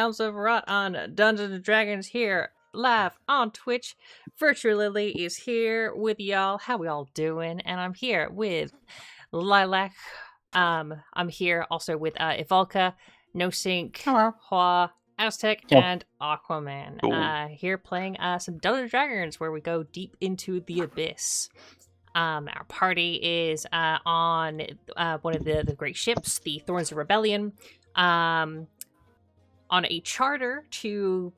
Realms of Rot on Dungeons and Dragons here live on Twitch. Virtual Lily is here with y'all. How we all doing? And I'm here with Lilac. I'm here also with Evalka, No Sync, Hua, Aztec, and Aquaman. Cool. Here playing some Dungeons and Dragons where we go deep into the abyss. Our party is on one of the great ships, the Thorns of Rebellion, on a charter to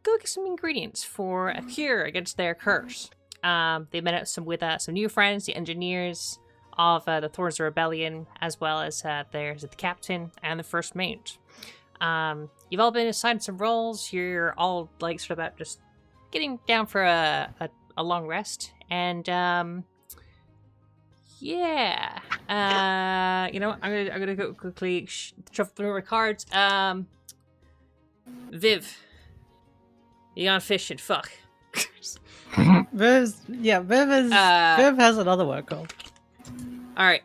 go get some ingredients for a cure against their curse. They met up with some new friends, the engineers of the Thorns of Rebellion, as well as there's the captain and the first mate. You've all been assigned some roles. You're all like sort of about just getting down for a long rest, and yeah. I'm gonna go quickly shuffle through my cards. Viv, you gone fishing? Fuck. Viv has another word called. All right,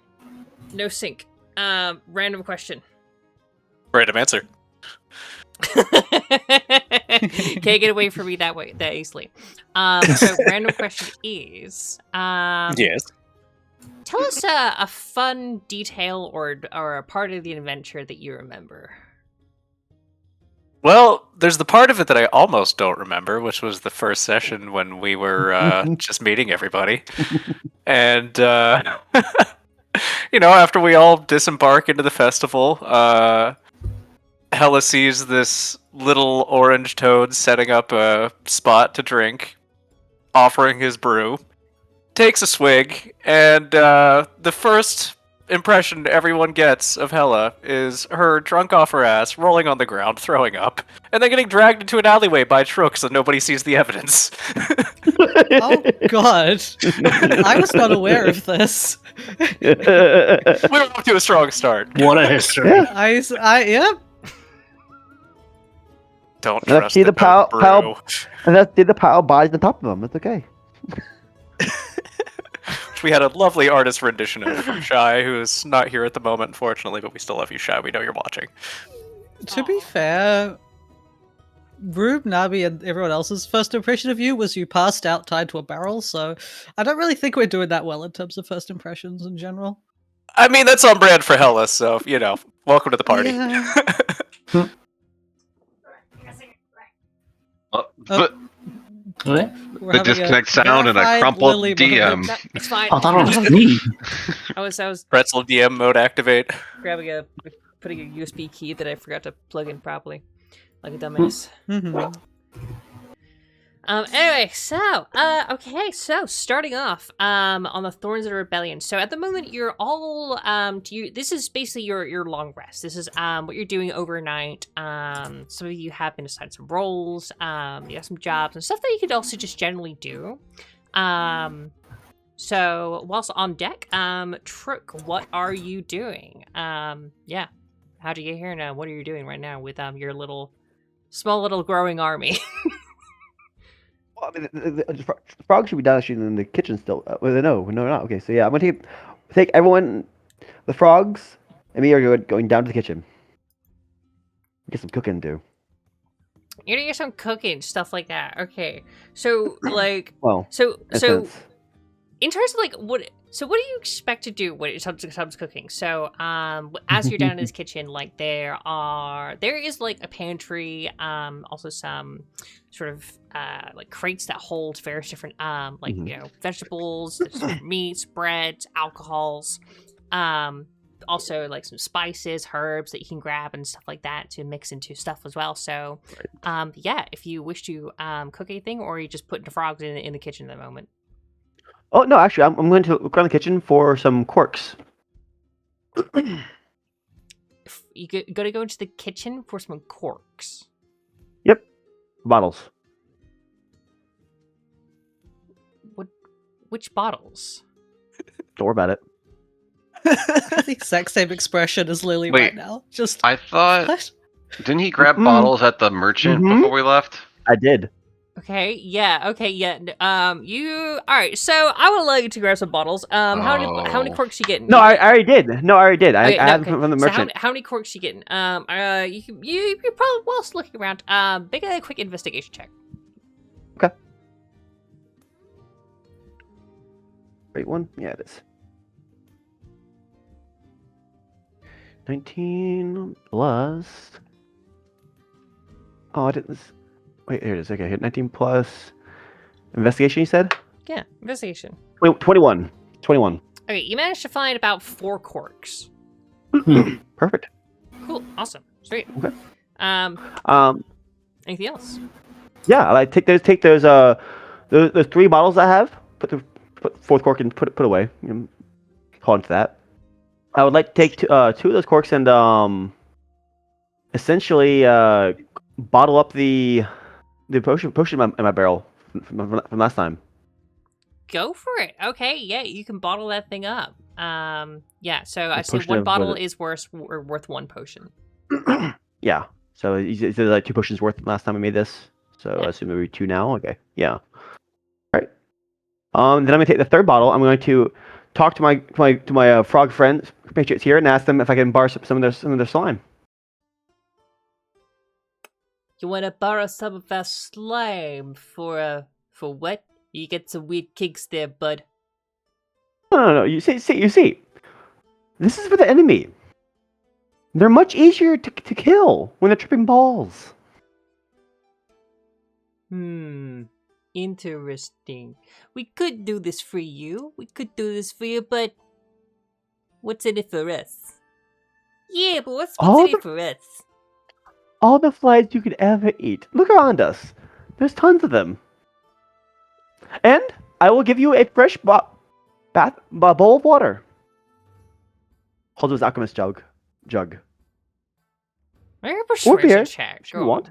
no sync. Random question. Random answer. Can't get away from me that easily. So random question is, yes. Tell us a fun detail or a part of the adventure that you remember. Well, there's the part of it that I almost don't remember, which was the first session when we were just meeting everybody. And, after we all disembark into the festival, Hella sees this little orange toad setting up a spot to drink, offering his brew, takes a swig, and the first impression everyone gets of Hella is her drunk off her ass, rolling on the ground, throwing up, and then getting dragged into an alleyway by Trook so nobody sees the evidence. Oh god. I was not aware of this. We're off to a strong start. What a history. Yep. Don't trust see the power. And let's see the pile bodies on top of them. That's okay. We had a lovely artist rendition of from Shy, who is not here at the moment, unfortunately, but we still love you, Shy. We know you're watching. To be fair, Rube, Nabi, and everyone else's first impression of you was you passed out tied to a barrel, so I don't really think we're doing that well in terms of first impressions in general. I mean, that's on brand for Hella, so, welcome to the party. Yeah. The disconnect sound and a crumpled DM. No, it's fine. Oh, that was me. I was Pretzel DM mode activate. putting a USB key that I forgot to plug in properly, like a dumbass. Mm-hmm. Anyway, so starting off on the Thorns of the Rebellion. So at the moment you're all this is basically your long rest. This is what you're doing overnight. Some of you have been assigned some roles, you have some jobs and stuff that you could also just generally do. So whilst on deck, Trook, what are you doing? Yeah. How'd you get here now? What are you doing right now with your small little growing army? Well, I mean, the frogs should be down in the kitchen still. No, not. Okay, so yeah, I'm gonna take everyone, the frogs, and me are going down to the kitchen. Get some cooking to do. You're gonna get some cooking stuff like that. Okay, so like, well, so sense. in terms of what do you expect to do when it comes to cooking? So as you're down in this kitchen, like there is like a pantry, also some sort of like crates that hold various different vegetables, meats, breads, alcohols, also like some spices, herbs that you can grab and stuff like that to mix into stuff as well. So yeah, if you wish to cook anything, or you just put the frogs in the kitchen at the moment. Oh no, actually, I'm going to look around the kitchen for some corks. You gotta go into the kitchen for some corks. Yep, bottles. Which bottles? Don't worry about it. The exact same expression as Lily right now. I thought... What? Didn't he grab bottles at the merchant before we left? I did. Okay, yeah, you... Alright, so I would like you to grab some bottles. How many corks you getting? No, I already did. No, I already did. I had okay. them from the So merchant. how many corks you getting? You're probably whilst looking around. Make a quick investigation check. Okay. Right one? Yeah, it is. 19 plus... Oh, I didn't... Wait, here it is. Okay, hit 19 plus... Investigation, you said? Yeah, investigation. 21. 21. Okay, you managed to find about 4 corks. Perfect. Cool, awesome, sweet. Okay. Anything else? Yeah, I like take those 3 bottles I have, put 4th cork and put away. Hold on to that. I would like to take 2 of those corks and essentially bottle up the potion in my barrel from last time. Go for it. Okay, yeah, you can bottle that thing up. Yeah, so I see potion 1 of bottle what? is worth 1 potion. Yeah. So is there like 2 potions worth last time I made this? So Yeah. I assume maybe 2 now. Okay. Yeah. All right. Then I'm gonna take the 3rd bottle. I'm going to talk to my frog friends, compatriots here, and ask them if I can borrow some of their slime. You want to borrow some of our slime for what? You get some weird kinks there, bud. No. You see. This is for the enemy. They're much easier to kill when they're tripping balls. Interesting. We could do this for you. But what's in it for us? Yeah, but what's in it for us? All the flies you could ever eat. Look around us. There's tons of them. And I will give you a fresh bowl of water. Hold his alchemist jug. Make a Or persuasion beer, check. if you want.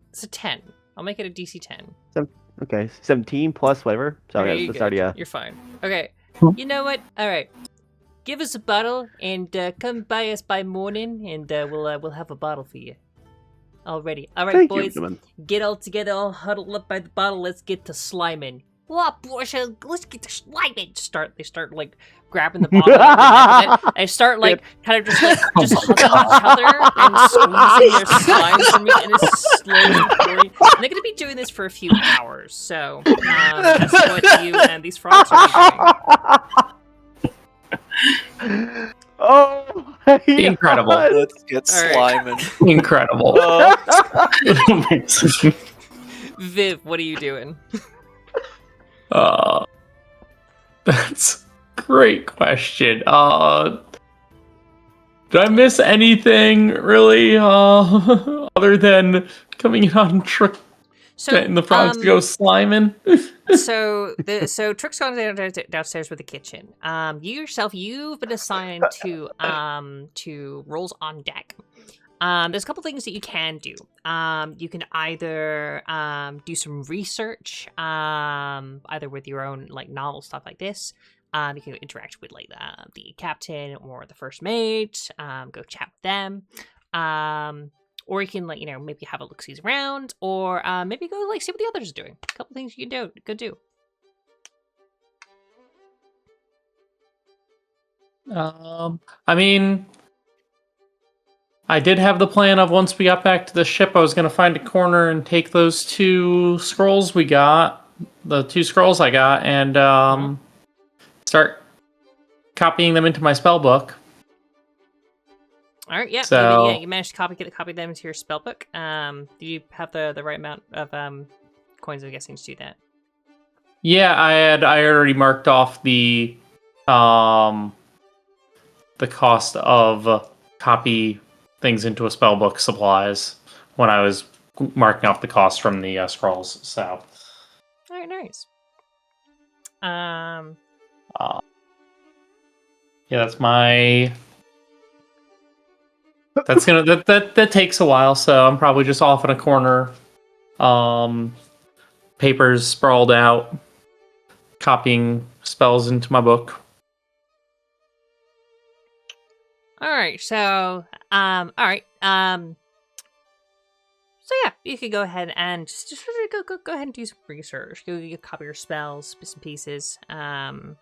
It's a 10. I'll make it a DC 10. Okay, 17 plus whatever. So Okay, okay, you're that's already good. You're fine. Okay. You know what? All right. Give us a bottle and come by us by morning, and we'll have a bottle for you. Already. All right, Thank boys. you, gentlemen. Get all together, all huddled up by the bottle. Let's get to sliming. What, boys? Let's get to sliming. They start like grabbing the bottle. They start like kind of just hugging each other and squeezing their slime from me, and it's slowly pouring. And they're gonna be doing this for a few hours. So that's what you and these frogs are doing. Oh, Incredible. God. Let's get All right. sliming. Incredible. Viv, what are you doing? That's a great question. Did I miss anything really other than coming in on Trook getting the frogs to go sliming? So Trook's gone downstairs with the kitchen. You yourself, you've been assigned to roles on deck. There's a couple things that you can do. You can either do some research, either with your own like novel stuff like this. You can interact with like the captain or the first mate. Go chat with them. Or you can like maybe have a look-sees around, or maybe go like see what the others are doing. A couple things you can do. I mean, I did have the plan of once we got back to the ship, I was going to find a corner and take those 2 scrolls we got, the 2 scrolls I got, and start copying them into my spell book. All right, yeah, So- you managed to copy them into your spell book. Do you have the right amount of coins? I'm guessing to do that. Yeah, I already marked off the cost of copy things into a spell book supplies when I was marking off the cost from the scrolls. So, All right, nice. yeah, that's my. That's gonna that takes a while, so I'm probably just off in a corner, papers sprawled out, copying spells into my book. All right, so all right. So yeah, you could go ahead and just go ahead and do some research. Go copy your spells, bits and pieces. All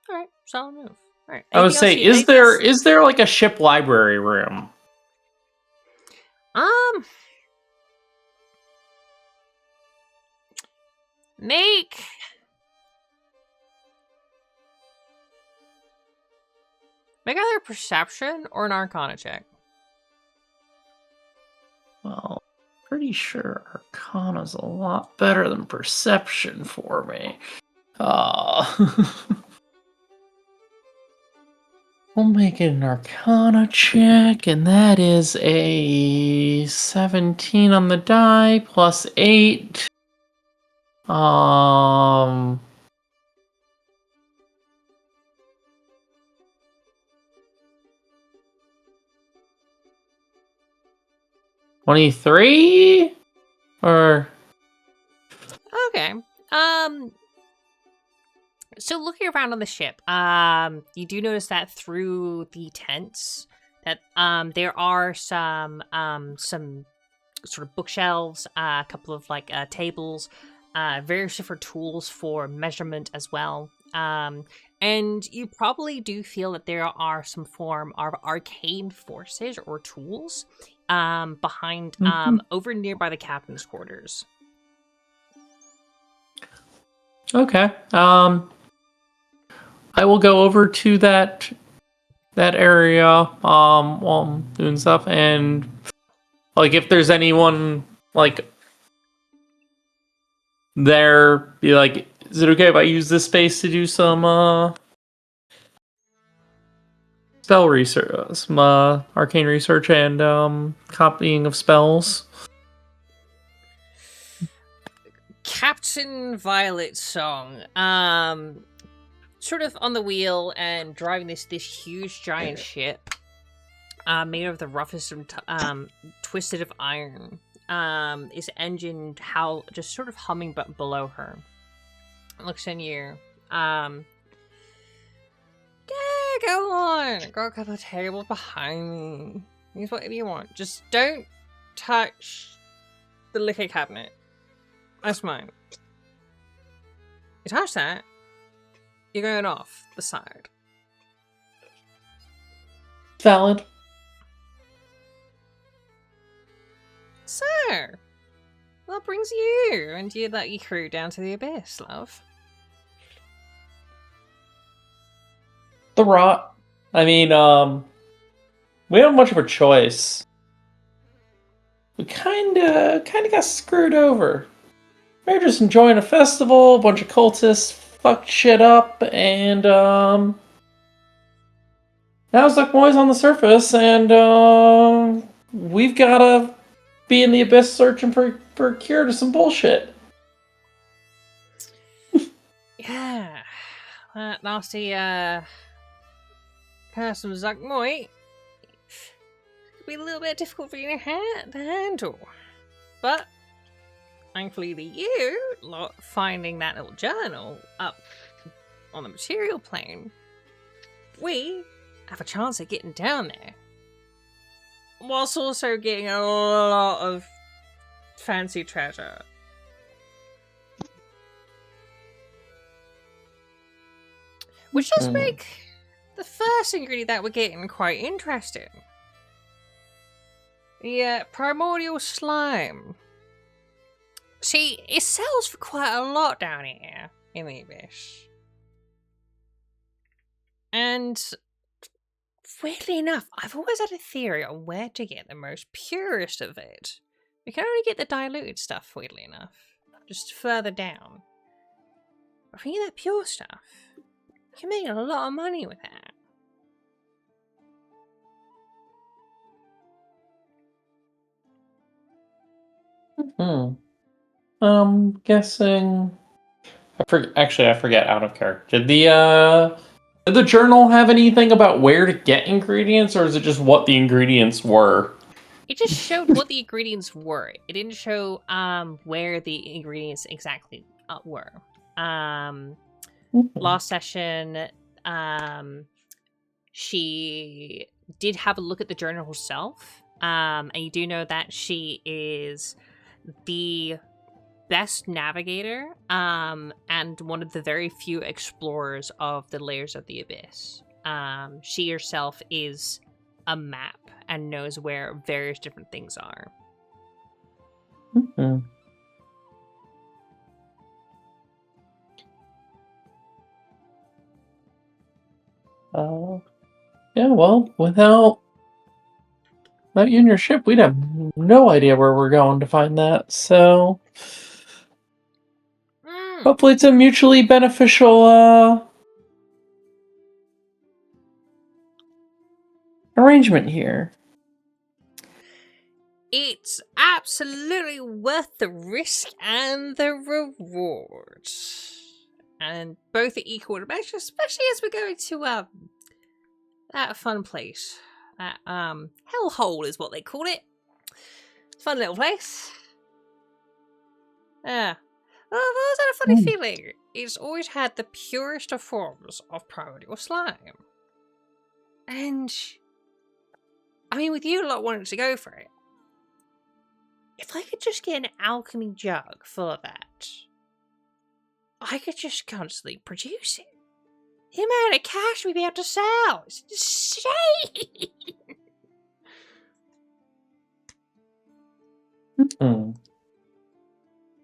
right, solid move. All right. I would say, is there like a ship library room? Make either a perception or an arcana check. Well, pretty sure Arcana's a lot better than Perception for me. We'll make it an Arcana check, and that is a 17 on the die, plus 8. 23? Or... Okay. So looking around on the ship, you do notice that through the tents that there are some sort of bookshelves, a couple of like tables, various different tools for measurement as well. And you probably do feel that there are some form of arcane forces or tools behind over nearby the captain's quarters. Okay. I will go over to that area while I'm doing stuff, and like if there's anyone like there, be like, is it okay if I use this space to do some spell research, some arcane research and copying of spells? Captain Violet's song, sort of on the wheel and driving this huge giant ship, made of the roughest and twisted of iron. Is engine just sort of humming but below her. Looks in you. Yeah, go on. Got a couple of tables behind me. Use whatever you want. Just don't touch the liquor cabinet. That's mine. You touch that, you're going off the side. Valid. So, what brings you and your lucky crew down to the abyss, love? The rot. I mean, we don't have much of a choice. We kinda got screwed over. We were just enjoying a festival, a bunch of cultists fucked shit up, and now it's like boys on the surface, and we've gotta be in the abyss searching for a cure to some bullshit. Yeah, that nasty person Zuckmoy could be a little bit difficult for you to handle, but thankfully to you, finding that little journal up on the material plane, we have a chance at getting down there. Whilst also getting a lot of fancy treasure. Which does make the first ingredient that we're getting quite interesting. The primordial slime. See, it sells for quite a lot down here in the abyss. And weirdly enough, I've always had a theory on where to get the most purest of it. We can only get the diluted stuff, weirdly enough, just further down. But if we get that pure stuff, you can make a lot of money with that. I'm guessing. I forget out of character. Did the journal have anything about where to get ingredients, or is it just what the ingredients were? It just showed what the ingredients were. It didn't show where the ingredients exactly were. Last session, she did have a look at the journal herself, And you do know that she is the best navigator, and one of the very few explorers of the layers of the abyss. She herself is a map and knows where various different things are. Mm-hmm. Yeah, well, without you and your ship, we'd have no idea where we're going to find that. So hopefully it's a mutually beneficial arrangement here. It's absolutely worth the risk and the reward. And both are equal in measure, especially as we're going to that fun place. That hellhole is what they call it. Fun little place. Yeah. Well, I've always had a funny feeling. It's always had the purest of forms of primordial slime. And I mean, with you lot wanting to go for it, if I could just get an alchemy jug full of that, I could just constantly produce it. The amount of cash we'd be able to sell is insane! Mm-hmm.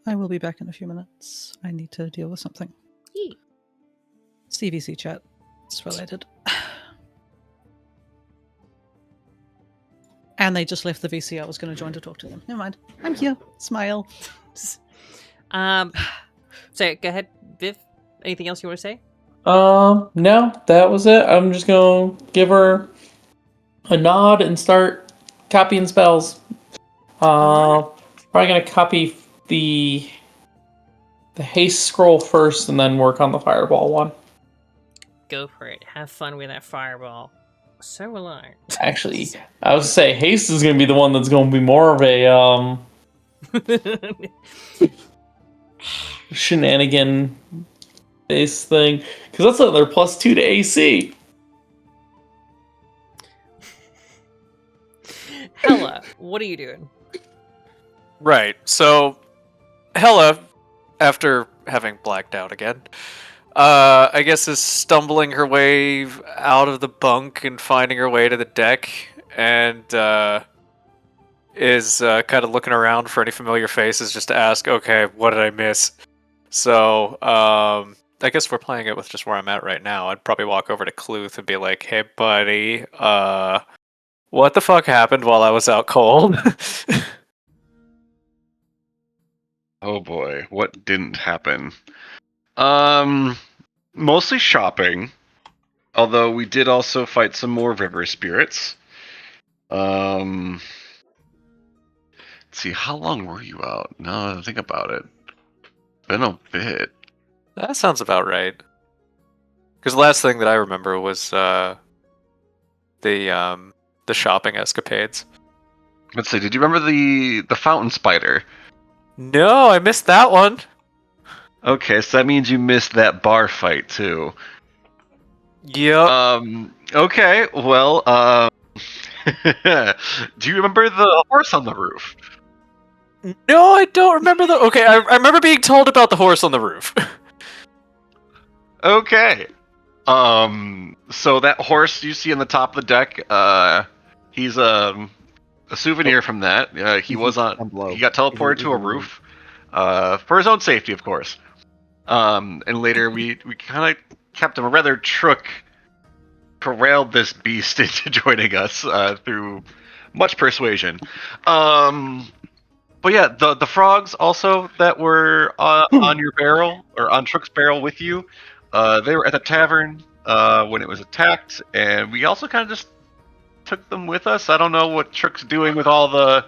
I will be back in a few minutes. I need to deal with something. CVC chat. It's related. And they just left the VC. I was going to join to talk to them. Never mind. I'm here. Smile. So go ahead, Viv. Anything else you want to say? No, that was it. I'm just gonna give her a nod and start copying spells. Probably gonna copy the haste scroll first and then work on the fireball one. Go for it. Have fun with that fireball. So will I. Actually, I was gonna say haste is gonna be the one that's gonna be more of a shenanigan based thing, because that's another +2 to AC. Hella, what are you doing? Right. So, Hella, after having blacked out again, I guess is stumbling her way out of the bunk and finding her way to the deck, and is kind of looking around for any familiar faces just to ask, okay, what did I miss? So, I guess we're playing it with just where I'm at right now. I'd probably walk over to Kluthe and be like, hey, buddy, what the fuck happened while I was out cold? Oh boy, what didn't happen? Mostly shopping. Although we did also fight some more river spirits. Let's see, how long were you out? No, think about it. Been a bit. That sounds about right. Because the last thing that I remember was the shopping escapades. Let's see, did you remember the fountain spider? No, I missed that one. Okay, so that means you missed that bar fight too. Yep. Okay, well, do you remember the horse on the roof? No, I don't remember okay, I remember being told about the horse on the roof. Okay. So that horse you see on the top of the deck, he's a souvenir from that. He got teleported to a roof, for his own safety, of course. And later we kind of kept him. Rather, Trook corralled this beast into joining us through much persuasion. But yeah, the frogs also that were on your barrel, or on Trook's barrel with you, they were at the tavern when it was attacked, and we also kind of just took them with us. I don't know what Trook's doing with all the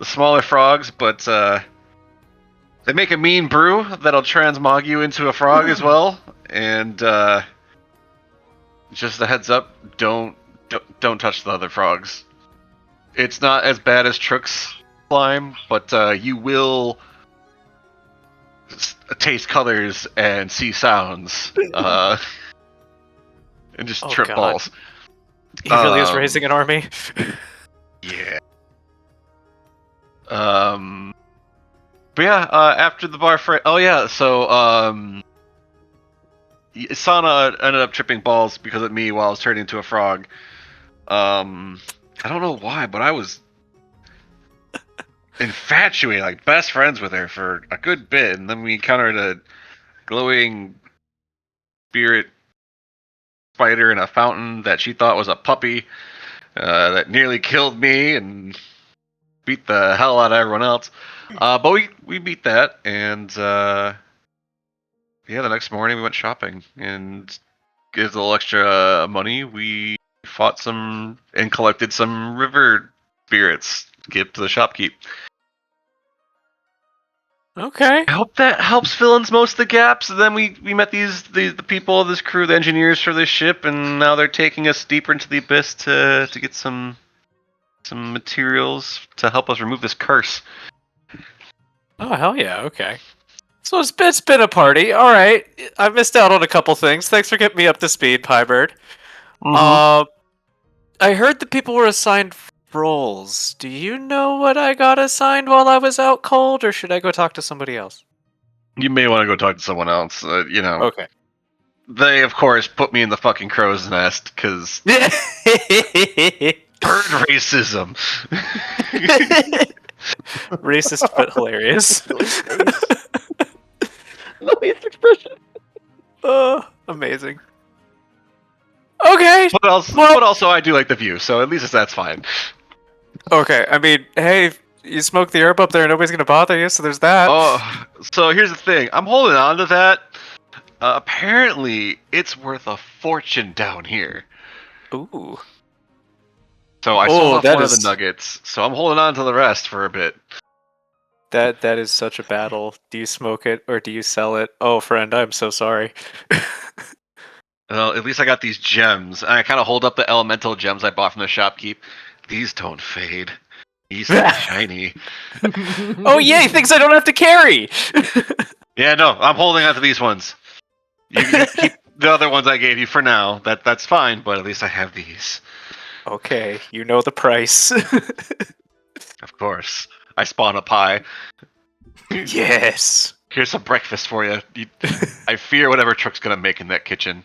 smaller frogs, but they make a mean brew that'll transmog you into a frog as well. And just a heads up, don't touch the other frogs. It's not as bad as Trook's slime, but you will taste colors and see sounds, and just trip balls. He really is raising an army. Yeah. But yeah, after the bar fight. Oh yeah, so Isana ended up tripping balls because of me while I was turning into a frog. I don't know why, but I was infatuated, like best friends with her for a good bit, and then we encountered a glowing spirit spider in a fountain that she thought was a puppy that nearly killed me and beat the hell out of everyone else. But we beat that, and yeah, the next morning we went shopping and gives a little extra money. We fought some and collected some river spirits to give to the shopkeep. Okay. I hope that helps fill in most of the gaps. And then we met the people of this crew, the engineers for this ship, and now they're taking us deeper into the abyss to get some materials to help us remove this curse. Oh, hell yeah, okay. So it's been a party. All right. I missed out on a couple things. Thanks for getting me up to speed, Piebird. I heard that people were assigned roles. Do you know what I got assigned while I was out cold, or should I go talk to somebody else? You may want to go talk to someone else. Okay. They, of course, put me in the fucking crow's nest, because bird racism. Racist but hilarious. Louis' expression. Amazing. Okay. But also, I do like the view, so at least that's fine. Okay, I mean, hey, you smoke the herb up there, nobody's gonna bother you, so there's that. Oh, so here's the thing. I'm holding on to that. Apparently, it's worth a fortune down here. Ooh. So I sold off one of the nuggets, so I'm holding on to the rest for a bit. That is such a battle. Do you smoke it or do you sell it? Oh, friend, I'm so sorry. Well, at least I got these gems. And I kind of hold up the elemental gems I bought from the shopkeep. These don't fade. These stay shiny. Oh, yay, things I don't have to carry! Yeah, no, I'm holding on to these ones. You keep the other ones I gave you for now. That's fine, but at least I have these. Okay, you know the price. Of course. I spawn a pie. Yes! Here's some breakfast for you. I fear whatever Trook's gonna make in that kitchen.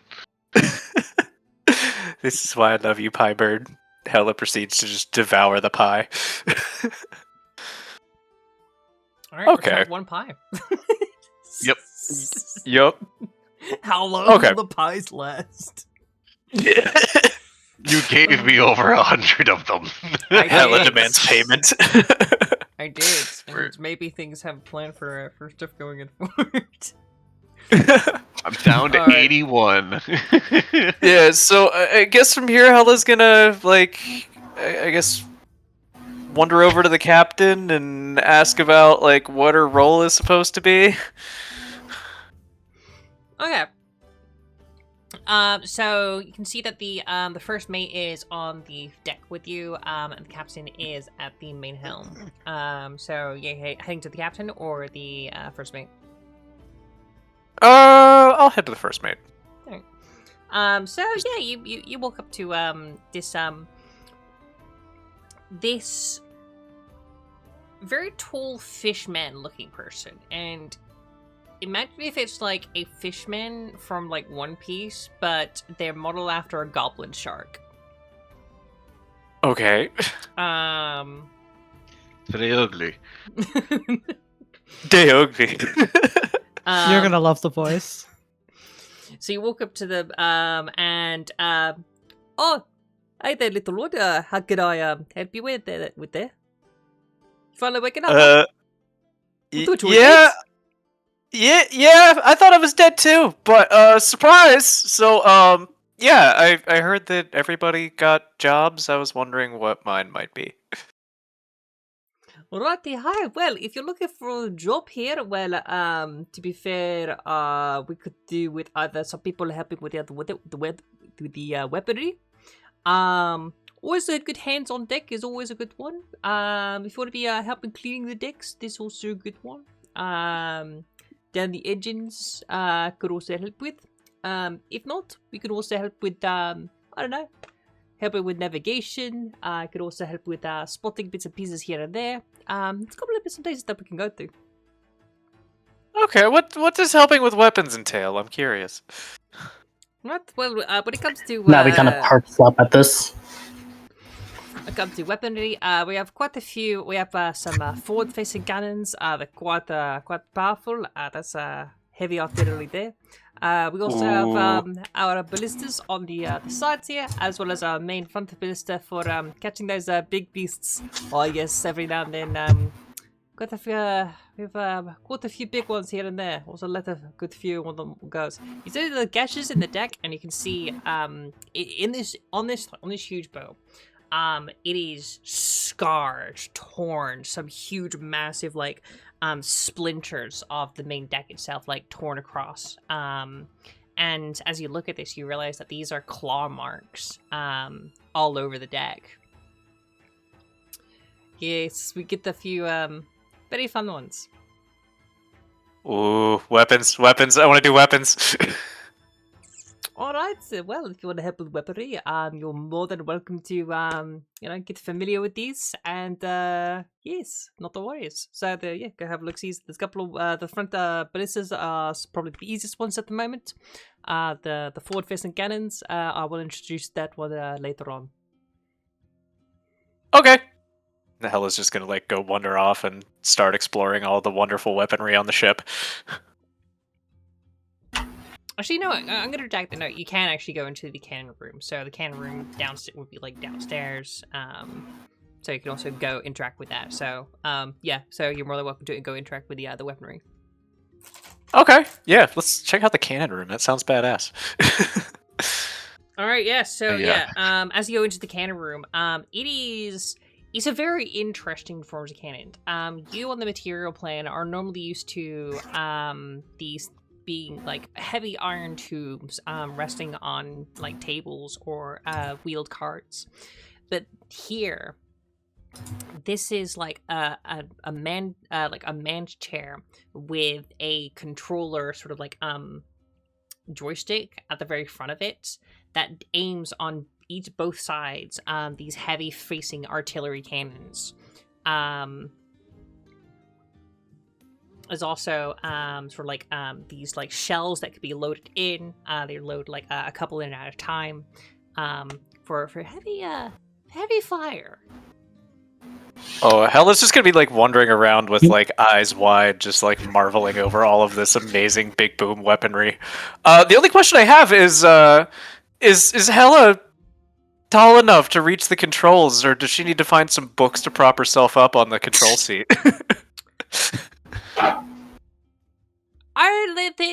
This is why I love you, Piebird. Hella proceeds to just devour the pie. Alright, Okay. one pie. Yep. Yup. How long Okay. will the pies last? You gave me over 100 of them. Hella demands payment. I did. And maybe things have a plan for stuff going in forward. I'm down to Alright. 81. Yeah, so I guess from here, Hella's gonna, like, I guess, wander over to the captain and ask about, like, what her role is supposed to be. Okay. So you can see that the first mate is on the deck with you, and the captain is at the main helm. So yeah, heading to the captain or the first mate. I'll head to the first mate. So yeah, you walk up to this very tall fishman-looking person, and imagine if it's like a fishman from like One Piece, but they're modeled after a goblin shark. Okay. Very ugly. They ugly. You're gonna love the voice. So you walk up to them, oh, hey there, little lord. How could I help you with there? Finally waking up? Yeah. Yeah, I thought I was dead too, but surprise. So yeah, I heard that everybody got jobs. I was wondering what mine might be. Alrighty, hi. Well, if you're looking for a job here, well, to be fair, we could do with either some people helping with the weaponry. Always a good hands on deck is always a good one. If you want to be helping cleaning the decks, this is also a good one. Then the engines could also help with. If not, we could also help with I don't know, helping with navigation. I could also help with spotting bits and pieces here and there. There's a couple of bits and places that we can go to. Okay, what does helping with weapons entail? I'm curious. What? Well, when it comes to Nabi kind of perks up at this. when it comes to weaponry, we have quite a few. We have some forward-facing cannons. They're quite powerful. That's heavy artillery there. We also have our ballistas on the sides here, as well as our main front ballista for catching those big beasts. Oh, yes, every now and then. We've quite a few big ones here and there. Also, let a good few of them goes. You see the gashes in the deck, and you can see on this huge bow, it is scarred, torn, some huge, massive splinters of the main deck itself, torn across. And as you look at this, you realize that these are claw marks all over the deck. Yes, we get a few very fun ones. Ooh, weapons. I want to do weapons. All right. Well, if you want to help with weaponry, you're more than welcome to get familiar with these. And yes, not the worries. So go have a look. See, there's a couple of the front ballistas are probably the easiest ones at the moment. The forward-facing cannons, I will introduce that one later on. Okay. The hell is just gonna go wander off and start exploring all the wonderful weaponry on the ship. Actually, no, I'm going to redact the note. You can actually go into the cannon room. So the cannon room downstairs would be downstairs. So you can also go interact with that. So so you're more than welcome to go interact with the weaponry. Okay, yeah, let's check out the cannon room. That sounds badass. All right, yeah. So as you go into the cannon room, it's a very interesting form of cannon. You on the material plane are normally used to these being heavy iron tubes resting on tables or wheeled carts, but here this is a manned chair with a controller sort of joystick at the very front of it that aims on both sides these heavy facing artillery cannons. There's also these shells that could be loaded in. They load a couple in at a time for heavy fire. Oh, hell is just gonna be wandering around with eyes wide, just marveling over all of this amazing big boom weaponry. The only question I have is Hella tall enough to reach the controls, or does she need to find some books to prop herself up on the control seat?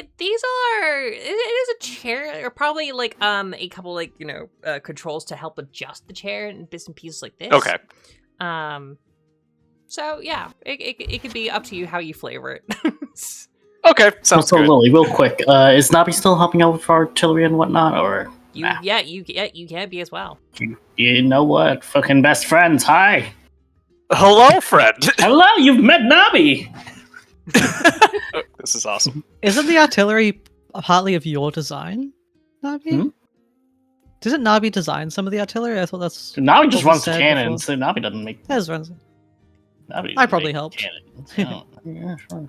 It is a chair, or probably a couple controls to help adjust the chair and bits and pieces like this. Okay. So yeah, it could be up to you how you flavor it. Okay, sounds good. Lily, real quick, is Nabi still helping out with artillery and whatnot, or? You can be as well. You know what? Fucking best friends, hi! Hello, friend! Hello, you've met Nabi! This is awesome. Isn't the artillery partly of your design, Nabi? Doesn't Nabi design some of the artillery? I thought that's... Nabi just runs the cannons, so Nabi doesn't make... Yeah, runs. I probably helped. Oh, yeah, sure.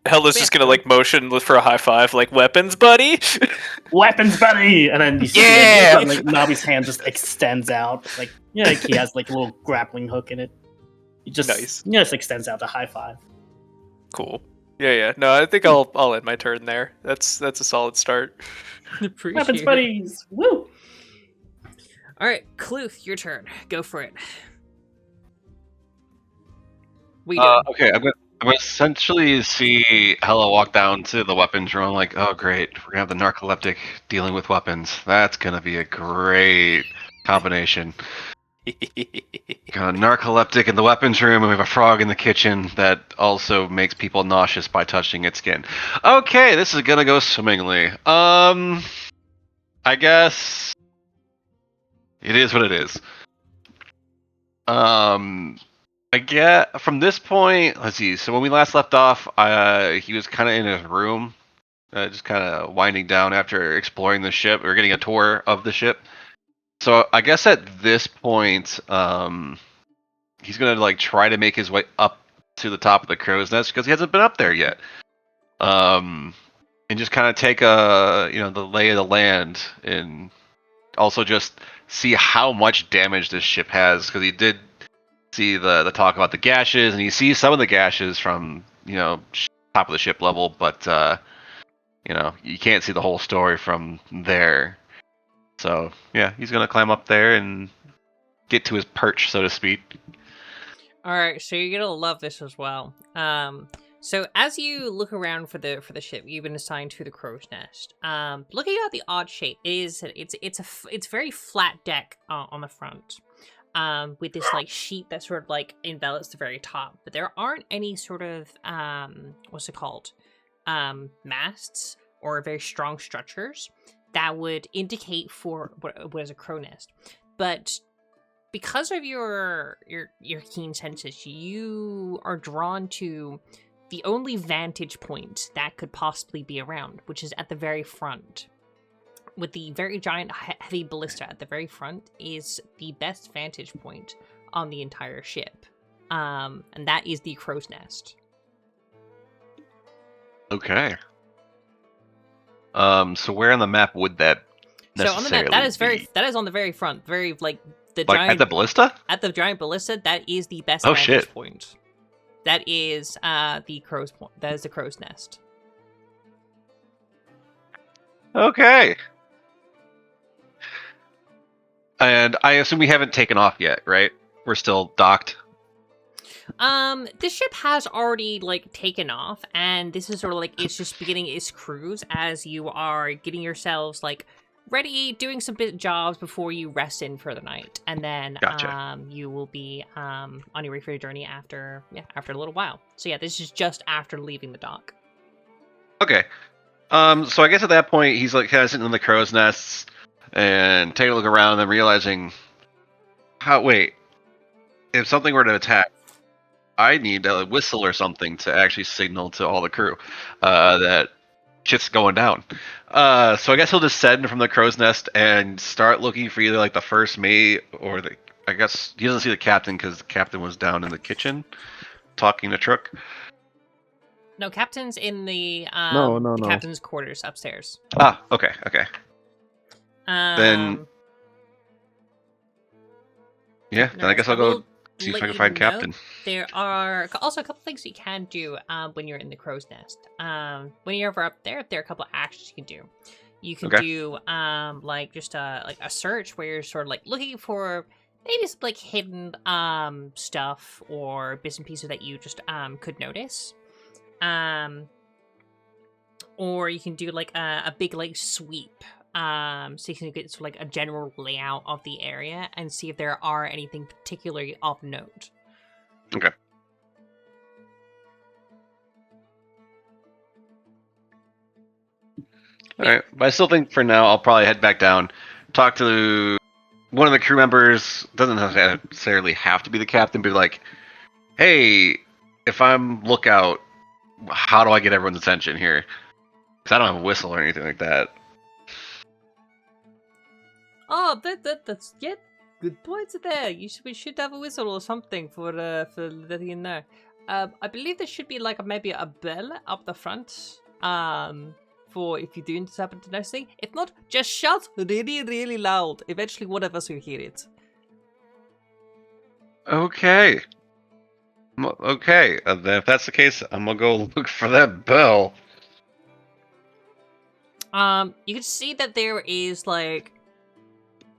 Hella's just gonna motion for a high five, weapons, buddy. Weapons, buddy, and then you see Nabi's hand just extends out, he has a little grappling hook in it. He just just extends out to high five. Cool. Yeah. No, I think I'll end my turn there. That's a solid start. Weapons, buddies. Woo. All right, Kluthe, your turn. Go for it. Okay, I'm gonna essentially see Hella walk down to the weapons room. Oh great, we're gonna have the narcoleptic dealing with weapons. That's gonna be a great combination. Got a narcoleptic in the weapons room, and we have a frog in the kitchen that also makes people nauseous by touching its skin. Okay, this is gonna go swimmingly. I guess it is what it is. I get from this point. Let's see. So when we last left off, he was kind of in his room, just kind of winding down after exploring the ship or getting a tour of the ship. So I guess at this point, he's gonna like try to make his way up to the top of the crow's nest because he hasn't been up there yet. And just kind of take the lay of the land, and also just see how much damage this ship has, because he did see the talk about the gashes, and he sees some of the gashes from top of the ship level, but you can't see the whole story from there. So yeah, he's gonna climb up there and get to his perch, so to speak. All right, so you're gonna love this as well. So as you look around for the ship you've been assigned to the crow's nest, looking at the odd shape, it's very flat deck on the front, with this like sheet that sort of like envelops the very top, but there aren't any sort of what's it called, masts or very strong structures that would indicate for what is a crow nest, but because of your keen senses, you are drawn to the only vantage point that could possibly be around, which is at the very front. With the very giant heavy ballista at the very front is the best vantage point on the entire ship. And that is the crow's nest. Okay. So where on the map would that So on the map, that is on the very front, very like at the ballista? At the giant ballista, that is the best Oh, vantage shit. point. That is the crow's point. That is the crow's nest. Okay. And I assume we haven't taken off yet, right? We're still docked. This ship has already like taken off, and this is sort of like it's just beginning its cruise as you are getting yourselves like ready, doing some bit jobs before you rest in for the night, and then Gotcha. you will be on your way for your journey after a little while. So yeah, this is just after leaving the dock. Okay. So I guess at that point he's like kind of sitting in the crow's nests and taking a look around and realizing, if something were to attack, I need a whistle or something to actually signal to all the crew that shit's going down. So I guess he'll descend from the crow's nest and start looking for either like the first mate or I guess he doesn't see the captain because the captain was down in the kitchen talking to Trook. No, captain's in the No. captain's quarters upstairs. Ah, okay. Then Then I guess I'll go see if I can find captain. There are also a couple things you can do when you're in the crow's nest. When you're over up there are a couple of actions you can do. You can do like just a search where you're sort of like looking for maybe some like hidden stuff or bits and pieces that you just could notice. Or you can do like a big like sweep. So you can get sort of like a general layout of the area and see if there are anything particularly of note. Okay. Alright, but I still think for now I'll probably head back down, talk to one of the crew members. Doesn't necessarily have to be the captain, but like, hey, if I'm lookout, how do I get everyone's attention here? Because I don't have a whistle or anything like that. Oh, that's good points there. We should have a whistle or something for letting you know. I believe there should be like maybe a bell up the front. For if you do happen to notice anything. If not, just shout really, really loud. Eventually, one of us will hear it. Okay. Okay. Then if that's the case, I'm gonna go look for that bell. You can see that there is like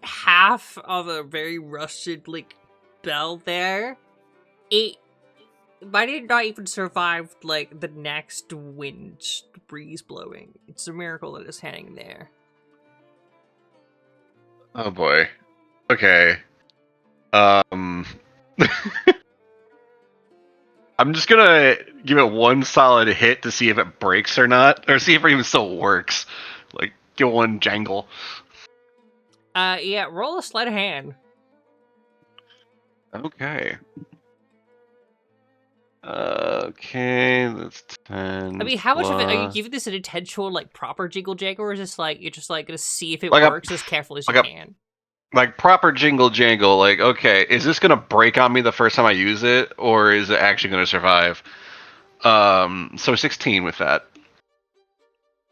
half of a very rusted like bell there. It might not even survive like the next wind breeze blowing. It's a miracle that it's hanging there. Oh boy. Okay. I'm just gonna give it one solid hit to see if it breaks or not, or see if it even still works. Like, give it one jangle. Yeah, roll a sleight of hand. Okay. Okay, that's 10. I mean, how much of it are you plus- giving this an intentional, like, proper jiggle jaggle, or is this like you're just like gonna see if it Like a- works as careful as you like a- can? Like proper jingle jangle. Like, okay, is this gonna break on me the first time I use it, or is it actually gonna survive? So 16 with that.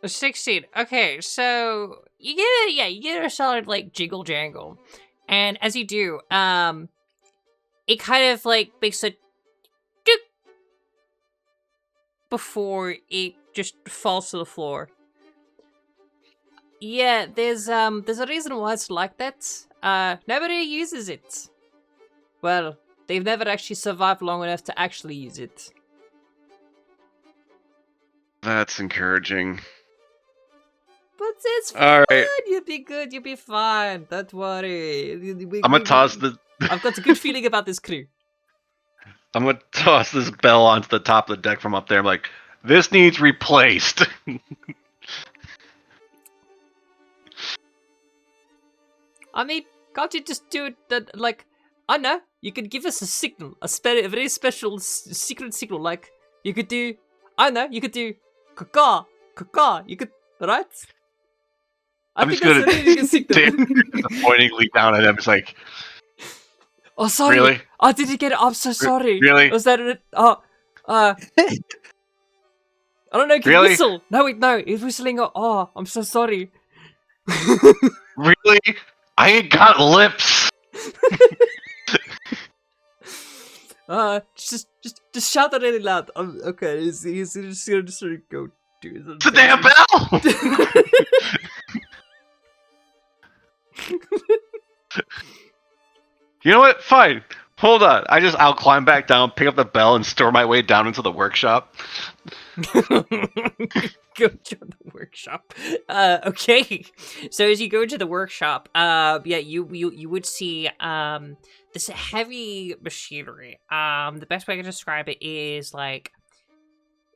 16. Okay, so you get a solid like jiggle jangle, and as you do, it kind of like makes a dook before it just falls to the floor. Yeah, there's a reason why it's like that. Nobody uses it. Well, they've never actually survived long enough to actually use it. That's encouraging. But it's All fine. right. You'll be good. You'll be fine. Don't worry. I'm gonna toss the. I've got a good feeling about this crew. I'm gonna toss this bell onto the top of the deck from up there. I'm like, this needs replaced. I mean, can't you just do it that, like, I know, you could give us a signal, a very special secret signal, like, you could do, I know, you could do, caca, you could, right? I'm just gonna pointingly down at him. It's like, oh, sorry. Really? I didn't get it. I'm so sorry. Really? Was that it? I don't know. Can Really? you whistle? No, wait, no. It's whistling. Oh, I'm so sorry. Really? I ain't got lips. Just shout that really loud. Okay, he's just gonna sort of go do his own It's a thing. damn bell. You know what? Fine. Hold on. I'll climb back down, pick up the bell, and store my way down into the workshop. Go to the workshop. Okay. So as you go into the workshop, you would see this heavy machinery. The best way I can describe it is like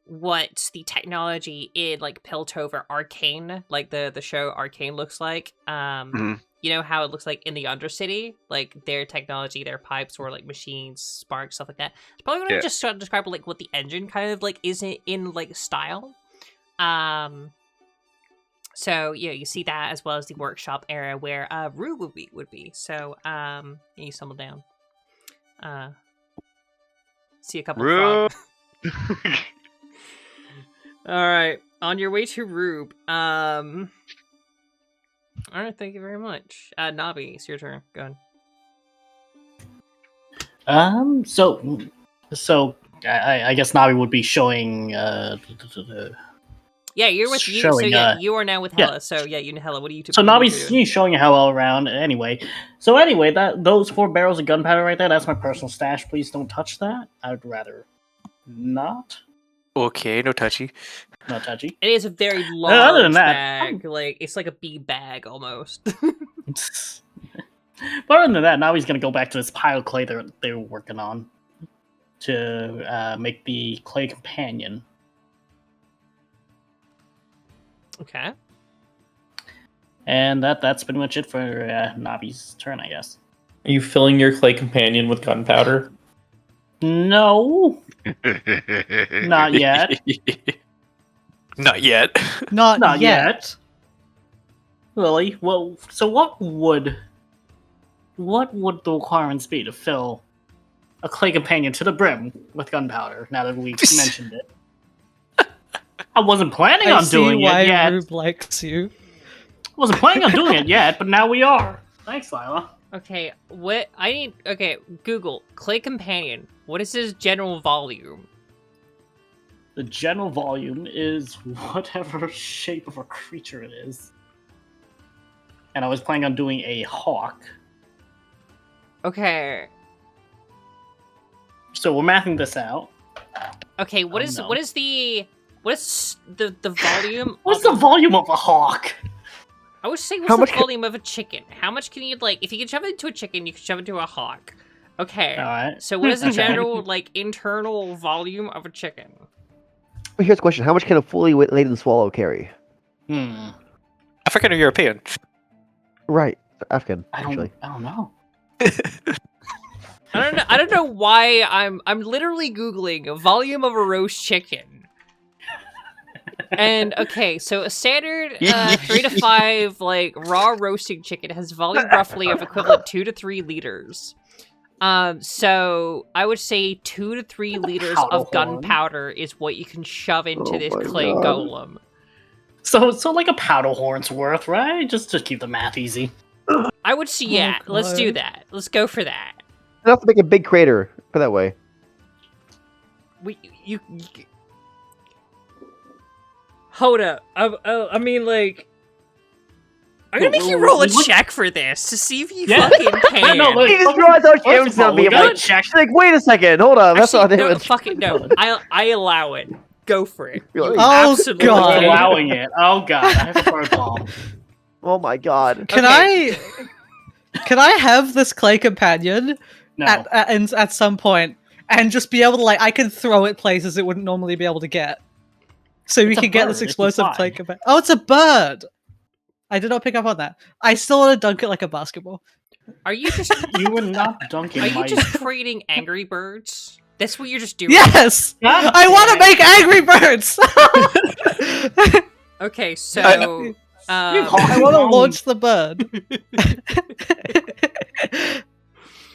what the technology in like Piltover Arcane, like the show Arcane looks like. You know how it looks like in the Undercity, like their technology, their pipes, or like machines, sparks, stuff like that. It's probably gonna just start to describe like what the engine kind of like is in like style. So yeah, you see that as well as the workshop area where Rube would be. So you stumble down. See a couple Rube. of frogs. All right, on your way to Rube. All right, thank you very much. Nabi, it's your turn. Go ahead. So I guess Nabi would be showing. Yeah, you're with you. Showing, So yeah, you are now with Hela. yeah. So yeah, you and Hela. What are you two? So what are you Nabi's doing? he's showing how all around. Anyway, those 4 barrels of gunpowder right there. That's my personal stash. Please don't touch that. I'd rather not. Okay, no touchy. Not touchy. It is a very large Other than that, bag. Like it's like a big bag almost. But other than that, now he's gonna go back to this pile of clay they were working on to make the clay companion. Okay. And that's pretty much it for Nabi's turn, I guess. Are you filling your clay companion with gunpowder? No, not yet. Not yet. Not yet. Lily, well, so what would the requirements be to fill a clay companion to the brim with gunpowder? Now that we've mentioned it, I wasn't planning I on see doing why it yet. Rube likes you. Wasn't planning on doing it yet, but now we are. Thanks, Lila. Okay. What I need? Okay. Google clay companion. What is his general volume? The general volume is whatever shape of a creature it is. And I was planning on doing a hawk. Okay. So we're mapping this out. Okay. What is the volume? What's the volume of a hawk? I would say How what's much the volume of a chicken? How much can you like? If you can shove it into a chicken, you can shove it into a hawk. Okay. All right. So what is the general like internal volume of a chicken? Well, here's a question: how much can a fully laden swallow carry? African or European? Right, African. I Actually, don't know. I don't know why I'm literally googling a volume of a roast chicken. And okay, so a standard 3 to 5 like raw roasting chicken has volume roughly of equivalent 2 to 3 liters. So I would say 2 to 3 liters of gunpowder is what you can shove into this clay golem. So like a powder horn's worth, right? Just to keep the math easy. I would say, yeah, let's do that. Let's go for that. Enough to make a big crater. Put that way. You hold up. I mean, like, I'm gonna make you roll a check for this to see if you fucking can. No, He just draws out James on me. I'm like, wait a second, hold on. That's not no, damage. fuck it, no. I allow it. Go for it. Oh, Absolutely. God. Allowing it. Oh god, I have a protocol. Oh my god. Can I have this clay companion No. at some point and just be able to I can throw it places it wouldn't normally be able to get, so we It's a can get bird, this it's explosive fine. clay companion. Oh, it's a bird. I did not pick up on that. I still want to dunk it like a basketball. Are you just You were not dunking are you my... just creating Angry Birds? That's what you're just doing. Yes, God I want to damn make Angry Birds. Okay, so I want to launch the bird.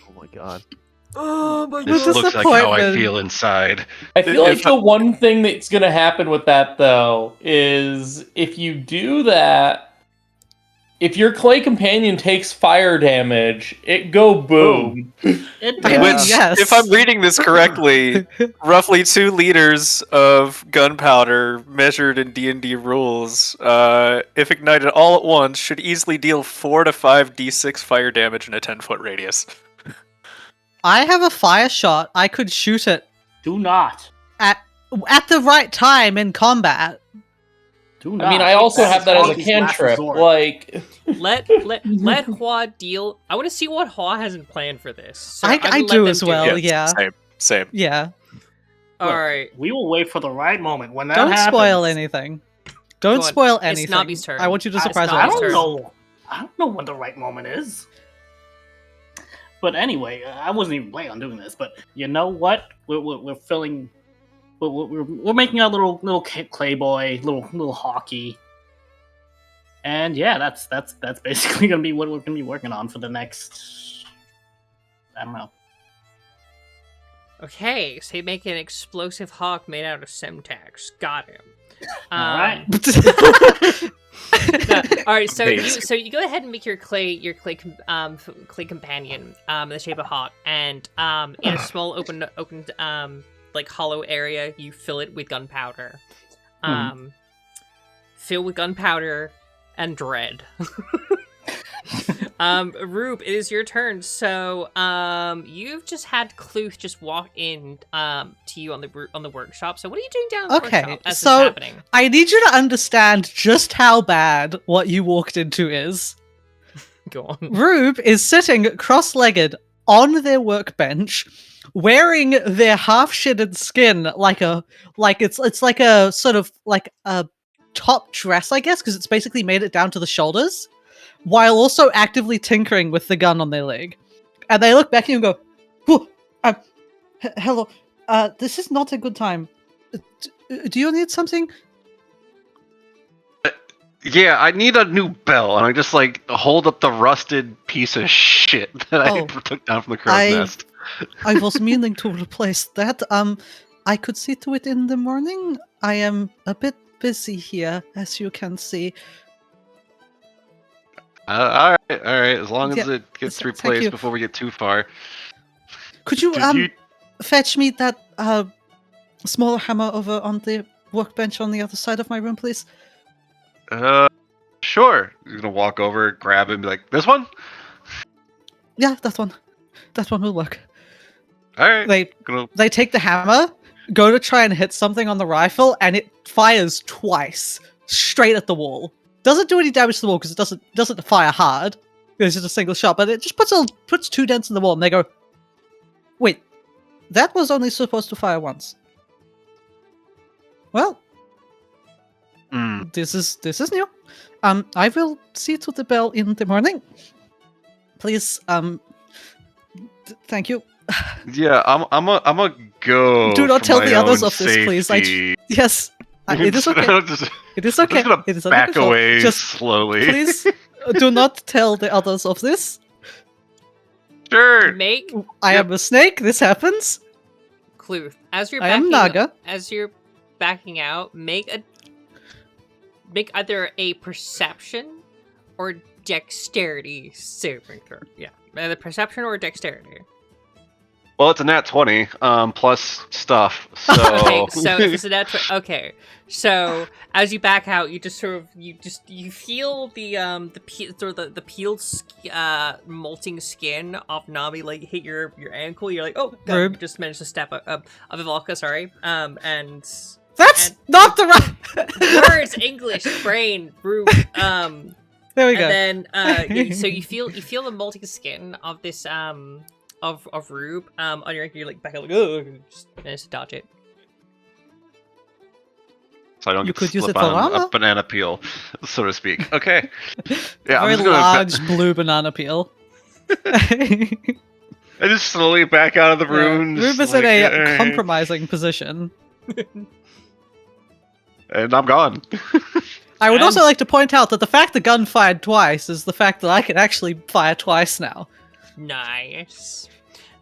Oh my god. oh my This The looks like how I disappointment. feel inside. I feel like the one thing that's going to happen with that, though, is if you do that, if your clay companion takes fire damage, it go boom. It I mean, Which, yes. if I'm reading this correctly, roughly 2 liters of gunpowder measured in D&D rules, if ignited all at once, should easily deal 4 to 5 d6 fire damage in a 10-foot radius. I have a fire shot. I could shoot it Do not. at the right time in combat. Do not. I mean, I also That have is that as a Hockey's last cantrip. resort. Like, let Hua deal. I want to see what Hua hasn't planned for this. So I will let do them as well. it. Yeah. Same. Yeah. All Look, right. We will wait for the right moment when that Don't happens. spoil anything. Don't Go on. spoil It's anything. Nabi's turn. I want you to It's surprise Nabi's us. I turn. don't know. I don't know when the right moment is. But anyway, I wasn't even planning on doing this. But you know what? We're filling. We're making a little clay boy, little hockey. And yeah, that's basically gonna be what we're gonna be working on for the next. I don't know. Okay, so you make an explosive hawk made out of Semtax. Got him. All right. All right, so Amazing. you go ahead and make your clay companion in the shape of hawk, and in a small open like hollow area, you fill it with gunpowder. Fill with gunpowder and dread. Rube, it is your turn. So you've just had Kluthe just walk in to you on the workshop. So what are you doing down in the workshop as this is happening? I need you to understand just how bad what you walked into is. Go on. Rube is sitting cross-legged on their workbench, wearing their half-shitted skin like it's like a sort of like a top dress, I guess, because it's basically made it down to the shoulders, while also actively tinkering with the gun on their leg. And they look back at you and go, hello, this is not a good time. Do you need something? Yeah, I need a new bell, and I just hold up the rusted piece of shit that I took down from the crow's nest. I was meaning to replace that. I could see to it in the morning. I am a bit busy here, as you can see. All right. As long as Yeah, it gets thank replaced you. before we get too far. Could you Did you- fetch me that smaller hammer over on the workbench on the other side of my room, please? Sure. You're gonna walk over, grab it, and be like, "This one." Yeah, that one. That one will work. All right. They take the hammer, go to try and hit something on the rifle, and it fires twice straight at the wall. Doesn't do any damage to the wall because it doesn't fire hard. It's just a single shot, but it just puts 2 dents in the wall, and they go, "Wait, that was only supposed to fire once." Well, this is new. I will see to the bell in the morning. Please, thank you. Yeah, I'm a go. Do not for tell my the others own of this, please. safety. Yes, It is okay. It is okay. I'm just gonna It is under back control. away Just slowly. please do not tell the others of this. Sure. Make I am a snake. This happens. Kluthe. As you're I am Naga. As you're backing out, make either a perception or dexterity saving throw. Yeah, either perception or dexterity. Well, it's a nat 20 plus stuff. So Okay, so it's a natural. Okay, so as you back out, you just you feel the peeled molting skin of Nabi like hit your ankle. You're like, oh, God, Rube. you just managed to step up of Evalka. Sorry, and That's And- not the right words, English, brain, Rube. There we go. And then so you feel the molting skin of this of Rube on your ankle. You're like back up, like, oh, just managed to dodge it. so I don't You get to could use slip it for on armor. a banana peel, so to speak. Okay. Yeah, I'm Very just gonna. large blue banana peel. I just slowly back out of the room. just Rube is in like, a "Alright," compromising position. and I'm gone. I would And- also like to point out that the fact the gun fired twice is the fact that I can actually fire twice now. Nice.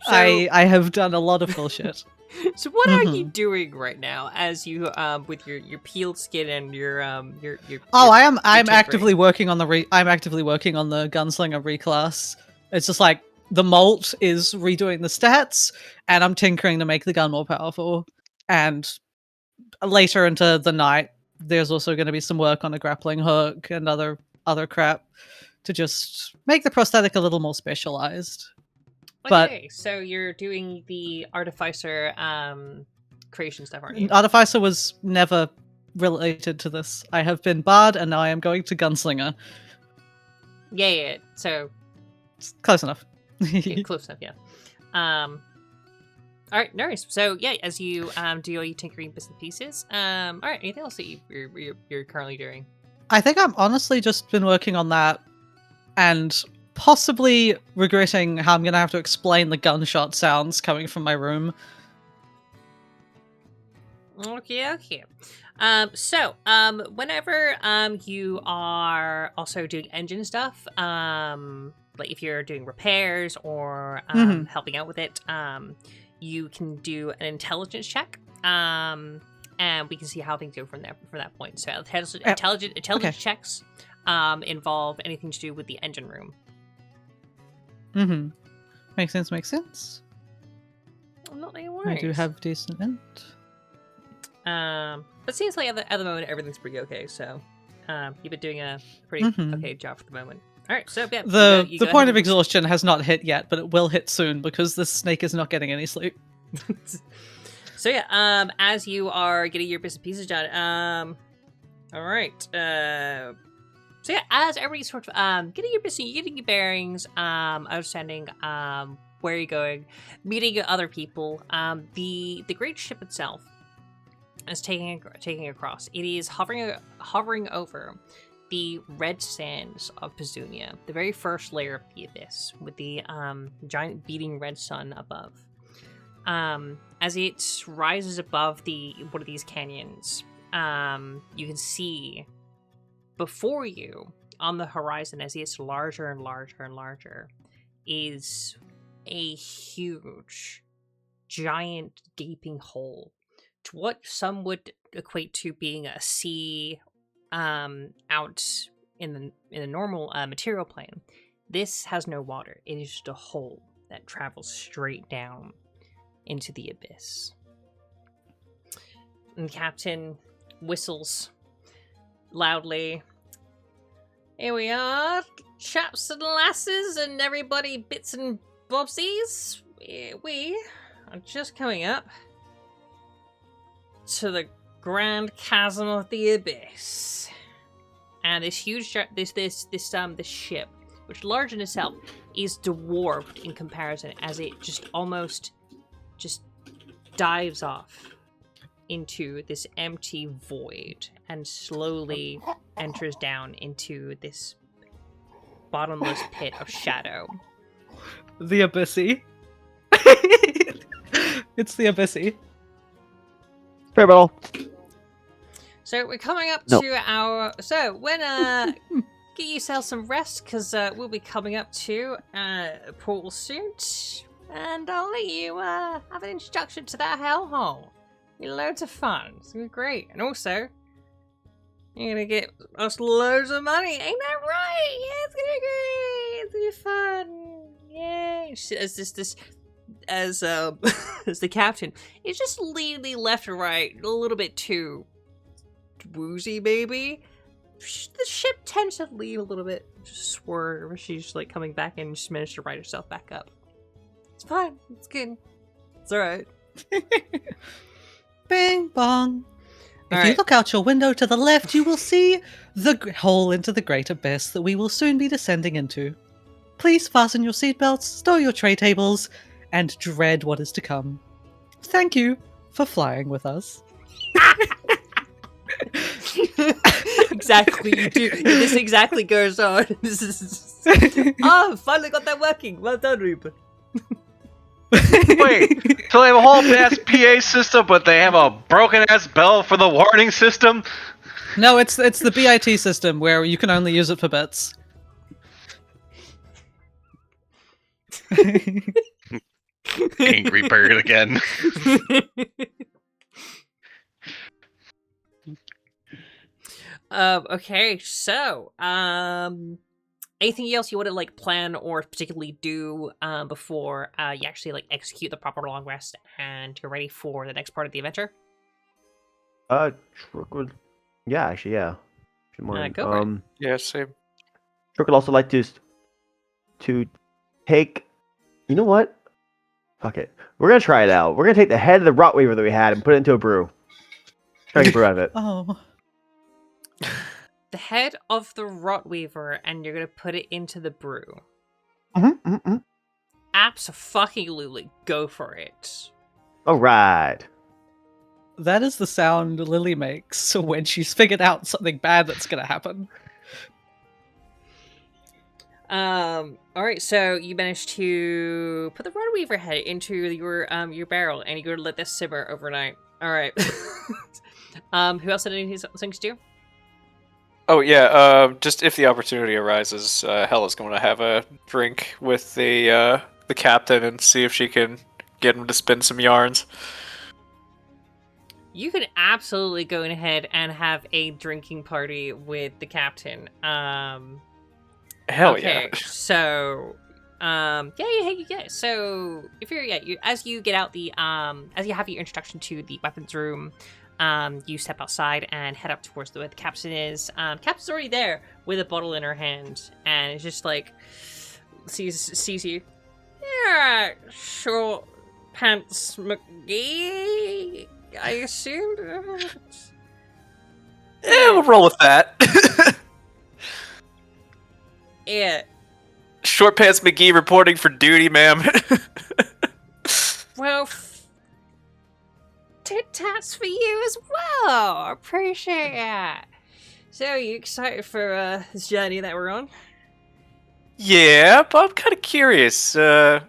So, I have done a lot of bullshit. so what are Mm-hmm. you doing right now as you with your peeled skin and your Oh, I'm tinkering. actively working on the I'm actively working on the gunslinger reclass. It's just like the molt is redoing the stats, and I'm tinkering to make the gun more powerful. And later into the night, there's also going to be some work on a grappling hook and other crap to just make the prosthetic a little more specialized. but- Okay, so you're doing the artificer creation stuff, aren't you? Artificer was never related to this. I have been bard, and now I am going to gunslinger. Yeah. So It's close enough. yeah, close enough, yeah. All right, nice. So yeah, as you do all your tinkering bits and pieces. All right, anything else that you're currently doing? I think I'm honestly just been working on that, and possibly regretting how I'm gonna have to explain the gunshot sounds coming from my room. Okay. So, whenever you are also doing engine stuff, like if you're doing repairs or helping out with it, you can do an intelligence check. And we can see how things go from that point. So, intelligence checks involve anything to do with the engine room. Mm-hmm. Makes sense. Not any I worries. do have decent int. But seems like at the moment everything's pretty okay. So, you've been doing a pretty okay job for the moment. All right, so yeah, The go point ahead of and- exhaustion has not hit yet, but it will hit soon because this snake is not getting any sleep. So yeah, as you are getting your bits and pieces done, all right, so yeah, as everybody's sort of getting your bearings, understanding where you're going, meeting other people, the great ship itself is taking across. It is hovering over the red sands of Pezunia, the very first layer of the abyss, with the giant beating red sun above. As it rises above one of these canyons, you can see before you on the horizon, as it gets larger and larger and larger, is a huge, giant, gaping hole to what some would equate to being a sea out in the normal material plane. This has no water. It is just a hole that travels straight down into the abyss. And Captain whistles loudly. Here we are, chaps and lasses and everybody bits and bobsies. We are just coming up to the grand chasm of the abyss. And this huge this ship, which large in itself, is dwarfed in comparison as it just almost dives off into this empty void and slowly enters down into this bottomless pit of shadow. The Abyssy. It's the Abyssy. Fair battle. So we're coming up No. to our. So when get yourself some rest, because we'll be coming up to portal soon, and I'll let you have an introduction to that hellhole. Be loads of fun. It's gonna be great, and also you're gonna get us loads of money. Ain't that right? Yeah, it's gonna be great. It's gonna be fun. Yay! As as the captain is just leaning left and right a little bit too woozy, maybe. The ship tends to lean a little bit, just swerve. She's like coming back and just managed to right herself back up. It's fine. It's good. It's alright. Bing bong. If All you right. look out your window to the left, you will see the hole into the great abyss that we will soon be descending into. Please fasten your seatbelts, stow your tray tables, and dread what is to come. Thank you for flying with us. Exactly, you do. This exactly goes on. Oh, finally got that working. Well done, Rube. Wait, so they have a whole ass PA system, but they have a broken ass bell for the warning system? No, it's the BIT system where you can only use it for bits. Angry bird again. Okay, so, anything else you want to, like, plan or particularly do, before, you actually, like, execute the proper long rest and you're ready for the next part of the adventure? Trook would. Yeah, actually, yeah. Should mind. Go for it. Yeah, same. Trook would also like to take. You know what? Fuck it. We're gonna try it out. We're gonna take the head of the Rotweaver that we had and put it into a brew. Try to get brew out of it. Oh. The head of the Rotweaver, and you're gonna put it into the brew. Abso-fucking-lutely, go for it. All right. That is the sound Lily makes when she's figured out something bad that's gonna happen. Alright, so you managed to put the Rotweaver head into your barrel, and you're gonna let this simmer overnight. Alright. Who else had anything to do? Oh yeah, just if the opportunity arises, Hella's going to have a drink with the captain and see if she can get him to spin some yarns. You can absolutely go ahead and have a drinking party with the captain. Hell Okay, yeah. so, yeah. So, if as you get out as you have your introduction to the weapons room, you step outside and head up towards where the captain is. Captain's already there with a bottle in her hand, and it's just like, sees you. Yeah, short pants McGee, I assumed. Yeah, we'll roll with that. Yeah. Short Pants McGee reporting for duty, ma'am. Well, tit tats for you as well. I appreciate that. So, are you excited for this journey that we're on? Yeah, but I'm kind of curious. Want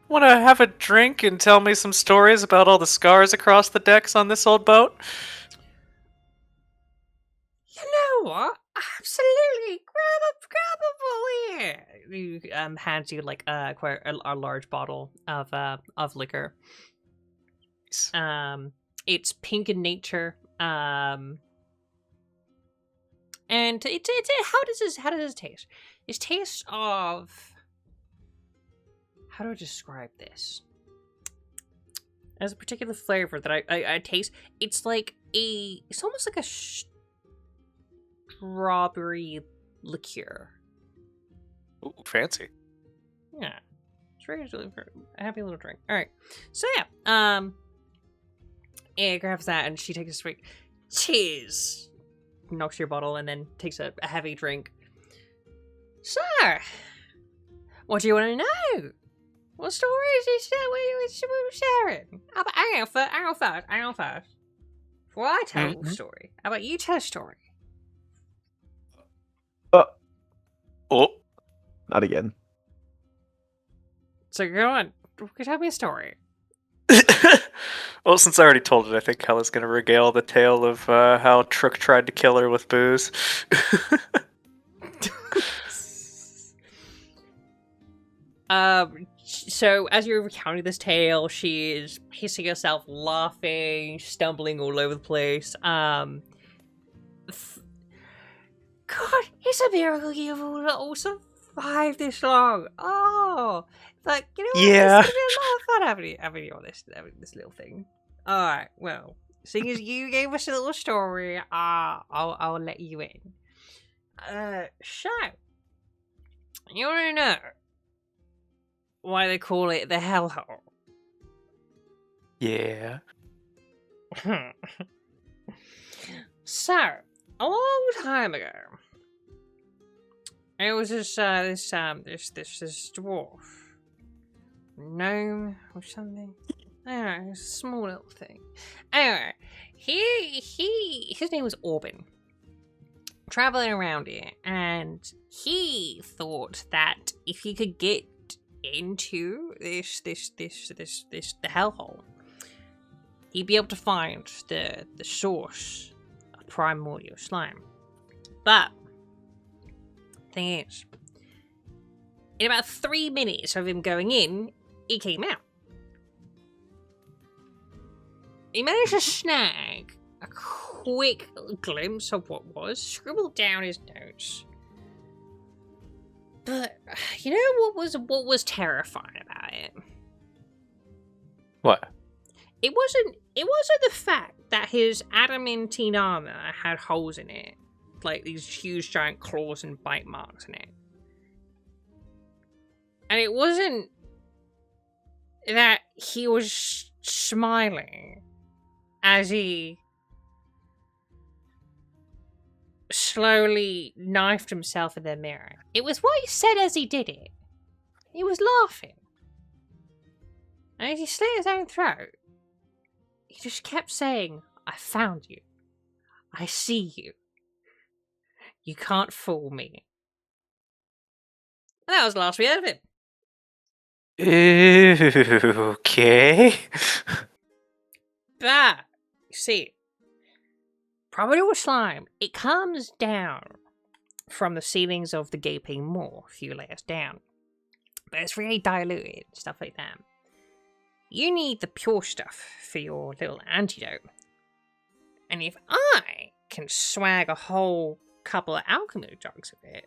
to have a drink and tell me some stories about all the scars across the decks on this old boat? You know what? Absolutely. Grab a bottle here. He hands you like quite a large bottle of liquor. It's pink in nature. And it's how does this taste? It tastes of, how do I describe this? There's a particular flavor that I taste. It's almost like a strawberry liqueur. Ooh, fancy. Yeah, it's really a happy little drink. All right, so yeah, yeah, grabs that and she takes a swig. Cheers. Knocks your bottle and then takes a heavy drink. So, what do you want to know? What stories is that we're sharing? Hang on first. Before I tell a story, how about you tell a story? Oh, Not again. So go on, tell me a story. Well, since I already told it, I think Hella's gonna regale the tale of how Trook tried to kill her with booze. So as you're recounting this tale, she is hissing herself, laughing, stumbling all over the place. God, it's a miracle you've all survived this long. Oh, like, you know what? Yeah. It's gonna be a lot of fun having you on this little thing. All right, well, seeing as you gave us a little story, I'll let you in. So you want to know why they call it the hellhole? Yeah. So, a long time ago, it was this dwarf, gnome or something. I don't know, it's a small little thing. Anyway, his name was Orban. Traveling around here, and he thought that if he could get into the hellhole, he'd be able to find the source of primordial slime. But thing is, in about 3 minutes of him going in, he came out. He managed to snag a quick glimpse of what was, scribbled down his notes. But you know what was terrifying about it? What? It wasn't the fact that his adamantine armor had holes in it, like these huge giant claws and bite marks in it. And it wasn't that he was smiling as he slowly knifed himself in the mirror. It was what he said as he did it. He was laughing. And as he slit his own throat, he just kept saying, I found you. I see you. You can't fool me. And that was the last we heard of him. Okay. But, you see, primordial slime, it comes down from the ceilings of the gaping maw a few layers down. But it's really diluted, stuff like that. You need the pure stuff for your little antidote. And if I can swag a whole couple of alchemy jugs of it,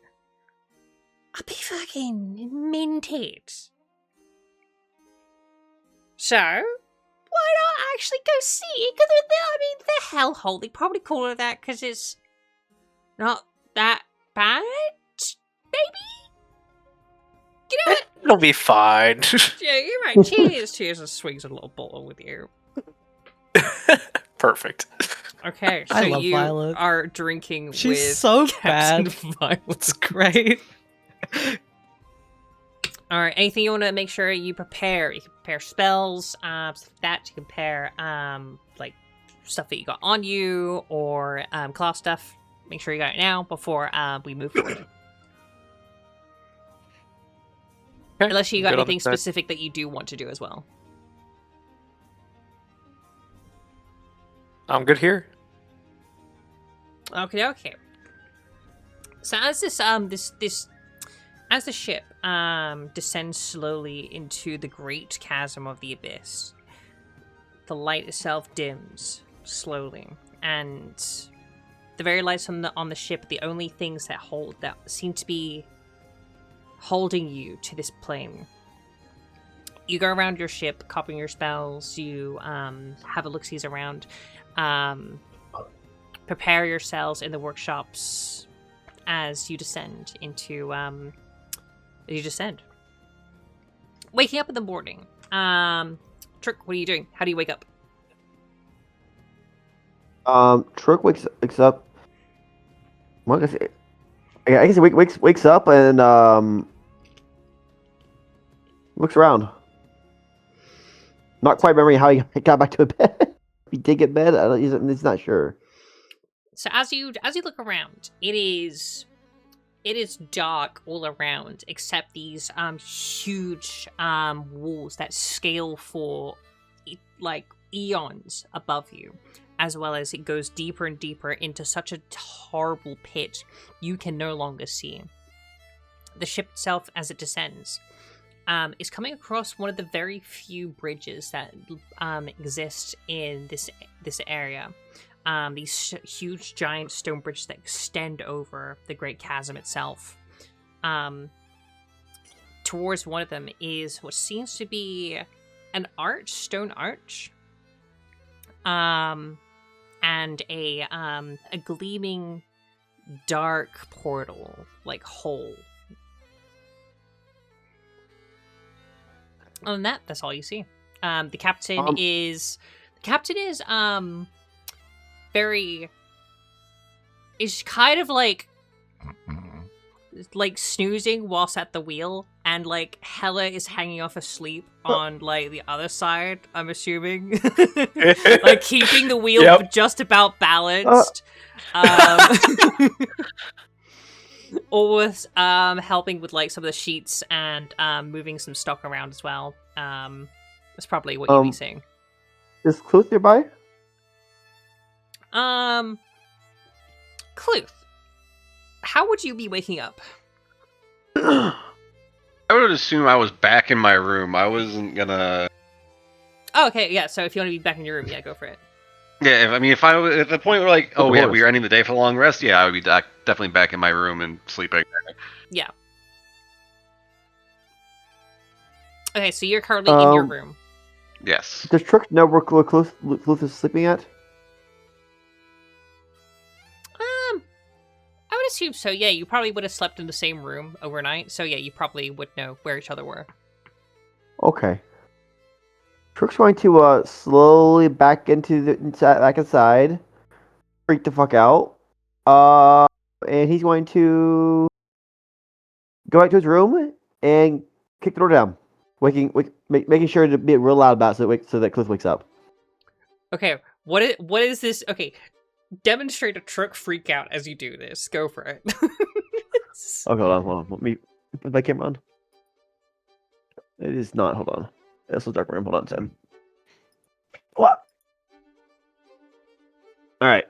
I'll be fucking minted. So, why not actually go see it? Because, I mean, the hellhole, they probably call it that because it's not that bad, maybe? You know what? It'll be fine. Yeah, you're right. Cheers and swings a little bottle with you. Perfect. Okay, so I love you Violet. are drinking She's with so Captain bad. Violet. It's great. Alright, anything you want to make sure you prepare? You can prepare spells, stuff like that. You can prepare, like, stuff that you got on you, or class stuff. Make sure you got it now before we move forward. Okay. Unless you got Good on anything the side. specific that you do want to do as well. I'm good here. Okay. So as this as the ship descends slowly into the great chasm of the abyss, the light itself dims slowly, and the very lights on the ship, the only things that seem to be holding you to this plane. You go around your ship, copying your spells. You have a look-sees around. Prepare yourselves in the workshops as you descend into waking up in the morning. Trook, what are you doing? How do you wake up? Trook wakes up. Well, I guess he wakes up and looks around. Not quite remembering how he got back to bed. He did get bed. He's not sure. So as you look around, it is dark all around except these huge walls that scale for like eons above you, as well as it goes deeper and deeper into such a horrible pit you can no longer see. The ship itself, as it descends, is coming across one of the very few bridges that exist in this area. These huge, giant stone bridges that extend over the Great Chasm itself. Towards one of them is what seems to be an arch, stone arch, and a gleaming, dark portal, like hole. Other than that, that's all you see. The captain is very, is kind of like snoozing whilst at the wheel, and like Hella is hanging off asleep on like the other side, I'm assuming. Like keeping the wheel just about balanced. Always helping with like some of the sheets and moving some stock around as well. That's probably what you'd be seeing. Is Kluthe nearby? Kluthe, how would you be waking up? I would assume I was back in my room. I wasn't gonna. Oh, okay, yeah. So if you want to be back in your room, yeah, go for it. Yeah, if I was at the point where like, oh yeah, we were ending the day for a long rest, yeah, I would be definitely back in my room and sleeping. Yeah. Okay, so you're currently in your room. Yes. Does Trook know where Kluthe is sleeping at? I would assume so. Yeah, you probably would have slept in the same room overnight. So yeah, you probably would know where each other were. Okay. Trook's going to slowly back inside, freak the fuck out, and he's going to go back to his room and kick the door down, making sure to be real loud about it so that Kluthe wakes up. Okay, what is this? Okay, demonstrate a Trook freak out as you do this. Go for it. Okay, hold on. Let me put my camera on. It is not. Hold on. This is dark room. Hold on, Sam. What? All right.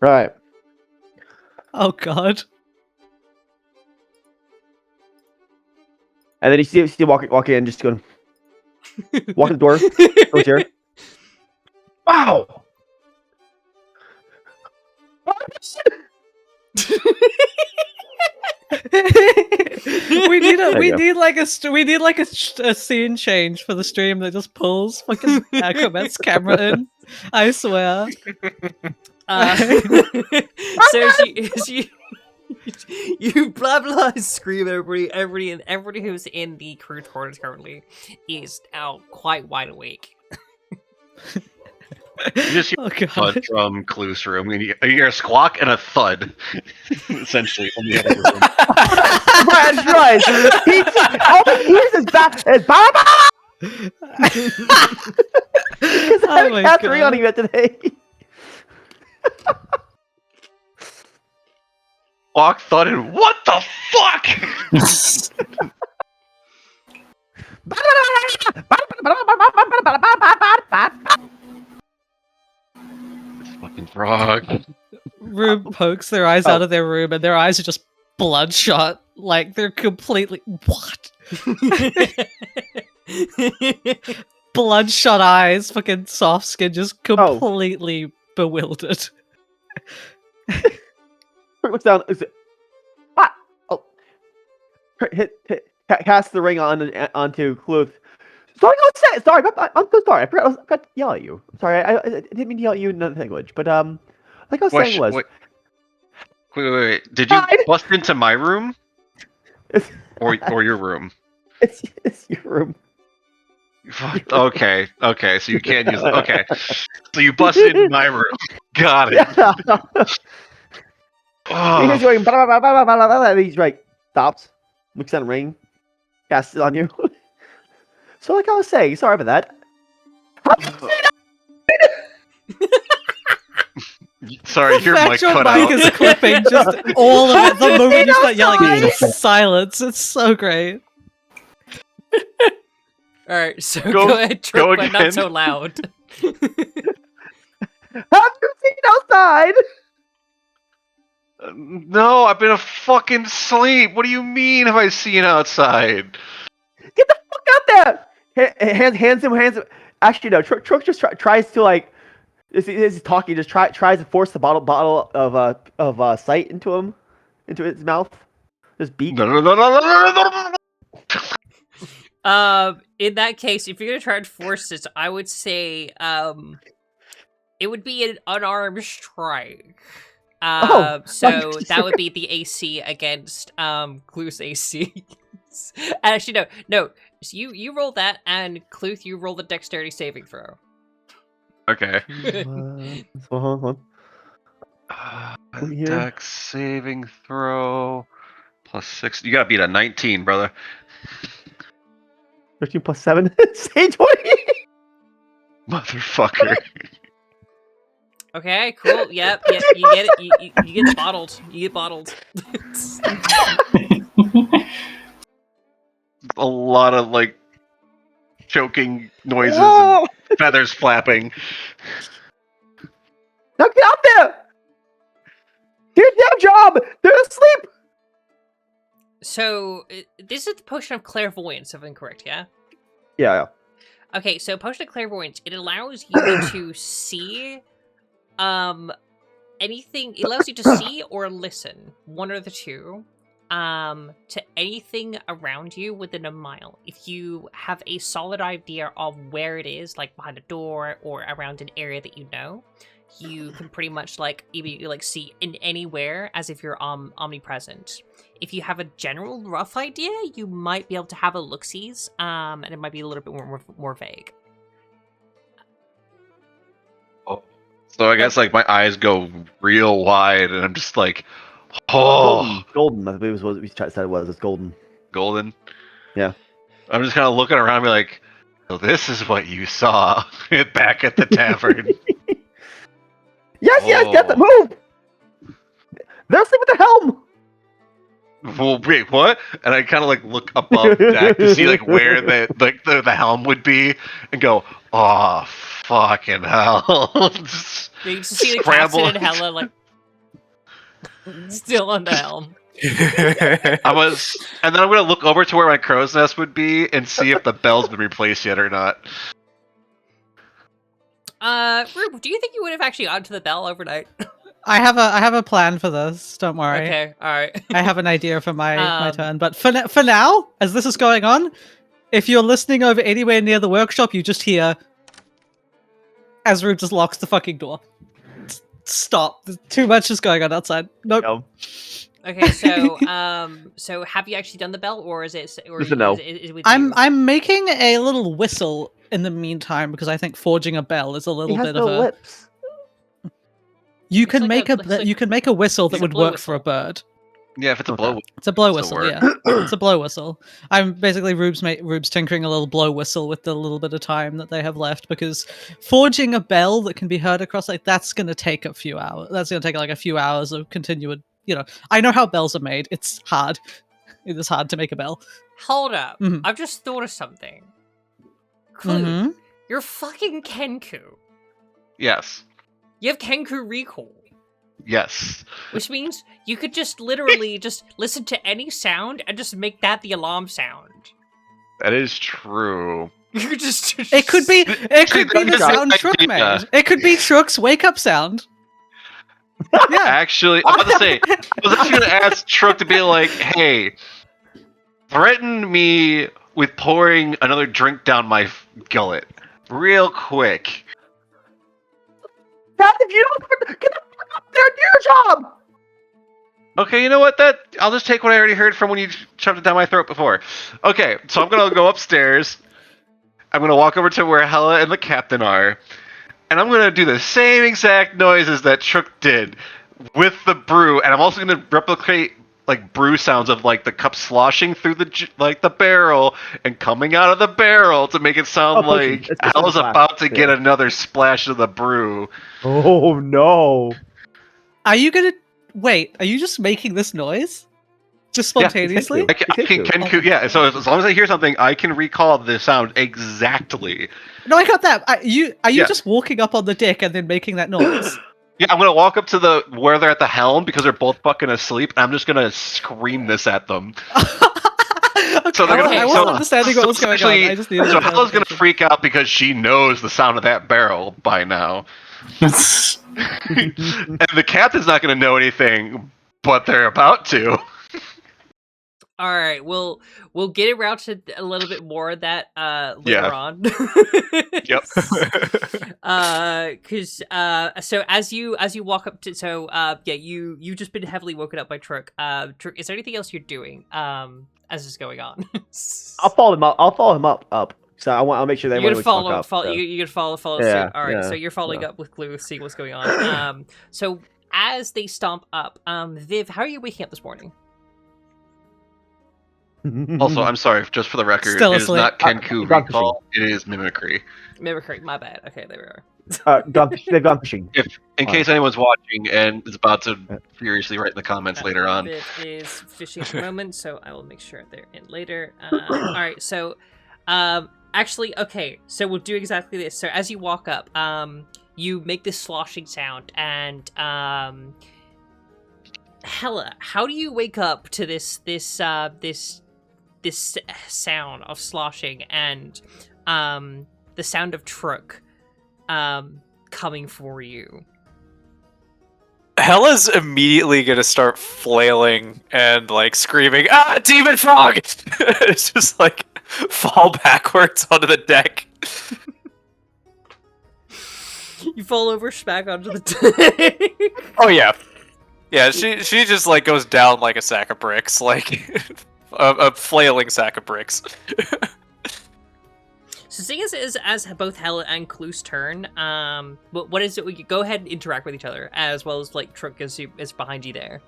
Right. Oh God. And then you see walk in, just going, walk to the door, go here. Wow. we need like a scene change for the stream that just pulls fucking Aquaman's camera in. I swear. So you blah blah scream at everybody who's in the crew quarters currently is now quite wide awake. You just hear a thud from Kluthe's room, and you hear a squawk and a thud, essentially, from the other room. Right. All he hears is Baba! Because I haven't cast 3 on him yet today. Squawk, thud, and what the fuck? Fucking frog. Rube pokes their eyes out of their room, and their eyes are just bloodshot. Like they're completely what? Bloodshot eyes, fucking soft skin, just completely bewildered. What's down? Is it? What? Oh. Hit. Cast the ring onto Kluthe. Sorry, I'm so sorry. I forgot to yell at you. I'm sorry, I didn't mean to yell at you in another language, but like I was saying was. Wait. Did you bust into my room? or your room? It's your room. Okay, so you can't use it. Okay. So you busted in my room. Got it. Yeah. He's going blah, blah, blah, blah, blah, blah, and he's like stops, looks at the ring, casts it on you. So like I was saying, sorry about that. Sorry, your mic cut mic out. is clipping just all of it. The moment you start yelling, it's silence. It's so great. Alright, so Go- go ahead, Trook, go but not again. so loud. Have you seen outside? No, I've been fucking asleep. What do you mean have I seen outside? Get the fuck out there! Hands him. Actually, no. Trook just tries to like. As he's talking, just tries to force the bottle of sight into his mouth. Just beak. No. In that case, if you're gonna try and force this, I would say, it would be an unarmed strike. So that would be the AC against Kluthe's AC. Actually, no. So you roll that, and Kluthe, you roll the dexterity saving throw. Okay. Hold on. Here. Dex saving throw +6. You gotta beat a 19, brother. 13 plus 7. Say 20. Motherfucker. Okay, cool. Yep. You get it. You get bottled. You get bottled. A lot of like choking noises Whoa! and feathers flapping. Now get out there! Do your damn job! They're asleep! So this is the potion of clairvoyance, if I'm correct. Yeah. Yeah. Okay, so potion of clairvoyance, it allows you to see anything. It allows you to see or listen, one or the two, to anything around you within a mile. If you have a solid idea of where it is, like behind a door or around an area that you know, you can pretty much like immediately like see in anywhere as if you're omnipresent. If you have a general rough idea, you might be able to have a look-sees, and it might be a little bit more vague. So I guess like my eyes go real wide, and I'm just like, oh, Golden. I believe was what we said it was. It's golden. golden. Yeah. I'm just kind of looking around, and be like, so this is what you saw back at the tavern. Yes, get the Oh. move! They're asleep at the helm! Well, wait, what? And I kind of like look above deck to see like where the helm would be, and go, oh fucking hell! You can see the Scramble. captain and Hella like still on the helm. And then I'm gonna look over to where my crow's nest would be and see if the bell's been replaced yet or not. Rube, do you think you would have actually gotten to the bell overnight? I have a plan for this. Don't worry. Okay, all right. I have an idea for my turn, but for now, as this is going on, if you're listening over anywhere near the workshop, you just hear as Rube just locks the fucking door. Stop. Too much is going on outside. Nope. No. Okay, so have you actually done the bell, or is it? Or Just a no. is it with you? I'm making a little whistle in the meantime because I think forging a bell is a little He has bit no of a. lips. You It's can like make a- a it's like- you can make a whistle that it's a would blow work for a bird. Yeah, if it's a blow. It's a blow This'll whistle, work. yeah. It's a blow whistle. I'm basically Rube's tinkering a little blow whistle with the little bit of time that they have left because forging a bell that can be heard across that's going to take a few hours. That's going to take like a few hours of continued. I know how bells are made. It's hard. It is hard to make a bell. Hold up. Mhm. I've just thought of something. Clue. Mhm. You're fucking Kenku. Yes. You have Kenku recall. Yes. Which means you could just literally just listen to any sound and just make that the alarm sound. That is true. You could just. It could be the that's sound a good Trook idea. made. It could be Trook's wake up sound. Yeah. Actually, I was about to say, I was actually going to ask Trook to be like, hey, threaten me with pouring another drink down my gullet. Real quick. Dad, if you don't get the fuck up there and do your job! Okay, you know what? I'll just take what I already heard from when you shoved it down my throat before. Okay, so I'm going to go upstairs. I'm going to walk over to where Hella and the captain are. And I'm going to do the same exact noises that Trook did with the brew. And I'm also going to replicate like brew sounds of like the cup sloshing through the barrel and coming out of the barrel to make it sound potion. like It's Hella's a about to splash, get yeah. another splash of the brew. Oh no. Are you gonna wait? Are you just making this noise? Just spontaneously? Yeah, so as long as I hear something, I can recall the sound exactly. No, I got that. Are you Yeah. just walking up on the deck and then making that noise? Yeah, I'm gonna walk up to where they're at the helm because they're both fucking asleep, and I'm just gonna scream this at them. Okay, So they're gonna, I wasn't understanding what was going essentially- on. I just needed So a Hella's gonna clarification. freak out because she knows the sound of that barrel by now. And the captain's not gonna know anything, but they're about to. All right, we'll get around to a little bit more of that later Yeah. on. Yep. Because so as you walk up to you've just been heavily woken up by Trook. Trook, is there anything else you're doing as is going on? I'll follow him up. Up. So I'll make sure that You're everyone gonna wakes back up. So. you're gonna follow Yeah, suit. All right, yeah, so you're following yeah. up with Kluthe, seeing what's going on. So as they stomp up, Viv, how are you waking up this morning? Also, I'm sorry, just for the record, Still it is asleep. not Kenku Gone recall, it is mimicry. Mimicry, my bad. Okay, there we are. They've gone fishing. In case anyone's watching and is about to furiously write in the comments later on. Viv is fishing at the moment, so I will make sure they're in later. All right, so actually, okay, so we'll do exactly this. So as you walk up, you make this sloshing sound, and Hella, how do you wake up to this sound of sloshing and the sound of Trook coming for you? Hella's immediately gonna start flailing and like screaming, "Ah, demon frog!" It's just like fall backwards onto the deck. You fall over, smack onto the deck. Oh yeah, yeah. She just like goes down like a sack of bricks, like a flailing sack of bricks. So seeing as both Hella and Kluthe turn, what is it? We could go ahead and interact with each other, as well as like Trook is behind you there.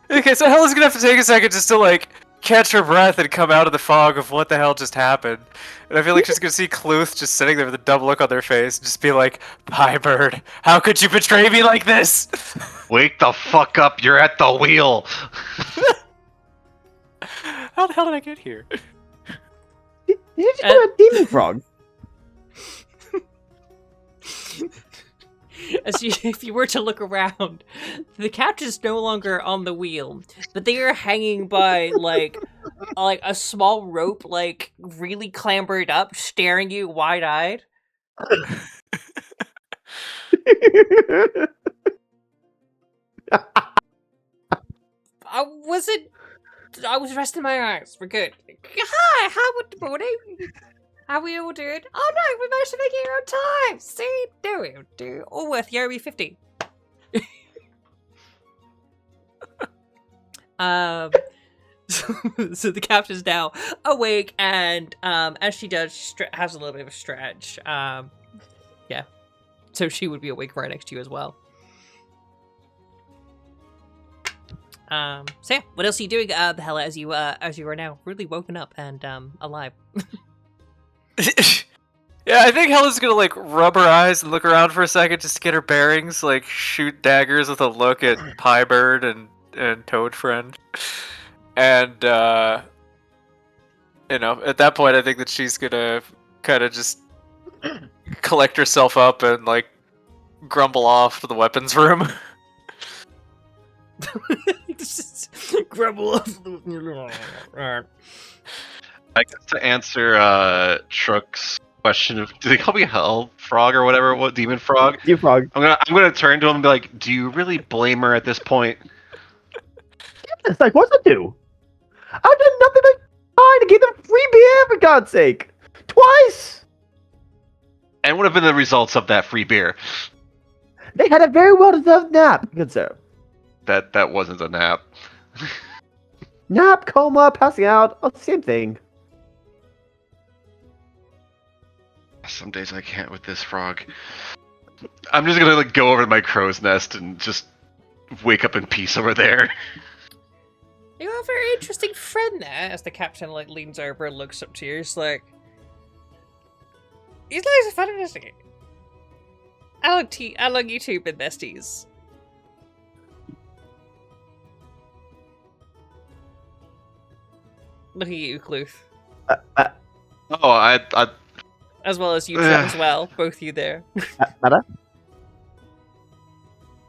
Okay, so Hella's gonna have to take a second just to like catch her breath and come out of the fog of what the hell just happened. And I feel like she's gonna see Kluthe just sitting there with a dumb look on their face, and just be like, "Pie bird, how could you betray me like this?" Wake the fuck up, you're at the wheel! How the hell did I get here? Did you just do a demon frog? If you were to look around, the captain's no longer on the wheel, but they are hanging by like a small rope, like really clambered up, staring you wide-eyed. I was resting my eyes. We're good. Hi, how good morning? How we all doing? Oh no, we managed to make it on time. See, do all worth Yomi 50. So the captain's now awake, and as she does, she has a little bit of a stretch. Yeah, so she would be awake right next to you as well. So yeah, what else are you doing, Hella, as you are now really woken up and alive? Yeah, I think Hella's gonna like rub her eyes and look around for a second just to get her bearings, like shoot daggers with a look at Pie Bird and Toad Friend. And at that point I think that she's gonna kinda just collect herself up and like grumble off to the weapons room. Just grumble up. I guess to answer Trook's question of, do they call me Hell Frog or whatever? What Demon Frog? Demon frog. I'm gonna turn to him and be like, do you really blame her at this point? It's like, what's it do? I've done nothing but trying to give them free beer, for God's sake. Twice! And what have been the results of that free beer? They had a very well-deserved nap, good sir. That wasn't a nap. Nap, coma, passing out, oh, same thing. Some days I can't with this frog. I'm just gonna like go over to my crow's nest and just wake up in peace over there. You have a very interesting friend there. As the captain like leans over and looks up to you, he's like, a fun, isn't he? How long you two been besties? Looking at you, Kluthe. Oh, I As well as you, Trook, as well. Both you there. Meta?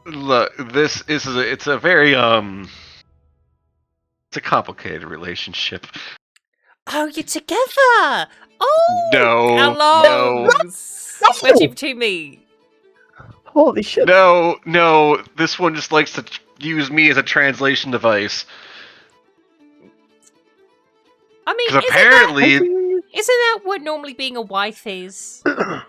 look. It's a very it's a complicated relationship. Oh, you're together! Oh! No, How long? Switching between me. Holy shit. No. This one just likes to use me as a translation device. I mean, Because apparently, isn't that what normally being a wife is? no.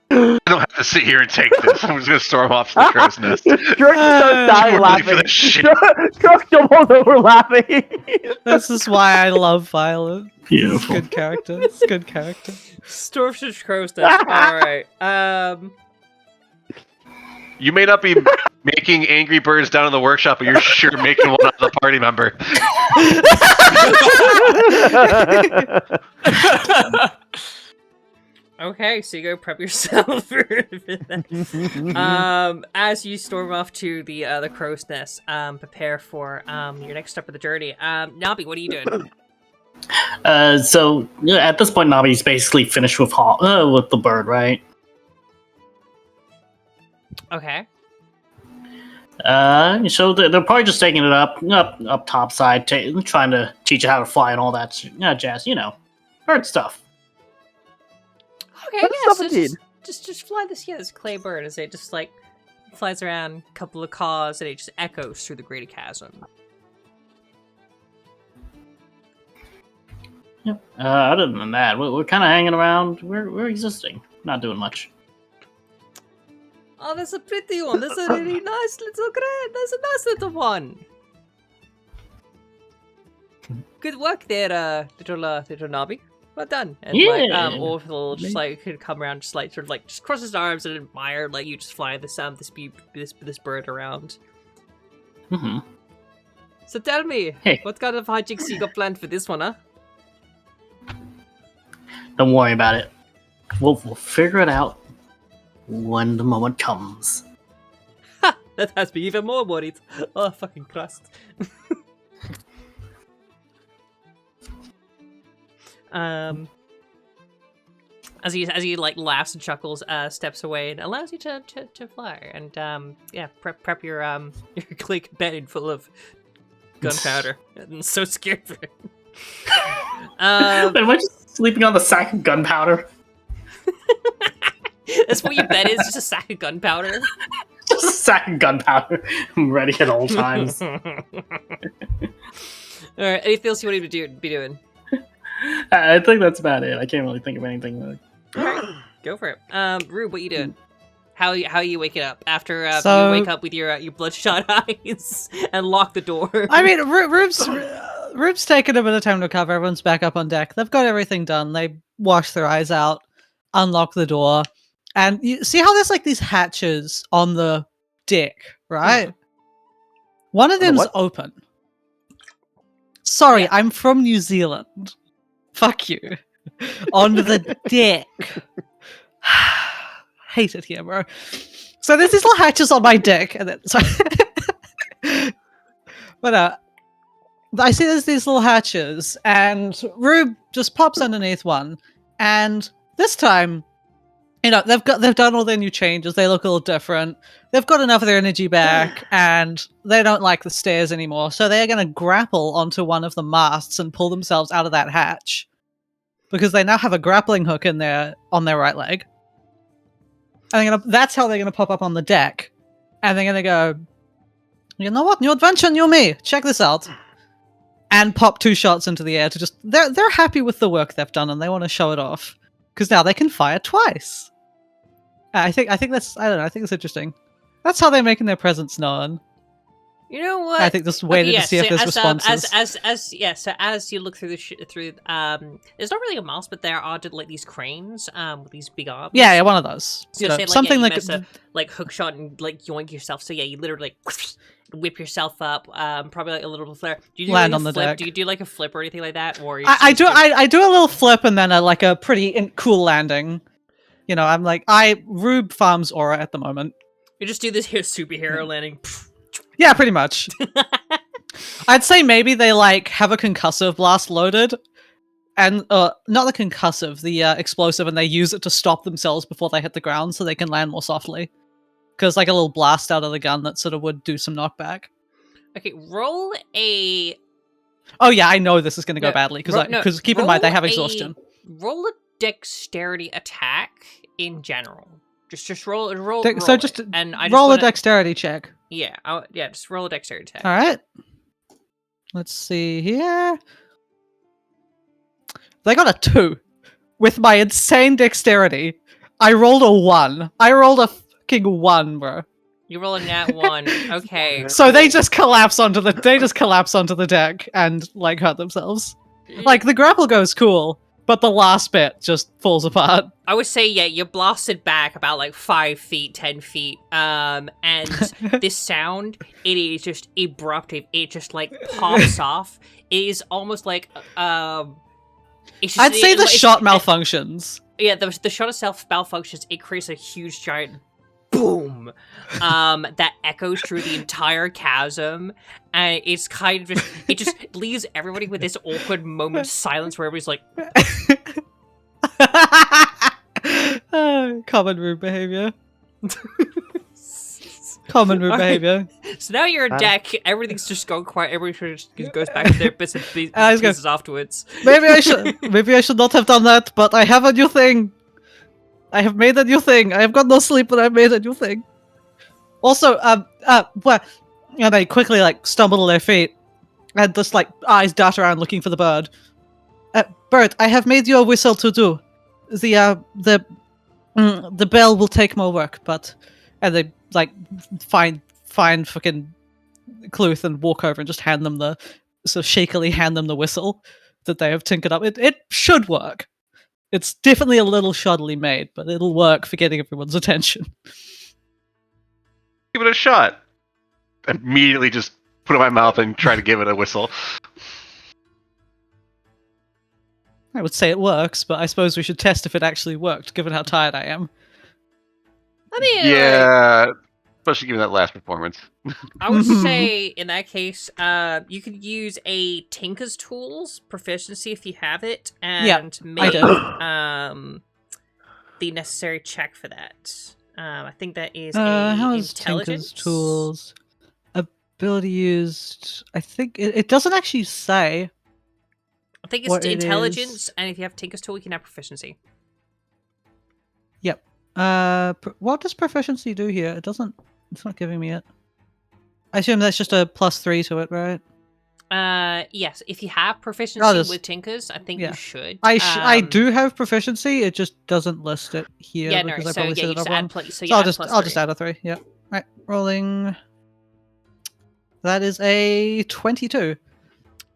I don't have to sit here and take this. I'm just gonna storm off to the crow's nest. Trook starts dying laughing. Trook doubles over laughing. This is why I love Violet. Beautiful. Good character. It's good character. Stormfish Crow's Nest. Alright. You may not be making Angry Birds down in the workshop, but you're sure making one out of the party member. Okay, so you go prep yourself for that. As you storm off to the crow's nest, prepare for your next step of the journey. Nabi, what are you doing? So at this point, Nabi's basically finished with the bird, right? Okay. So they're probably just taking it up topside, trying to teach you how to fly and all that jazz. You know, bird stuff. Okay, What yeah, stuff so indeed? just fly this clay bird as it just like flies around a couple of cars and it just echoes through the greater chasm. Yep. Other than that, we're kind of hanging around. We're existing, not doing much. Oh, that's a pretty one. That's a really nice little That's a nice little one. Good work there, little Nabi. Well done. And Yeah. Orville just like could come around, just like sort of like just cross his arms and admire like you just fly this this bird around. Mm-hmm. So tell me, Hey. what kind of hijinks you got planned for this one, huh? Don't worry about it. We'll figure it out when the moment comes. Ha! That has me even more worried. Oh, fucking Christ. As he like laughs and chuckles, steps away and allows you to fly. And yeah, prep your click bedding full of gunpowder. I'm so scared for it. Am I just sleeping on the sack of gunpowder? That's what your bed is, just a sack of gunpowder. Just a sack of gunpowder. I'm ready at all times. Alright, anything else you want him to be doing? I think that's about it. I can't really think of anything. Alright, go for it. Rube, what you doing? How are you waking up after you wake up with your bloodshot eyes and lock the door? I mean, Rube's taken a bit of time to recover. Everyone's back up on deck. They've got everything done. They wash their eyes out, unlock the door, and you see how there's like these hatches on the deck, right? One of them's what? open. Sorry, I'm from New Zealand. Fuck you. On the deck. Hate it here, bro. So there's these little hatches on my deck, and then but I see there's these little hatches, and Rube just pops underneath one, and this time, you know, they've done all their new changes. They look a little different. They've got enough of their energy back, and they don't like the stairs anymore. So they're going to grapple onto one of the masts and pull themselves out of that hatch, because they now have a grappling hook in on their right leg. And that's how they're going to pop up on the deck. And they're going to go, you know what? New adventure, new me. Check this out. And pop 2 shots into the air to just... They're happy with the work they've done and they want to show it off. Because now they can fire twice. I think that's... I don't know. I think it's interesting. That's how they're making their presence known. You know what? I think just waited to see if there's responses. So as you look through there's not really a mouse, but there are like these cranes with these big arms. Yeah, one of those. So say, like, something you like mess up, like hook shot and like yoink yourself. So yeah, you literally like whip yourself up. Probably like a little flare. Do you do land like on the flip? deck. Do you do like a flip or anything like that? Or I do a little flip and then a pretty cool landing. You know, I'm like, Rube farms aura at the moment. You just do this here superhero landing. Yeah, pretty much. I'd say maybe they like have a concussive blast loaded, and not the concussive, the explosive, and they use it to stop themselves before they hit the ground, so they can land more softly. Because like a little blast out of the gun that sort of would do some knockback. Okay, roll a. Oh yeah, I know this is going to go badly because keep in mind they have exhaustion. Roll a dexterity attack in general. Just roll. So just and I roll a dexterity check. Yeah, just roll a dexterity check. All right. Let's see here. They got a 2. With my insane dexterity, I rolled a 1. I rolled a fucking 1, bro. You roll a nat 1. Okay. So they just collapse onto the deck and like hurt themselves. Like the grapple goes cool, but the last bit just falls apart. I would say, yeah, you blasted back about like 5 feet, 10 feet. And this sound, it is just abruptive. It just like pops off. It is almost like it's just, I'd say the shot malfunctions. Yeah, the shot itself malfunctions. It creates a huge giant boom that echoes through the entire chasm, and it's kind of just it just leaves everybody with this awkward moment of silence where everybody's like common Rube behavior. Common Rube behavior. So now you're a deck, everything's just gone quiet, everybody just goes back to their bits and pieces afterwards. Maybe I should not have done that, but I have a new thing. I have made a new thing. I have got no sleep, but I've made a new thing. Also, and they quickly like stumble to their feet and just like eyes dart around looking for the bird. Bird, I have made you a whistle to do. The bell will take more work, and they like find fucking Kluthe and walk over and just shakily hand them the whistle that they have tinkered up. It should work. It's definitely a little shoddily made, but it'll work for getting everyone's attention. Give it a shot. Immediately just put it in my mouth and try to give it a whistle. I would say it works, but I suppose we should test if it actually worked, given how tired I am. I mean, yeah, especially given that last performance. I would say in that case, you could use a Tinker's Tools proficiency if you have it, and make the necessary check for that. I think that is how is intelligence. Tinker's Tools ability used? I think it doesn't actually say. I think it's intelligence, and if you have Tinker's Tool, you can have proficiency. Yep. What does proficiency do here? It doesn't. It's not giving me it. I assume that's just a +3 to it, right? Yes. If you have proficiency with Tinkers, I think you should. I do have proficiency. It just doesn't list it here. Yeah, because no. I So probably yeah, you set it just up add. wrong. I'll just add a 3. Yep. Right. Rolling. That is a 22.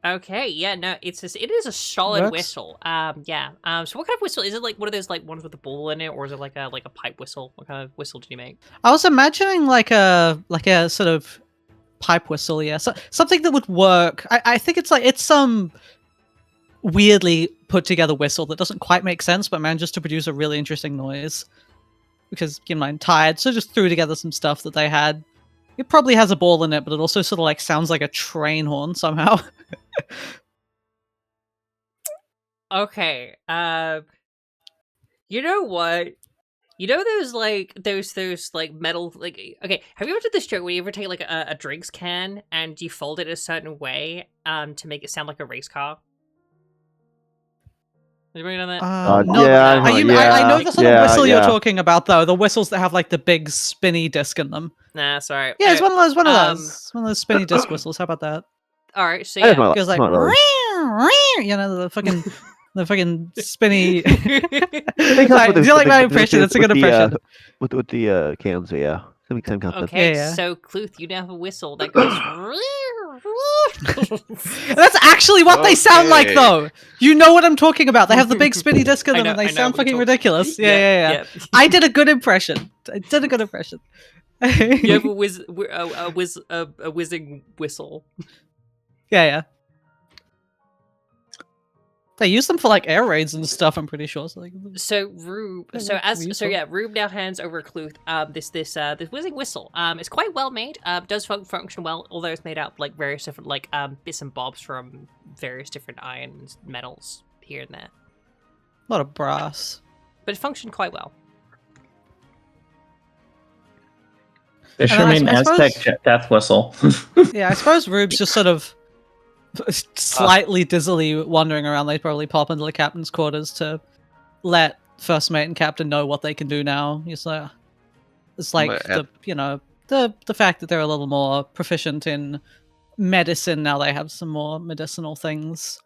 Okay, yeah, no, it is a solid whistle. Yeah. So what kind of whistle is it? Like one of those like ones with a ball in it, or is it like a pipe whistle? What kind of whistle did you make? I was imagining like a sort of pipe whistle, yeah, something that would work. I think it's some weirdly put together whistle that doesn't quite make sense, but manages to produce a really interesting noise. Because keep in mind, tired, so just threw together some stuff that they had. It probably has a ball in it, but it also sort of like sounds like a train horn somehow. Okay. You know what? You know those metal okay, have you ever done this joke where you ever take like a drinks can and you fold it a certain way to make it sound like a race car? Have you ever done that? No. Yeah, I know the sort of whistle you're talking about though, the whistles that have like the big spinny disc in them. Nah, sorry. Yeah, it's one of those spinny disc whistles. How about that? All right, so yeah, it goes like, you know, the fucking spinny. Do you like my impression? It's a good impression. With the cans, yeah. Same concept. Okay, yeah. So Kluthe, you now have a whistle that goes. That's actually what they sound like, though. You know what I'm talking about. They have the big spinny disc in them, and they sound fucking ridiculous. Yeah. I did a good impression. You have a whizzing whistle. Yeah. They use them for like air raids and stuff. I'm pretty sure. So Rube, Rube now hands over Kluthe this whizzing whistle. It's quite well made. Does function well, although it's made out of like various different like bits and bobs from various different iron metals here and there. A lot of brass, but it functioned quite well. They sure mean Aztec death whistle. Yeah, I suppose Rube's just sort of slightly dizzily wandering around. They probably pop into the captain's quarters to let first mate and captain know what they can do now. It's like the fact that they're a little more proficient in medicine now. They have some more medicinal things,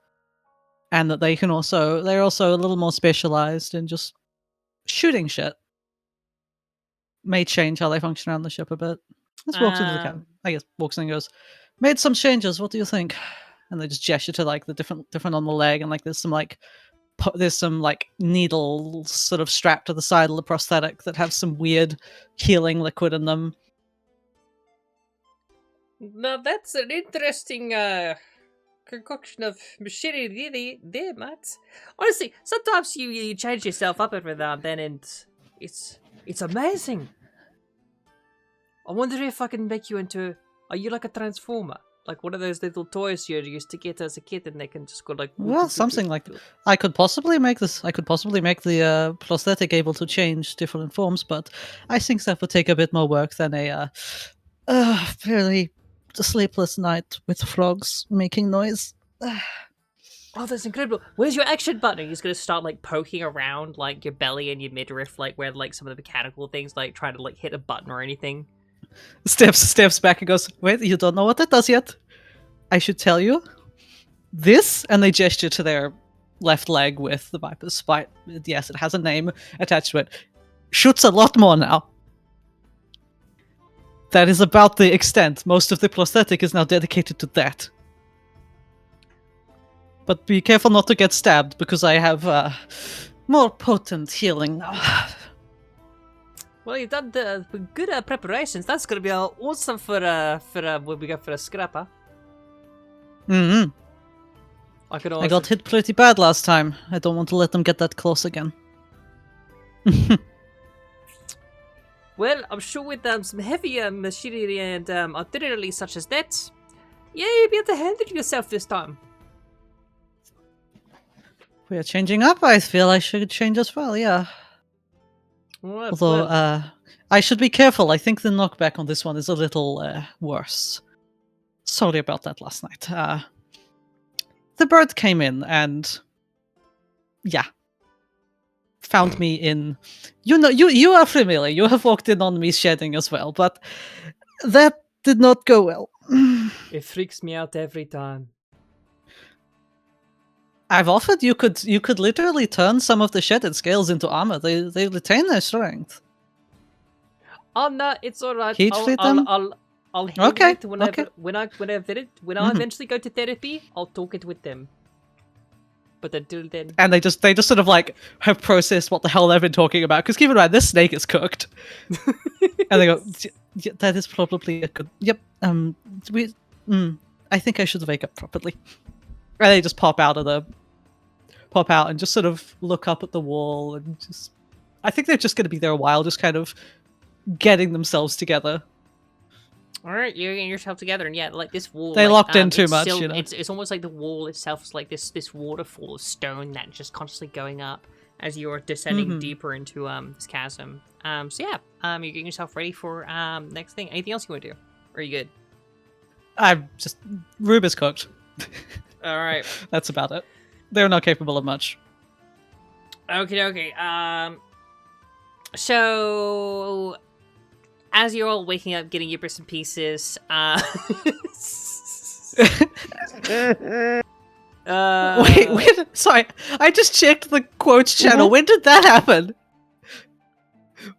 and that they're also a little more specialized in just shooting shit. May change how they function around the ship a bit. Let's walk into the cabin. I guess walks in and goes, "Made some changes. What do you think?" And they just gesture to like the different on the leg, and like there's some needles sort of strapped to the side of the prosthetic that have some weird healing liquid in them. Now that's an interesting concoction of machinery there, Matt. Honestly, sometimes you change yourself up every now and then, and it's amazing. I wonder if I can make you into. Are you like a transformer? Like one of those little toys you used to get as a kid, and they can just go like. Well, something like that. I could possibly make the prosthetic able to change different forms, but I think that would take a bit more work than a fairly sleepless night with frogs making noise. Oh, that's incredible. Where's your action button? He's gonna start like poking around like your belly and your midriff, like where like some of the mechanical things, like trying to like hit a button or anything. Steps back and goes, "Wait, you don't know what that does yet? I should tell you. This," and they gesture to their left leg with the viper's spite. Yes, it has a name attached to it. Shoots a lot more now. That is about the extent. Most of the prosthetic is now dedicated to that. But be careful not to get stabbed, because I have more potent healing now." Well, you've done the good preparations. That's gonna be awesome for what we got for a scrapper. Mm-hmm. I got hit pretty bad last time. I don't want to let them get that close again. Well, I'm sure with some heavier machinery and artillery such as that, yeah, you'll be able to handle yourself this time. We are changing up. I feel I should change as well, yeah. Well, although, I should be careful. I think the knockback on this one is a little worse. Sorry about that last night. The bird came in and... yeah. Found me in... You are familiar. You have walked in on me shedding as well, but that did not go well. It freaks me out every time. I've offered you could literally turn some of the shedded scales into armor. They retain their strength. Oh no, it's alright. I'll handle it when I eventually go to therapy. I'll talk it with them. But until then, and they just sort of like have processed what the hell they've been talking about. Because keep in mind, this snake is cooked, and they go, yeah, "That is probably a good." Yep. I think I should wake up properly. And they just pop out and just sort of look up at the wall and just... I think they're just going to be there a while, just kind of getting themselves together. Alright, you're getting yourself together, and yeah, like this wall... They locked in too much, you know? It's almost like the wall itself is like this waterfall of stone that's just constantly going up as you're descending deeper into this chasm. So yeah, you're getting yourself ready for next thing. Anything else you want to do? Or are you good? I'm just... Rube is cooked. Alright. That's about it. They're not capable of much. Okay. So, as you're all waking up, getting your bits and pieces, wait, sorry. I just checked the quotes channel. When did that happen?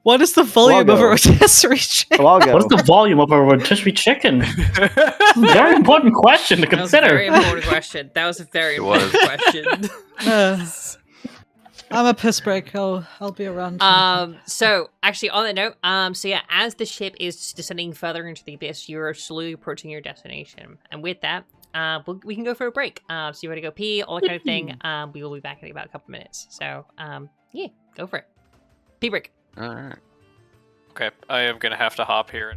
What is the volume of a rotisserie chicken? What is the volume of a rotisserie chicken? Very important question to consider. Very important question. That was a very important question. I'm a piss break. I'll be around. So actually, on that note, so yeah, as the ship is descending further into the abyss, you're slowly approaching your destination, and with that, we can go for a break. So you want to go pee, all that kind of thing. We will be back in about a couple minutes. So yeah, go for it. Pee break. All right. Okay, I am gonna have to hop here.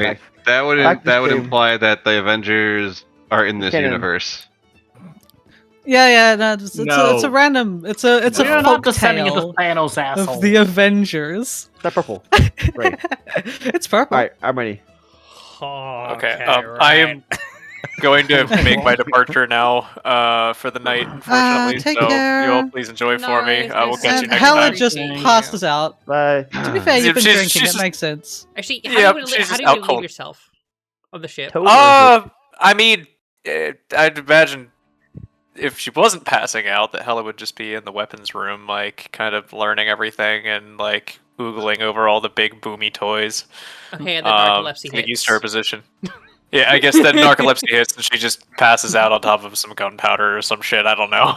Wait, that would imply that the Avengers are in this Canon. universe. Yeah, no, it's No. a random. It's a We are not folk descending into tale Thanos, asshole. of the Avengers. That purple. Right. It's purple. All right, I'm ready. Okay, I am going to make my departure now for the night, unfortunately. take so care. you all please enjoy for me. Nice, We'll catch you And next Hella time. just Thank passed you. us out. Bye. To be fair, you've been She's drinking. It just- makes sense. Actually, Yeah, how she's did just you out relieve cold. yourself of the ship? Toad. I mean, I'd imagine if she wasn't passing out, that Hella would just be in the weapons room, like, kind of learning everything and, like, oogling over all the big boomy toys. Okay, and then narcolepsy getting used hits. to her position. Yeah, I guess then narcolepsy hits and she just passes out on top of some gunpowder or some shit. I don't know.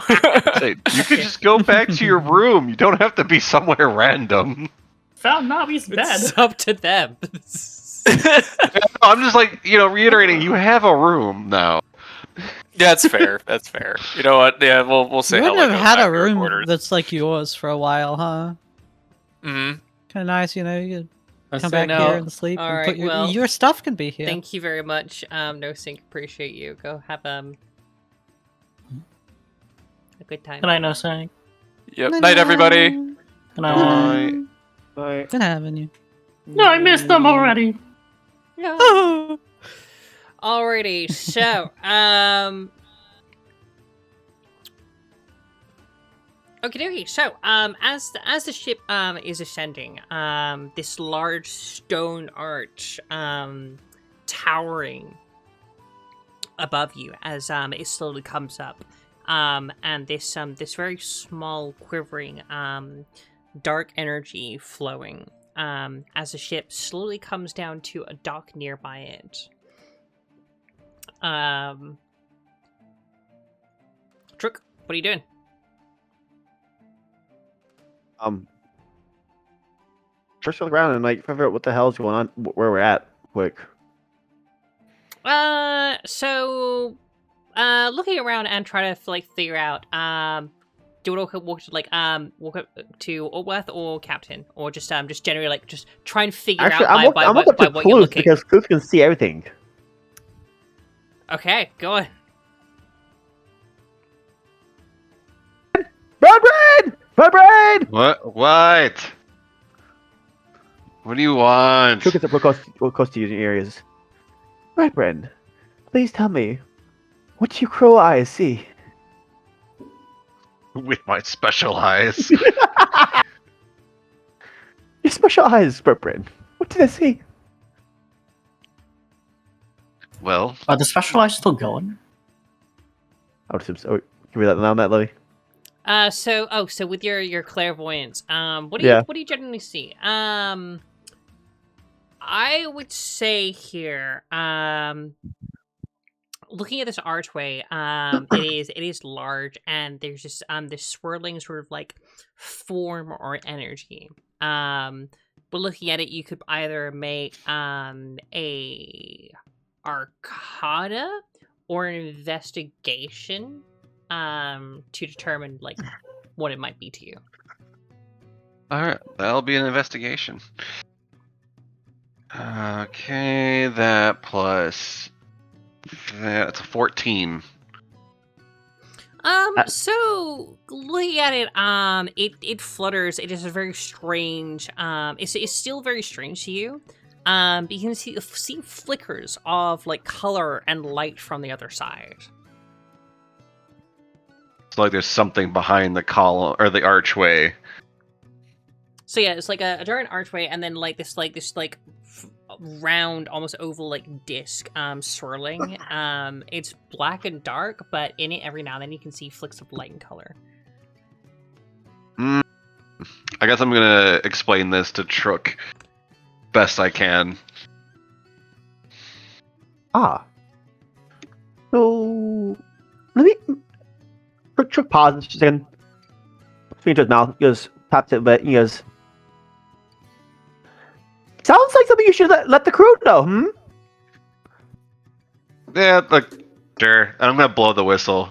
Say, you could just go back to your room. You don't have to be somewhere random. Found Nabi's bed. It's up to them. I'm just like, reiterating, you have a room now. Yeah, that's fair. That's fair. You know what? Yeah, we'll say You wouldn't Hella have goes had back a to her room quarters. that's like yours for a while, huh? Mhm. Kind of nice, you know. You I come say back no. here and sleep. All and right, put well, your stuff can be here. Thank you very much. No Sync, appreciate you. Go have a good time. Good night, no saying. Yep. Night, everybody. Good night. Bye. Good having you. No, I missed them already. No. Alrighty, so okay, so as the ship is ascending, this large stone arch towering above you as it slowly comes up, and this very small quivering dark energy flowing as the ship slowly comes down to a dock nearby it. Trook, what are you doing? Just look around and like figure out what the hell's going on, where we're at, quick. Looking around and trying to like figure out, do you want to walk up to Orworth or Captain, or just generally like just try and figure Actually, out I'm up by to what you're Kluthe looking. because Kluthe can see everything. Okay, go on. Brown bread! Brown bread! What? What? What do you want? Trook is up real close to using areas. Red bread, please tell me, what do your crow eyes see? With my special eyes. Your special eyes, Red bread. What did I see? Well, Are the special eyes still going? I would assume so. Give me that now, that Lily. So with your clairvoyance, what Yeah. do you generally see? I would say here, looking at this archway, it is large, and there's just this swirling sort of like form or energy. But looking at it, you could either make a Arcana or an investigation to determine like what it might be to you. alright, that'll be an investigation. Okay, that plus that's a 14. So looking at it, it flutters. It is a very strange. It's still very strange to you. But you can see flickers of like color and light from the other side. It's like there's something behind the column or the archway. So yeah, it's like a giant archway, and then like this round, almost oval like disc, swirling. It's black and dark, but in it every now and then you can see flicks of light and color. I guess I'm gonna explain this to Trook best I can. So let me. Trook pauses just a second. Speaking to his mouth, he goes, taps it, but he goes, sounds like something you should let the crew know, Yeah, look, sure. And I'm gonna blow the whistle.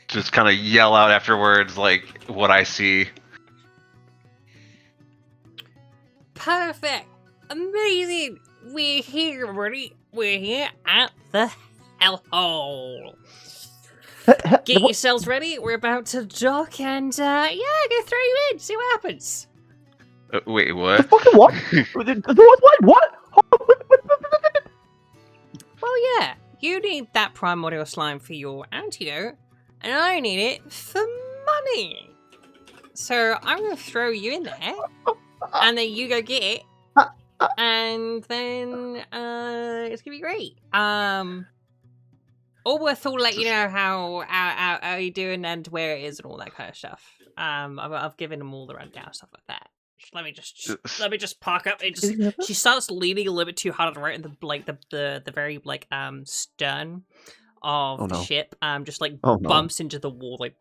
Just kind of yell out afterwards, like, what I see. Perfect, amazing. we're here, everybody. We're here at the hellhole. Get yourselves ready. We're about to dock, and I'm gonna throw you in. See what happens. Wait, The what? fucking what? What? Well, yeah, you need that primordial slime for your antidote, and I need it for money. So I'm gonna throw you in there, and then you go get it, and then it's gonna be great. Allworth will let you know how you're doing and where it is and all that kind of stuff. I've given them all the rundown stuff like that. Let me just park up. She starts leaning a little bit too hard right in the very stern of the ship. Bumps into the wall like.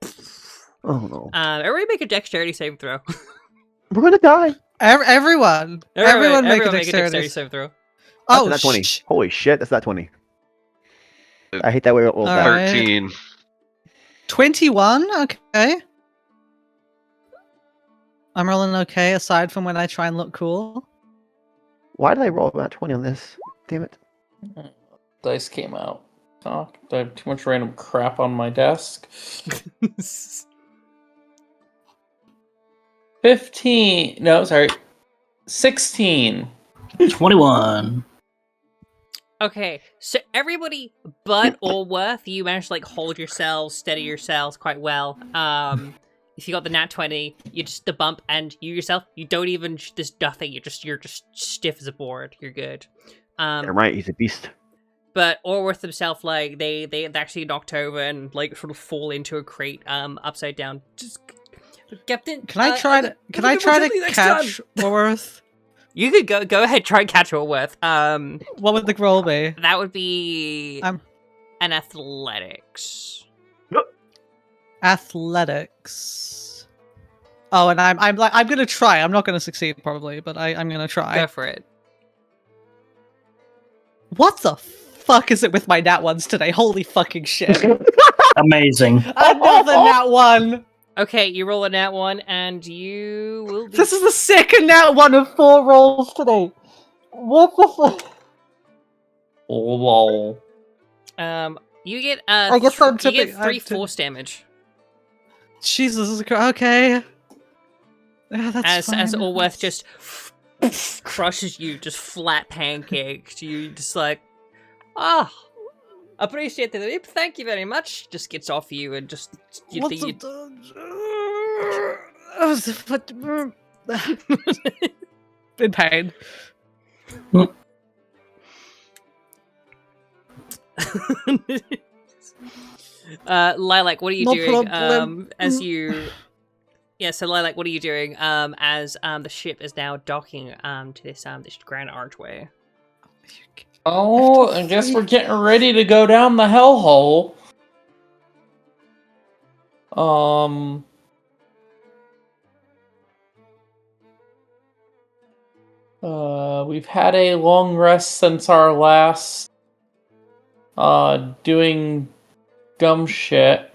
Oh no! Everybody make a dexterity saving throw. We're gonna die. Everyone make a dexterity saving throw. Oh, that's 20. Holy shit, that's not 20. I hate that way. All that. 13. 21. Okay. I'm rolling okay, aside from when I try and look cool. Why did I roll about 20 on this? Damn it. Dice came out. Oh, I have too much random crap on my desk. 15. No, sorry. 16. 21. Okay, so everybody but Allworth, you managed to hold yourselves, steady yourselves quite well. If you got the nat 20, you just the bump, and you yourself, you don't even there's nothing. You're just stiff as a board. You're good. You're right. He's a beast. But Allworth himself, they actually knocked over and sort of fall into a crate, upside down. Just Captain, can I try to catch Allworth? You could go ahead, try and catch Allworth. What would the roll be? That would be an athletics. Athletics. Oh, and I'm gonna try. I'm not gonna succeed probably, but I'm gonna try. Go for it. What the fuck is it with my nat ones today? Holy fucking shit! Amazing. Another nat one. Okay, you roll a nat 1, and you will be... This is the second nat 1 of 4 rolls today. What the fuck? Oh, lol. You get I guess I'm you get tipping. 3 force damage. Jesus, okay. Yeah, that's fine. As Allworth just crushes you, just flat pancaked. You just appreciate it. Thank you very much. Just gets off you and just in pain. Lilac, what are you No doing? problem. As you, so Lilac, what are you doing? As the ship is now docking to this grand archway. Oh, I guess we're getting ready to go down the hellhole. We've had a long rest since our last doing dumb shit.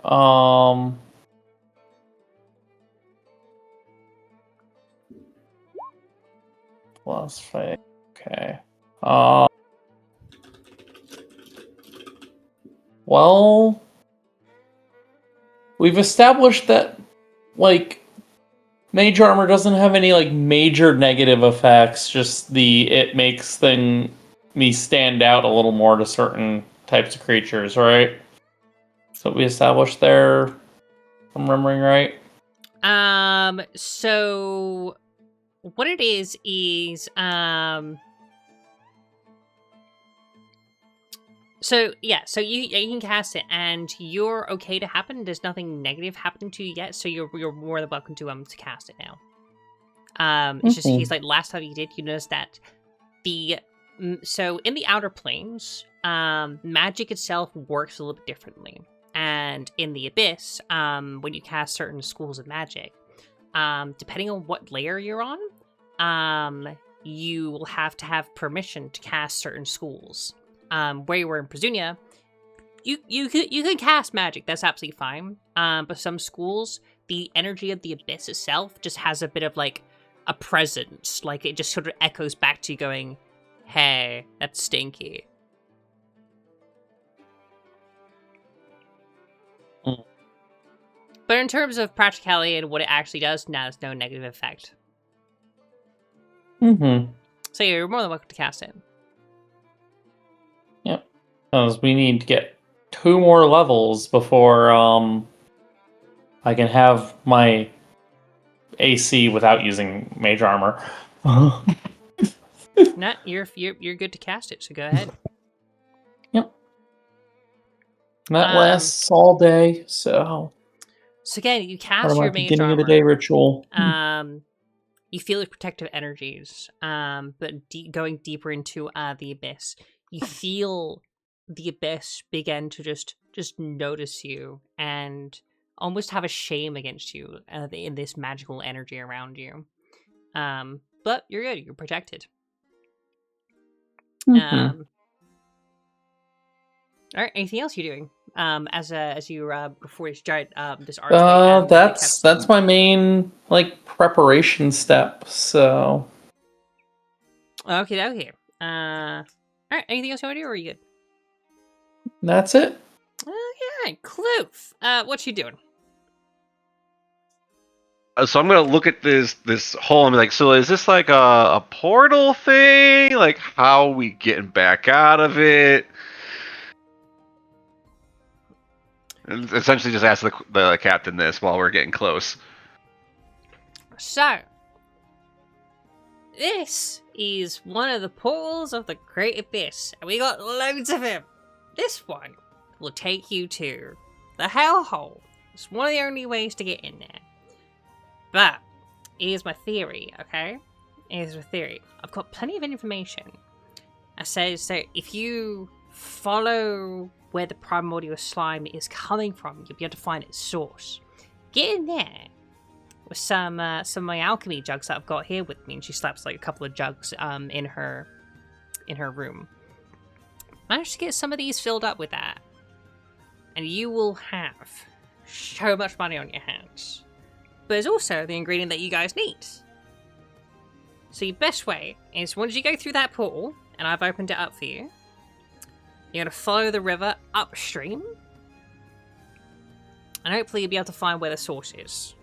Plus 5. Okay. Well, we've established that, mage armor doesn't have any, major negative effects, just it makes me stand out a little more to certain types of creatures, right? So we established there, if I'm remembering right? So, what it is, So you can cast it, and you're okay to happen. There's nothing negative happening to you yet, so you're more than welcome to cast it now. It's just he's last time you did, you noticed that so in the outer planes, magic itself works a little bit differently, and in the abyss, when you cast certain schools of magic, depending on what layer you're on, you will have to have permission to cast certain schools. Where you were in Presunia, you can cast magic. That's absolutely fine. But some schools, the energy of the abyss itself just has a bit of a presence. It just sort of echoes back to you, going, Hey, that's stinky. But in terms of practicality and what it actually does, no, there's no negative effect. Mm-hmm. So you're more than welcome to cast it. Yep. Because we need to get 2 more levels before I can have my AC without using mage armor. No, you're good to cast it, so go ahead. Yep. That lasts all day, so. So again, you Part cast of my your mage beginning armor. of the day ritual. You feel the protective energies, but going deeper into the abyss, you feel the abyss begin to just notice you and almost have a shame against you in this magical energy around you. But you're good. You're protected. Mm-hmm. All right. Anything else you're doing? As you before you start this archway. That's my main preparation step. So. Okay. All right. Anything else you want to do, or are you good? That's it. Okay, Kluthe. What you doing? So I'm gonna look at this hole and be like, so is this like a portal thing? Like, how are we getting back out of it? And essentially, just ask the captain this while we're getting close. So, this is one of the portals of the Great Abyss, and we got loads of them. This one will take you to the Hellhole. It's one of the only ways to get in there. But, here's my theory, okay? Here's my theory. I've got plenty of information. It says that if you follow where the primordial slime is coming from, you'll be able to find its source. Get in there with some of my alchemy jugs that I've got here with me, and she slaps like a couple of jugs in her room. Manage to get some of these filled up with that, and you will have so much money on your hands. But there's also the ingredient that you guys need. So your best way is once you go through that portal, and I've opened it up for you, you're going to follow the river upstream, and hopefully you'll be able to find where the source is.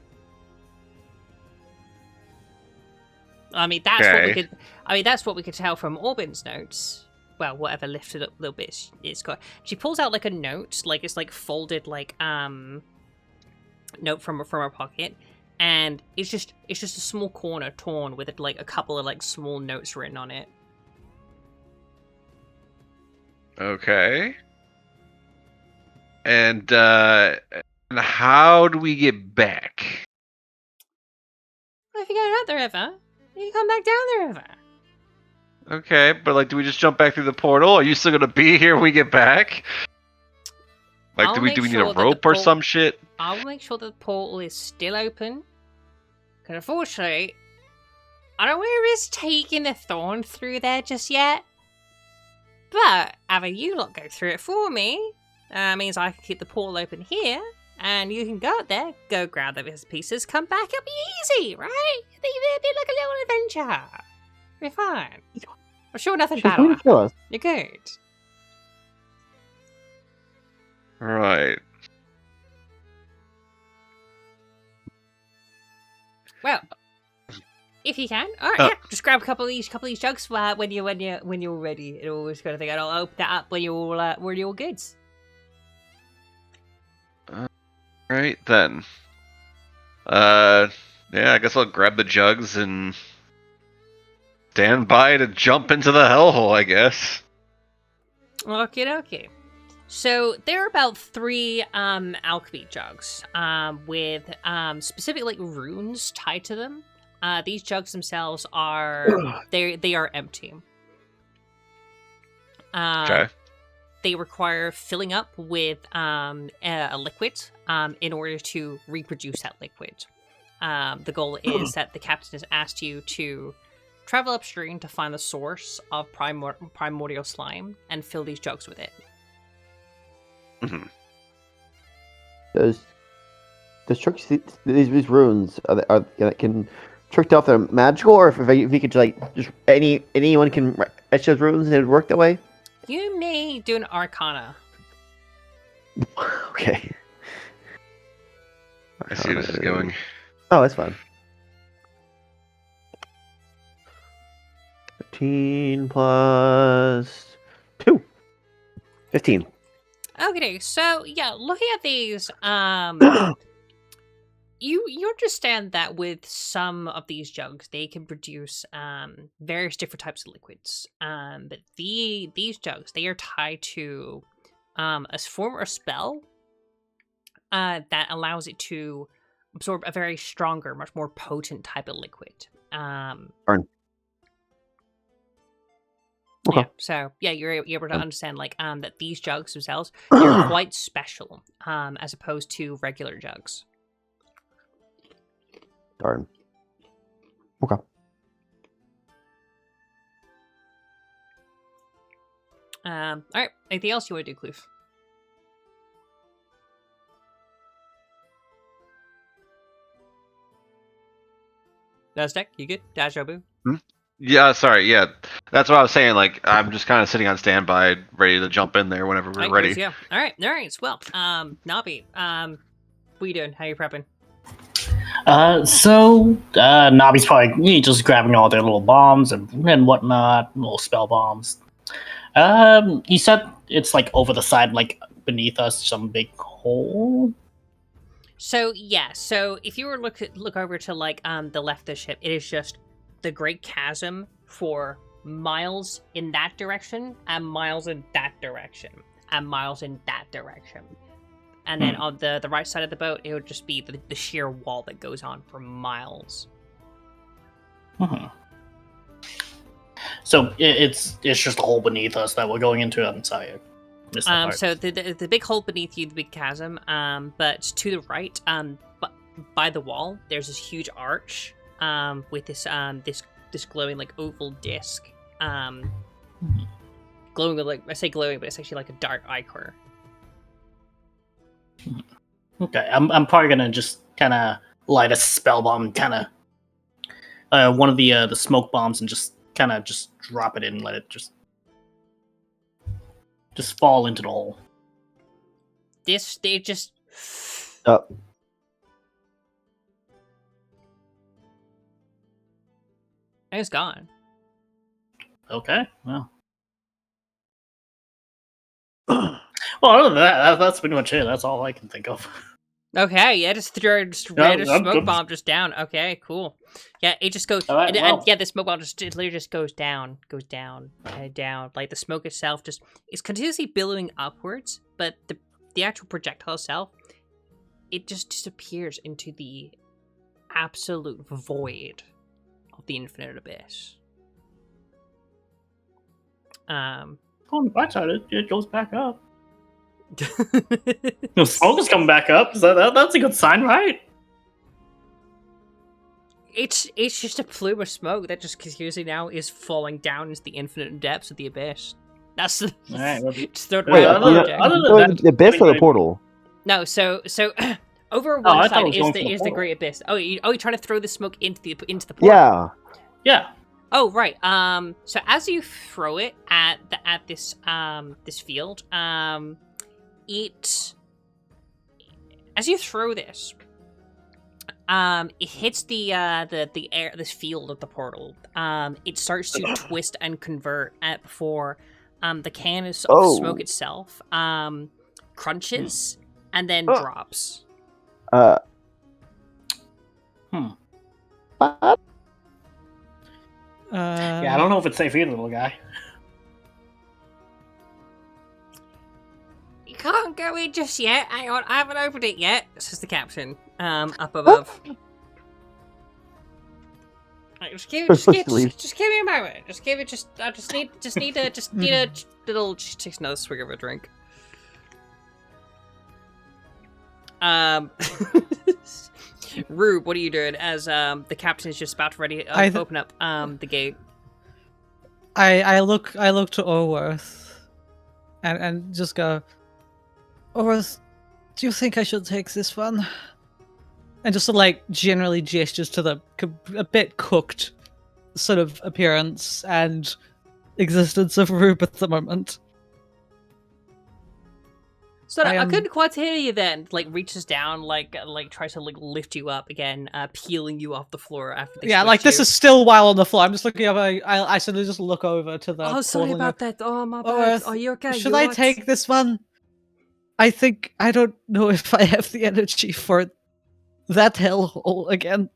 I mean, that's what we could tell from Orbin's notes. Well, whatever lifted up a little bit it's got. She pulls out like a note, like it's like folded like note from her pocket, and it's just a small corner torn with like a couple of like small notes written on it. Okay. And how do we get back? Well, if you go down the river, you can come back down the river. Okay, but like, do we just jump back through the portal? Are you still gonna be here when we get back? Like, do we need a rope or some shit? I'll make sure that the portal is still open. Because unfortunately, I don't want to risk taking the thorn through there just yet. But having you lot go through it for me means I can keep the portal open here, and you can go up there, go grab the pieces, come back, it'll be easy, right? It'll be like a little adventure. We're fine. I'm sure nothing bad will happen. You're good. Right. Well, if you can, all right, yeah, just grab a couple of these jugs when you're ready. It always kind of thing. I'll open that up when you're all good. Right then. Yeah, I guess I'll grab the jugs and stand by to jump into the hellhole, I guess. Okay. So there are about 3 alchemy jugs with specific like runes tied to them. These jugs themselves are they are empty. Okay. They require filling up with a liquid in order to reproduce that liquid. The goal is that the captain has asked you to travel upstream to find the source of primordial slime and fill these jugs with it. Mm-hmm. Does Trook see these runes? Can Trook tell if they're magical, or if you could just anyone can etch those runes and it would work that way? You may do an Arcana. Okay. I see this is going. Oh, that's fun. 15 plus 2. 15. Okay, so yeah, looking at these, you understand that with some of these jugs, they can produce various different types of liquids. But these jugs, they are tied to a form or spell that allows it to absorb a very stronger, much more potent type of liquid. Burn. Okay. Yeah, so yeah, you're able to understand like that these jugs themselves, they're quite special as opposed to regular jugs. Darn. Okay. All right. Anything else you want to do, Kluthe? Aztec, you good? Dajobu? Yeah, sorry. Yeah, that's what I was saying. Like, I'm just kind of sitting on standby, ready to jump in there whenever we're ready. Yeah. All right. Well, Nabi, what you doing? How you prepping? Nabi's probably just grabbing all their little bombs and whatnot, little spell bombs. You said it's like over the side, like beneath us, some big hole. So yeah, so if you were look over to like the left of the ship, it is just the Great Chasm for miles in that direction and miles in that direction and miles in that direction. And then on the right side of the boat, it would just be the sheer wall that goes on for miles. So it's just a hole beneath us that we're going into. I'm sorry. So the big hole beneath you, the big chasm. But to the right, by the wall, there's this huge arch. With this this glowing like oval disc. Glowing with like I say glowing, but it's actually like a dark ichor. Okay, I'm probably gonna just kind of light a spell bomb, kind of one of the smoke bombs, and just kind of just drop it in and let it just fall into the hole. They just. And it's gone. Okay, well. Well, other than that, that's pretty much it. That's all I can think of. Okay, yeah, just throw a smoke bomb just down. Okay, cool. Yeah, it just goes, right, and yeah, the smoke bomb it literally just goes down, down. Like the smoke itself is continuously billowing upwards, but the actual projectile itself, it just disappears into the absolute void of the infinite abyss. On the back side, it goes back up. The smoke is coming back up. So that's a good sign, right? It's just a plume of smoke that just continuously now is falling down into the infinite depths of the abyss. That's the right, well, just throw it Wait, right other than the abyss or the portal? No, so over Oh, one I thought side it was going for is the the portal. great abyss. Oh, you're trying to throw the smoke into the portal. Yeah. Yeah. Oh, right. So as you throw it at this this field, it as you throw this, it hits the air, this field of the portal. It starts to twist and convert before the can of smoke itself crunches and then drops. What? Yeah, I don't know if it's safe either, little guy. You can't go in just yet. Hang on, I haven't opened it yet, says the captain. Up above. Right, just give me a moment. I just need a little. Just takes another swig of a drink. Rube, what are you doing as the captain is just about to ready open up the gate? I look to Orworth and just go, Orworth, do you think I should take this one? And just like generally gestures to the a bit cooked sort of appearance and existence of Rube at the moment. So I couldn't quite hear you then. Like reaches down, like tries to like lift you up again, peeling you off the floor after. This is still while on the floor. I'm just looking up. I suddenly just look over to the. Oh, sorry about that. Oh my bad. Are you okay? Should I take this one? I don't know if I have the energy for that hellhole again.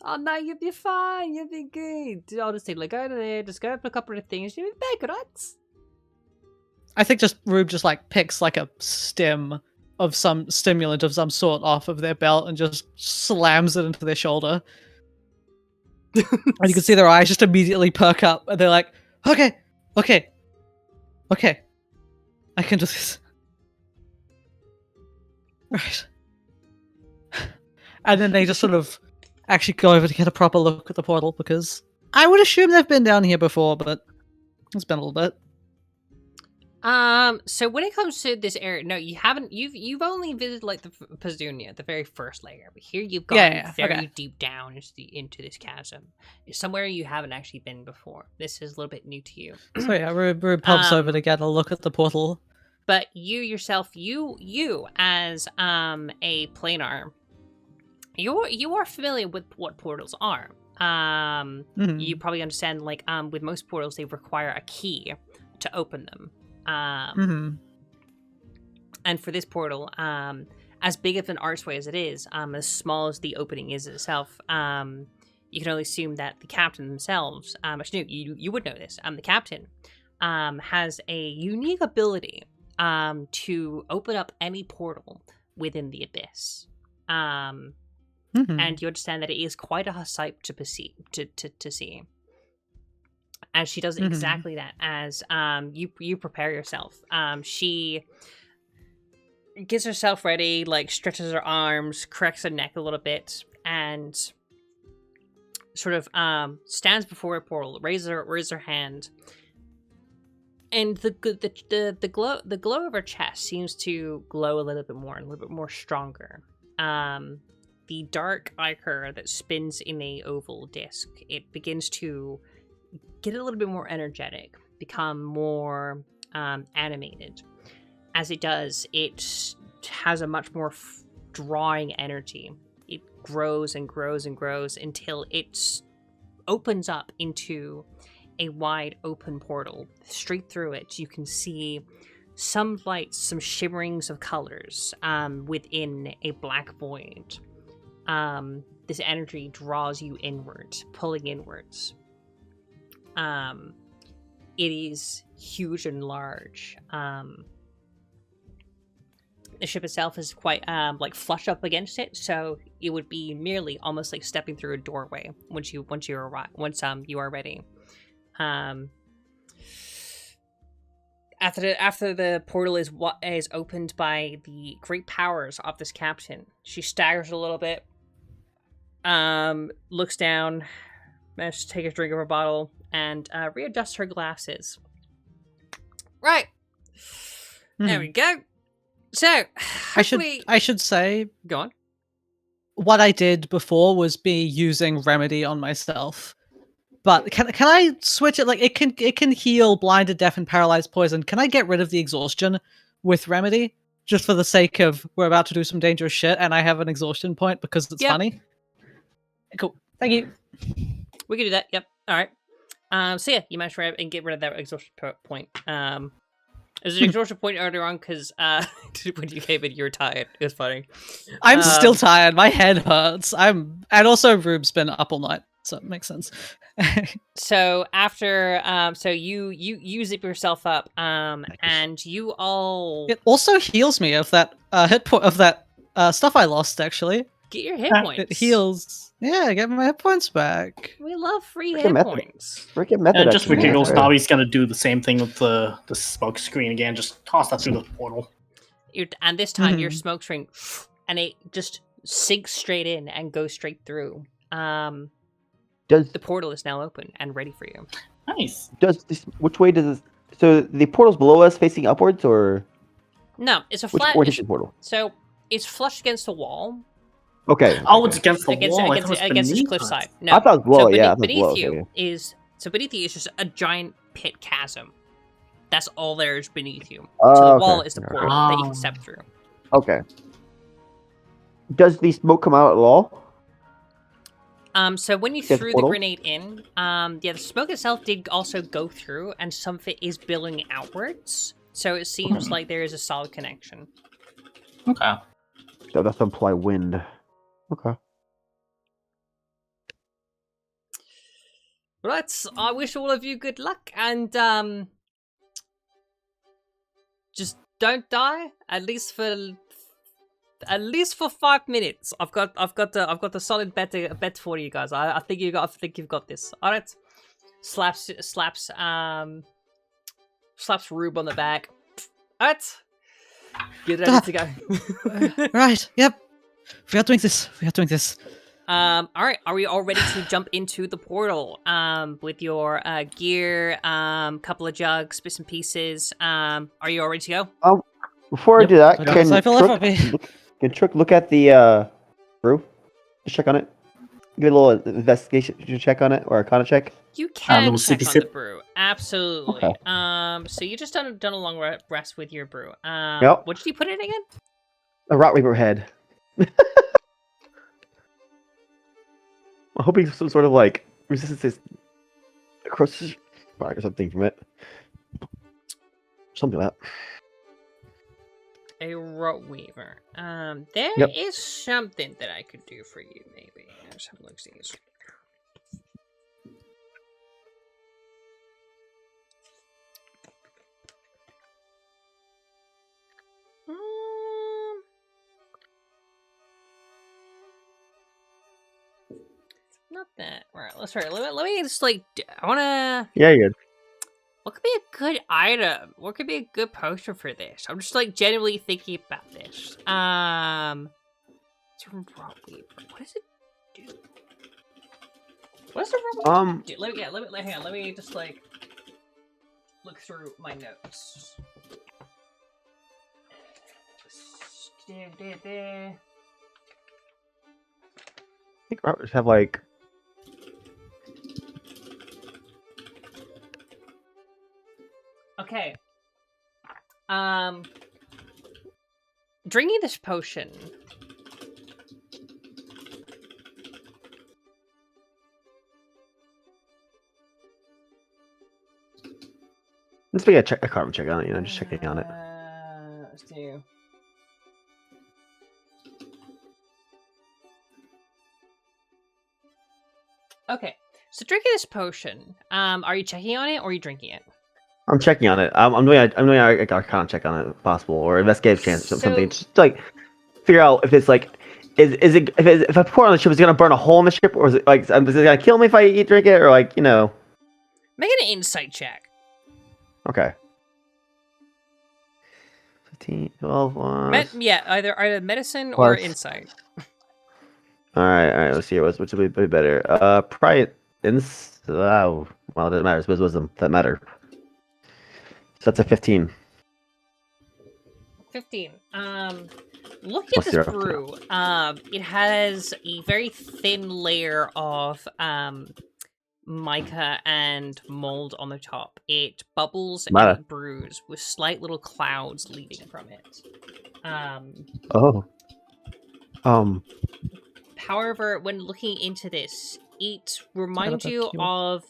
Oh no, you'll be fine. You'll be good. Honestly, like go to there, just grab a couple of things. You'll be back, right? I think Rube just like picks like a stem of some stimulant of some sort off of their belt and just slams it into their shoulder. And you can see their eyes just immediately perk up and they're like, okay, I can do this. Right. And then they just sort of actually go over to get a proper look at the portal because I would assume they've been down here before, but it's been a little bit. So when it comes to this area, no, you haven't. You've only visited like the Pazunia, the very first layer. But here you've gone very deep down into this chasm. It's somewhere you haven't actually been before. This is a little bit new to you. So yeah, Rube pops over to get a look at the portal. But you yourself, you as a planar, you are familiar with what portals are. You probably understand like with most portals they require a key to open them. And for this portal, as big of an archway as it is, as small as the opening is itself, you can only assume that the captain themselves, actually, you would know this, the captain has a unique ability to open up any portal within the abyss. And you understand that it is quite a sight to see. And she does exactly that as you prepare yourself. She gets herself ready, like stretches her arms, corrects her neck a little bit, and sort of stands before a portal, raises her hand, and the glow of her chest seems to glow a little bit more stronger. The dark ichor that spins in a oval disc, it begins to get a little bit more energetic, become more animated. As it does, it has a much more drawing energy. It grows and grows and grows until it opens up into a wide open portal. Straight through it, you can see some lights, some shimmerings of colors within a black void. This energy draws you inward, pulling inwards. It is huge and large. The ship itself is quite like flush up against it, so it would be merely almost like stepping through a doorway once you are ready. After the portal is opened by the great powers of this captain, she staggers a little bit, looks down, manages to take a drink of her bottle, and readjusts her glasses. Right. There we go. So, I should say, go on. What I did before was be using remedy on myself. But can I switch it? Like it can heal blinded, deaf, and paralyzed poison. Can I get rid of the exhaustion with remedy? Just for the sake of we're about to do some dangerous shit and I have an exhaustion point because it's funny. Cool. Thank you. We can do that. Yep. All right. So yeah, you managed to get rid of that exhaustion point. There's an exhaustion point earlier on because when you came in, you were tired. It was funny. I'm still tired. My head hurts. And also Rube's been up all night, so it makes sense. So after, so you zip yourself up, and you all. It also heals me of that hit point of that stuff I lost. Actually, get your hit points. It heals. Yeah, get my hit points back. We love free hit points. Freaking method. And just for giggles, Nabi's gonna do the same thing with the smoke screen again. Just toss that through the portal. And this time your smoke screen, and it just sinks straight in and goes straight through. The portal is now open and ready for you. Nice. Which way does this? So the portal's below us, facing upwards, or no? It's a which flat orientation portal. So it's flush against the wall. Okay. Oh, it's against the wall. Against the cliffside. No, I thought it was below. So yeah, beneath you is So beneath you is just a giant pit chasm. That's all there is beneath you. Oh, So the okay. wall is the portal that you Oh. can step through. Okay. Does the smoke come out at all? So when you Get the threw the portal? grenade in, the smoke itself did also go through, and some of it is billowing outwards. So it seems like there is a solid connection. Okay. So that's imply wind. Okay. Right, I wish all of you good luck, and just don't die. At least for 5 minutes. I've got the solid bet for you guys. I think you've got this. All right. Slaps Rube on the back. All right. Get ready to go. Right. Yep. We are doing this. All right. Are we all ready to jump into the portal? With your gear, couple of jugs, bits and pieces. Are you all ready to go? Before I do that, Can Trook look at the brew? Just check on it. Give it a little investigation check on it, or a Arcana check. You can little check sippy on sip. the brew, absolutely. Okay. So you just done a long rest with your brew. Yep. What did you put in again? A Rot Reaper head. I'm hoping some sort of like resistance across or something from it. Something like that. A Rot Weaver. There Yep. is something that I could do for you, maybe. Let's have a look. See. Not that. Right. Let's try. Let me just like. I wanna. Yeah, you're good. What could be a good item? What could be a good potion for this? I'm just like genuinely thinking about this. It's a Rot Weaver. What does it do? What does a Rot Weaver do? Hang on. Let me just like look through my notes. I think Roberts have like. Okay. Drinking this potion. Let's make a carbon check on it. Just checking on it. Let's do. Okay, so drinking this potion. Are you checking on it or are you drinking it? I'm checking on it. I'm doing a Arcana check on it, if possible, or investigative chance, something. Just like figure out if it's like, if I pour it on the ship, is it gonna burn a hole in the ship, or is it like, is it gonna kill me if I drink it, or like, you know? Make an insight check. Okay. 15, 12, either medicine Plus. or insight. All right. Let's see here. Which would be better? Probably well, it doesn't matter. It's wisdom that matter. So that's a 15. 15. Look at What's this your- brew. It has a very thin layer of mica and mold on the top. It bubbles and Mica. it brews with slight little clouds leading from it. Oh. However, when looking into this, it reminds you of...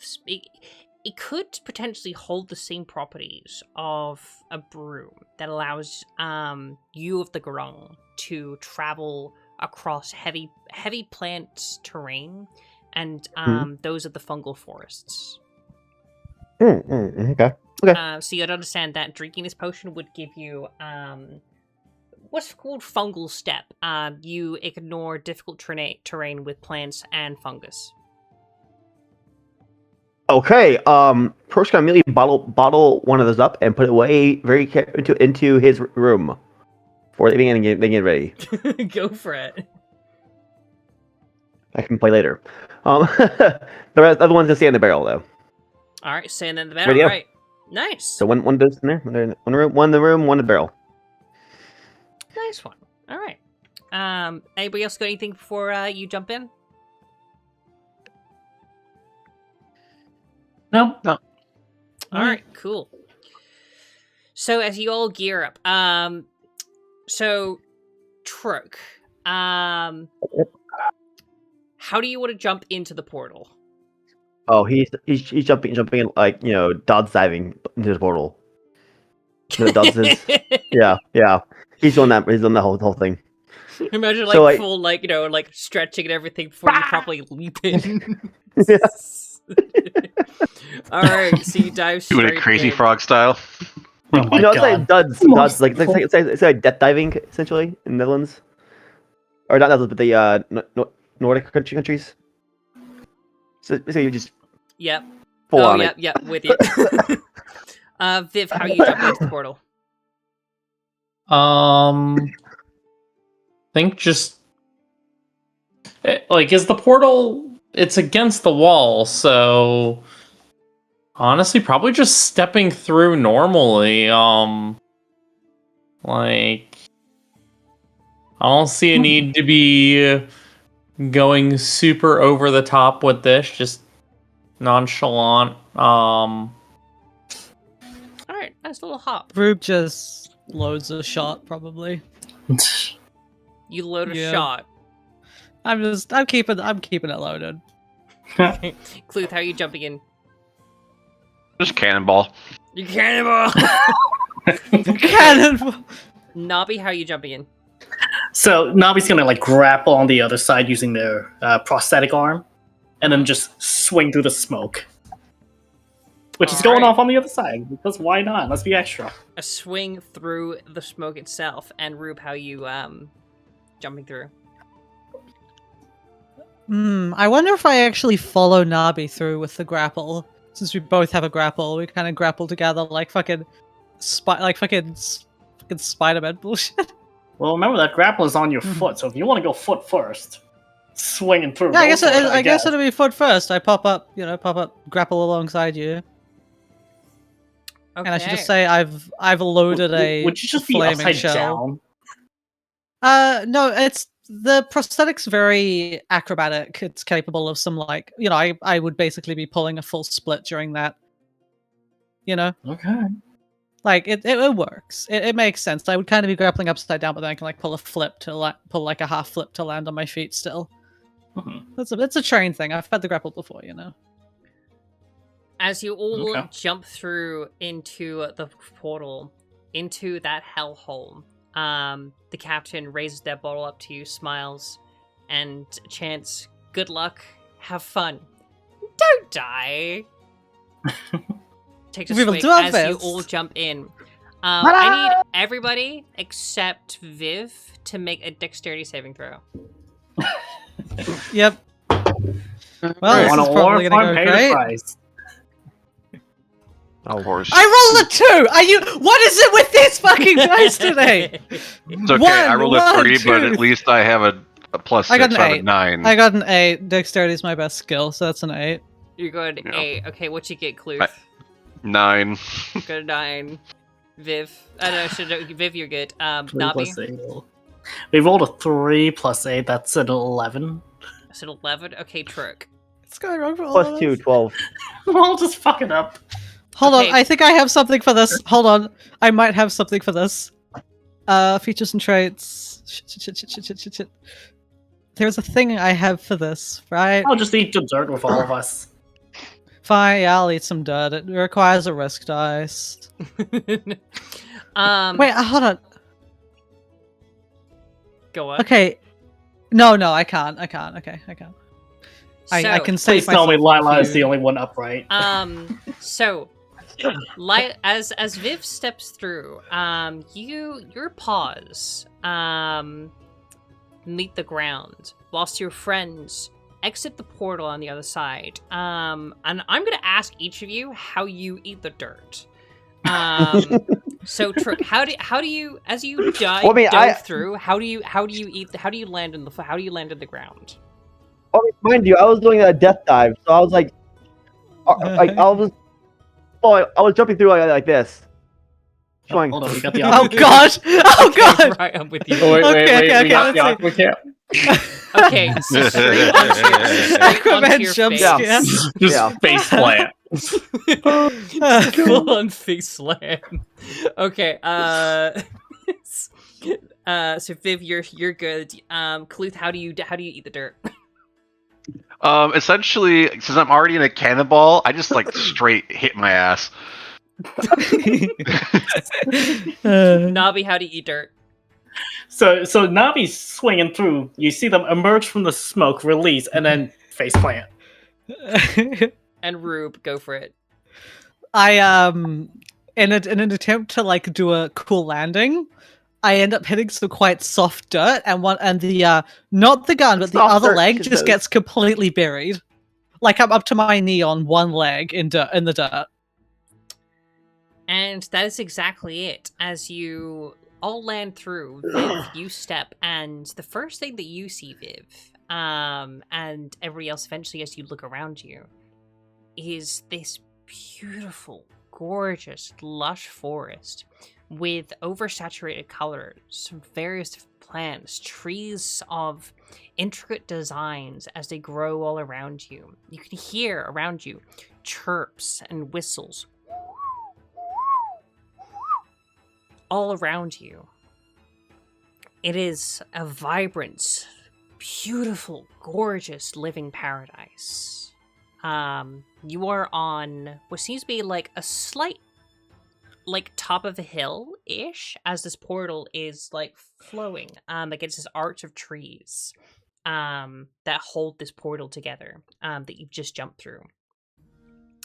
It could potentially hold the same properties of a brew that allows you of the Grung to travel across heavy plant terrain and those of the fungal forests. Okay. So you'd understand that drinking this potion would give you what's called fungal step. You ignore difficult terrain with plants and fungus. Okay. First, gonna immediately bottle one of those up and put it away into his room before they get ready. Go for it. I can play later. The other one's gonna stay in the barrel though. All right, staying in the barrel. Ready up. Right. Nice. So one goes in there. One in the room, one in the barrel. Nice one. All right. Anybody else got anything before you jump in? No. No. All right, cool. So as you all gear up, so Trook, how do you want to jump into the portal? Oh, he's jumping like dodge diving into the portal. Dodges. Yeah. He's on that. He's on the whole thing. Imagine So, like- full like stretching and everything before you properly leap in. Yeah. All right, so you dive straight Doing it crazy in. frog style. Oh my It's god. like duds. It's like death diving essentially in the Netherlands, or not Netherlands, but the Nordic countries. So you just Yep. full Oh, on yep, it. yep, with you. Viv, how are you jumping into the portal? Think just like is the portal? It's against the wall, so honestly, probably just stepping through normally. Like I don't see a need to be going super over the top with this. Just nonchalant. All right, nice little hop. Rube just loads a shot, probably. You load a Yeah. shot. I'm keeping it loaded. Kluthe, how are you jumping in? Just cannonball. You cannonball! Cannonball. Nabi, how are you jumping in? So Nabi's gonna like grapple on the other side using their prosthetic arm, and then just swing through the smoke, which is going Alright. off on the other side. Because why not? Let's be extra. A swing through the smoke itself. And Rube, how are you jumping through? I wonder if I actually follow Nabi through with the grapple. Since we both have a grapple, we kind of grapple together like fucking Spider-Man bullshit. Well, remember that grapple is on your foot, so if you want to go foot first, swinging through. Yeah, I go guess for it, I guess it'll be foot first. I pop up, grapple alongside you. Okay. And I should just say I've loaded a Would you just be flaming upside shell. down? No, it's the prosthetic's very acrobatic. It's capable of some I would basically be pulling a full split during that. Okay. Like it works. It makes sense. I would kind of be grappling upside down, but then I can pull a flip to pull like a half flip to land on my feet still. That's a train thing. I've had the grapple before, As you all Okay. jump through into the portal, into that hellhole, the captain raises their bottle up to you, smiles, and chants, "Good luck, have fun, don't die." Takes a We will swing do our as you best. all jump in. I need everybody except Viv to make a dexterity saving throw. Yep. Well, this Want is a probably war gonna farm, go pay the great. price. Oh, horse. I rolled a 2. Are you? What is it with these fucking dice today? It's okay. I rolled a One, 3, but two. at least I have a plus I 6. got an I have a 8. 9. I got an 8. Dexterity is my best skill, so that's an 8. You're good. Yeah. 8. Okay, what you get, Kluthe? 9. Good 9. Viv. Viv, you're good. 3 Nabi. plus 8. We rolled a 3 plus 8. That's an 11. That's an 11. Okay, Trook. It's going wrong for all of Plus us. 2, 12. We'll just fuck it up. Hold Okay. on, I think I have something for this. Hold on, I might have something for this. Features and traits. Shit. There's a thing I have for this, right? I'll just eat the dirt with all of us. Fine, yeah, I'll eat some dirt. It requires a risk dice. Wait, hold on. Go on. Okay. No, I can't. Okay, I can't. I can So, save Please tell me myself Lila a is few. the only one upright. So, as Viv steps through, your paws meet the ground whilst your friends exit the portal on the other side. And I'm gonna ask each of you how you eat the dirt. So Trook, how do you as you dive Well, I mean, dove through? How do you land in the ground? Oh, mind you, I was doing a death dive, so I was like I was jumping through like this. Going. Hold on, we got the Oh god! Oh god! Right, I'm with you. Oh, wait, Okay, we got the let's aqua cap. Okay, so straight onto your Aquaman face. jump Yeah. scare. Just Yeah. face plant. Full on face slam. Okay, so Viv, you're good. Kluthe, how do you eat the dirt? Essentially, since I'm already in a cannonball, I just like straight hit my ass. Nabi, how do you eat dirt? So Nabi's swinging through. You see them emerge from the smoke, release, and then face plant. And Rube, go for it. I in an attempt to like do a cool landing, I end up hitting some quite soft dirt, and the not the gun, but the Soft other dirt leg just just does. gets completely buried. Like I'm up to my knee on one leg in the dirt. And that is exactly it. As you all land through, Viv, you step, and the first thing that you see, Viv, and everybody else eventually as you look around you, is this beautiful, gorgeous, lush forest with oversaturated colors, various different plants, trees of intricate designs as they grow all around you. You can hear around you chirps and whistles all around you. It is a vibrant, beautiful, gorgeous living paradise. You are on what seems to be like a slight, like top of a hill-ish, as this portal is like flowing against this arch of trees that hold this portal together that you've just jumped through.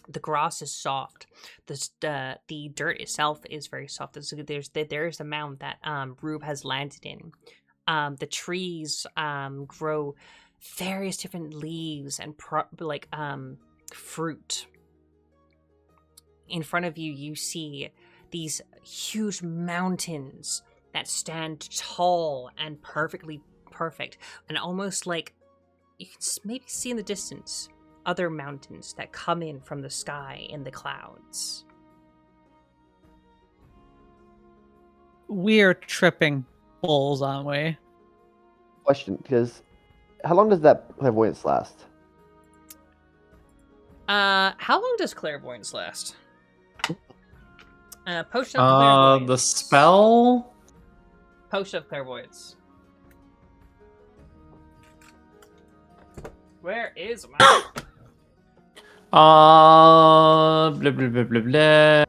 The grass is soft. The dirt itself is very soft. There's the mound that Rube has landed in. The trees grow various different leaves and fruit. In front of you, you see these huge mountains that stand tall and perfectly perfect, and almost like you can maybe see in the distance other mountains that come in from the sky in the clouds. We're tripping balls, aren't we? Question, because how long does that clairvoyance last? How long does clairvoyance last? Potion of clairvoyance. The spell? Potion of clairvoyance. Where is my... Blah, blah, blah, blah, blah.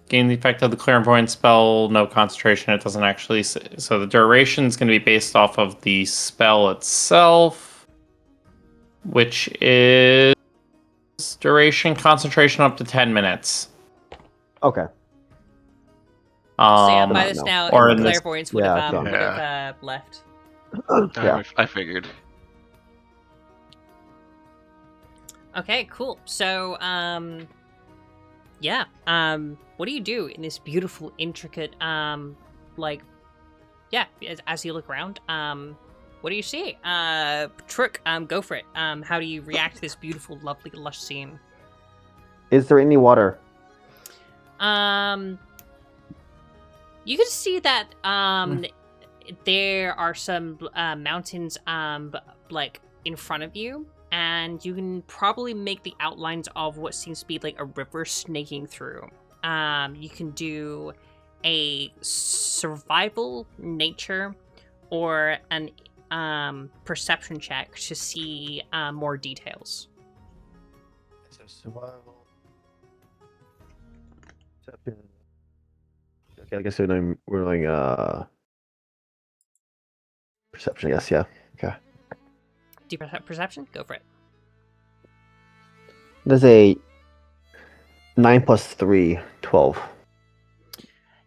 Gain the effect of the clairvoyant spell, no concentration. It doesn't actually... So the duration is going to be based off of the spell itself, which is duration concentration up to 10 minutes. Okay. So yeah, Um, by this now, or in this- clairvoyance would yeah, have left. Yeah. I figured. Okay, cool. So, yeah. What do you do in this beautiful, intricate, as you look around, what do you see? Trook, go for it. How do you react to this beautiful, lovely, lush scene? Is there any water? You can see that, there are some, mountains, in front of you. And you can probably make the outlines of what seems to be like a river snaking through. You can do a survival, nature, or an perception check to see more details. So survival. Okay, I guess I'm rolling perception. Yes, yeah. Okay. Do you perception? Go for it. There's a 9 plus 3, 12.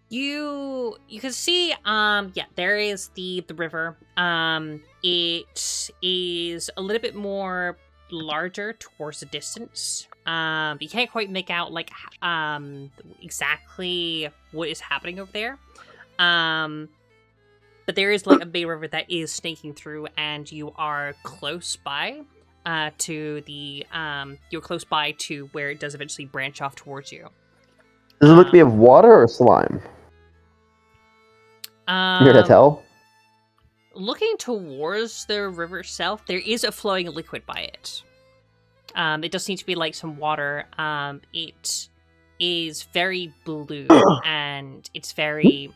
You can see, there is the river. It is a little bit more larger towards the distance. You can't quite make out exactly what is happening over there. But there is like a big river that is snaking through, and you are close by you're close by to where it does eventually branch off towards you. Does it look to be of water or slime? Here to tell? Looking towards the river itself, there is a flowing liquid by it. It does seem to be like some water. It is very blue and it's very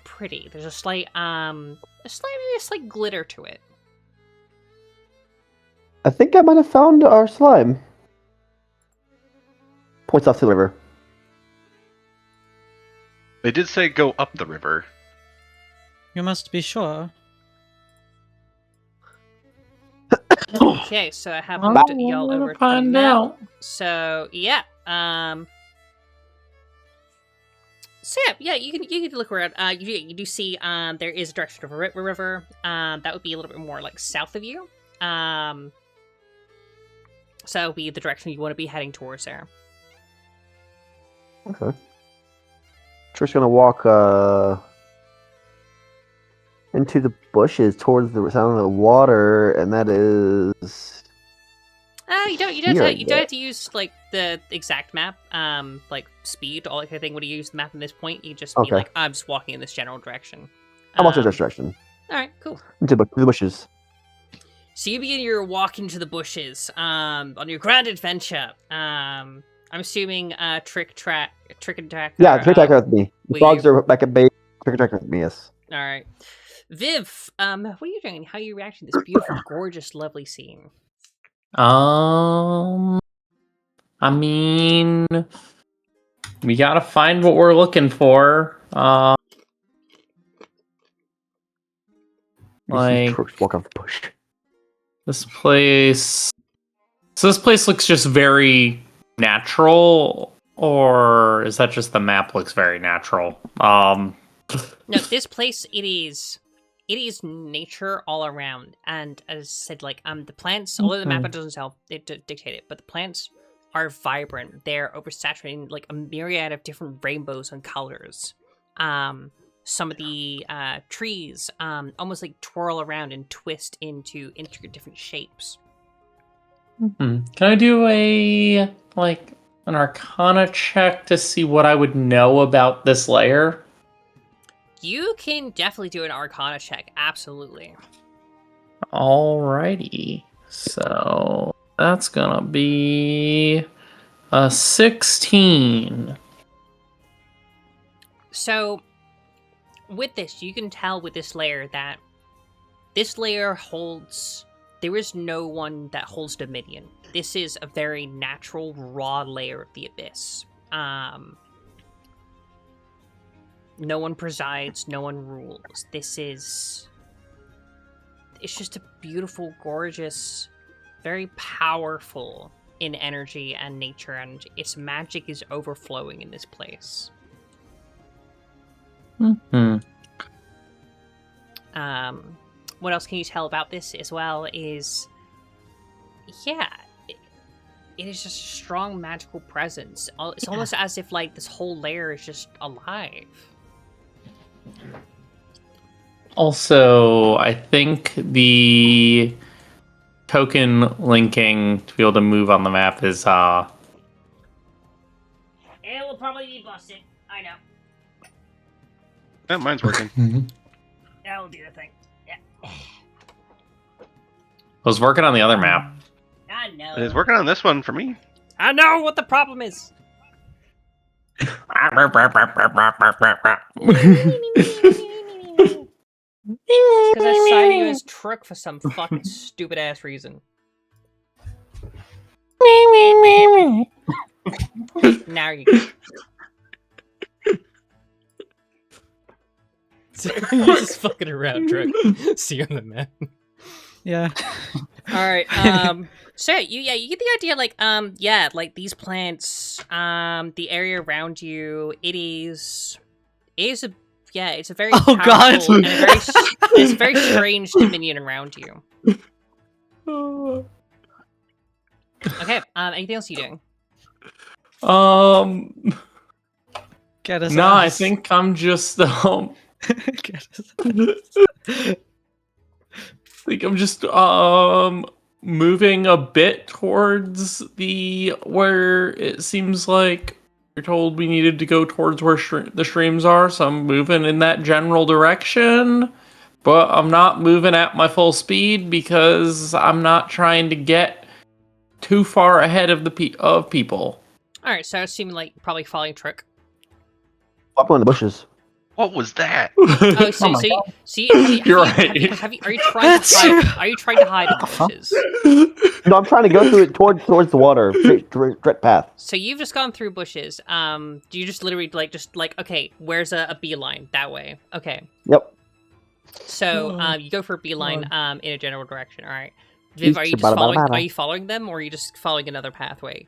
pretty. There's a slight glitter to it. I think I might have found our slime. Points off to the river. They did say go up the river. You must be sure. Okay, so I have moved y'all over to the map. out. So yeah, you can look around. You do see there is a direction of a river. That would be a little bit more like south of you. So that would be the direction you want to be heading towards there. Okay. Trook's gonna walk into the bushes towards the sound of the water, and that is. You don't have to use like the exact map. Like speed, all that kind of thing. When you use the map in this point, you just be like, I'm just walking in this general direction. I'm walking in this direction. All right, cool. Into the bushes. So you begin your walk into the bushes on your grand adventure. I'm assuming trick and track. Yeah, trick tracker with me. The frogs are back at base. Trick tracker with me, yes. All right, Viv. What are you doing? How are you reacting to this beautiful, gorgeous, lovely scene? I mean, we gotta find what we're looking for. Like Trooks walk off the bush. this place. So this place looks just very natural, or is that just the map looks very natural? No, this place it is nature all around, and as I said, like the plants. Although the map doesn't dictate it, but the plants are vibrant. They're oversaturated in like a myriad of different rainbows and colors. Some of the trees almost like twirl around and twist into intricate different shapes. Can I do an Arcana check to see what I would know about this layer? You can definitely do an Arcana check, absolutely. Alrighty, so that's gonna be a 16. So, with this, you can tell with this layer that this layer holds... There is no one that holds dominion. This is a very natural, raw layer of the Abyss. No one presides, no one rules. This is... It's just a beautiful, gorgeous, very powerful in energy and nature, and its magic is overflowing in this place. What else can you tell about this as well is... Yeah, it is just a strong magical presence. It's almost as if, like, this whole layer is just alive. Also, I think the token linking to be able to move on the map is It will probably be busted. I know. Yeah, mine's working. That'll do the thing. Yeah. I was working on the other map. I know. It is working on this one for me. I know what the problem is. Because I cited you as Trook for some fucking stupid ass reason. Now you go. You're just fucking around, Trook. See you on the map. Yeah. Alright, so you get the idea, like, like these plants, the area around you, it's a very Oh, God. powerful and it's a very strange dominion around you. Okay, anything else you doing? Get us No, out. I think I'm just Get us moving a bit towards where it seems like you're told we needed to go towards where the streams are, so I'm moving in that general direction, but I'm not moving at my full speed because I'm not trying to get too far ahead of of people. All right, so I assume like probably following Trook. Up in the bushes. What was that? Oh, so, my You're right. Are you trying to hide? Are you trying to hide in the bushes? No, I'm trying to go through it towards the water, straight path. So you've just gone through bushes. Do you just literally like okay, where's a beeline that way? Okay. Yep. So you go for a beeline in a general direction. All right. Viv, are you just following? Are you following them, or are you just following another pathway?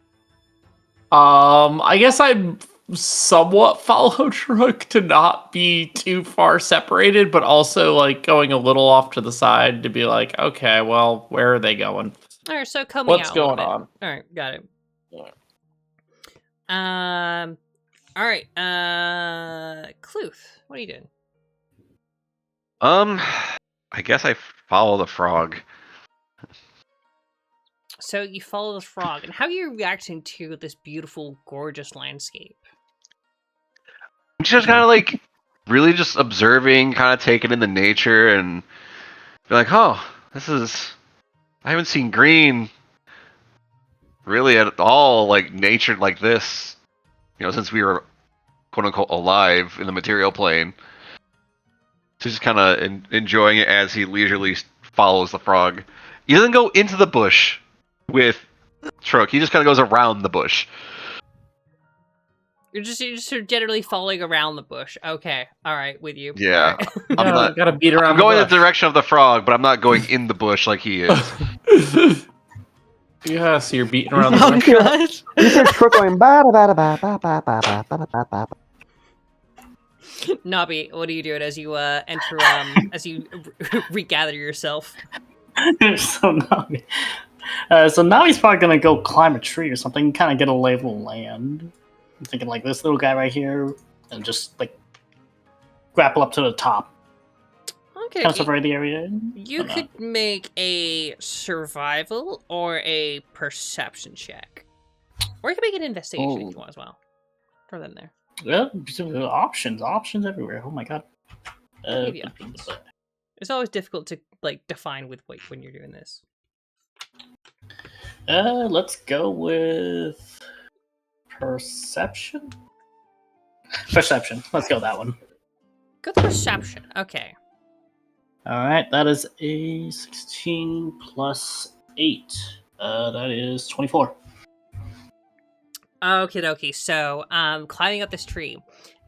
I guess I somewhat follow Trook to not be too far separated, but also like going a little off to the side to be like, okay, well, where are they going? All right, so coming What's out going a little on? bit. All right, got it. Yeah. All right. Kluthe, what are you doing? I guess I follow the frog. So you follow the frog, and how are you reacting to this beautiful, gorgeous landscape? I'm just kind of like really just observing, kind of taking in the nature, and be like, oh, I haven't seen green really at all, like nature like this, since we were quote unquote alive in the material plane. So just kind of enjoying it as he leisurely follows the frog. He doesn't go into the bush with Trook. He just kind of goes around the bush. You're just sort of generally following around the bush. Okay, all right, with you. Yeah, Right. I'm not. Gotta beat around. I'm going the in the direction of the frog, but I'm not going in the bush like he is. Yeah, so you're beating around the Oh bush. god. You hear Trook going ba ba ba ba ba ba ba ba ba ba. Nabi, what are you doing as you enter as you regather yourself? So Nabi, Nabi's probably gonna go climb a tree or something, kind of get a lay of the land. I'm thinking like this little guy right here, and just like grapple up to the top. Okay, Kind of survey the area. you could make a survival or a perception check, or you can make an investigation if you want as well. Throw them there. Yeah, options everywhere. Oh my god. Give you options. It's always difficult to like define with when you're doing this. Let's go with perception. Perception. Let's go with that one. Go to perception. Okay. All right, that is a 16 plus 8. That is 24. Okie dokie. So, climbing up this tree,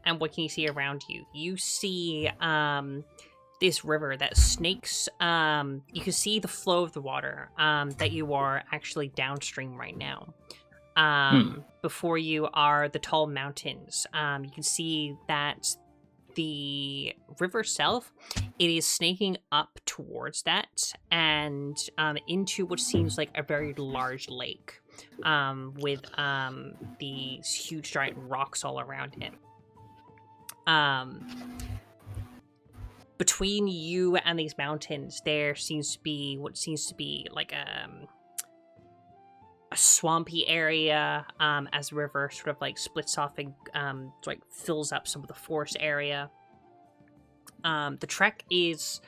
and what can you see around you? You see this river that snakes. You can see the flow of the water that you are actually downstream right now. Before you are the tall mountains. You can see that the river itself, it is snaking up towards that and into what seems like a very large lake with these huge giant rocks all around it. Between you and these mountains, there seems to be what seems to be like a swampy area as the river sort of like splits off and like fills up some of the forest area. The trek is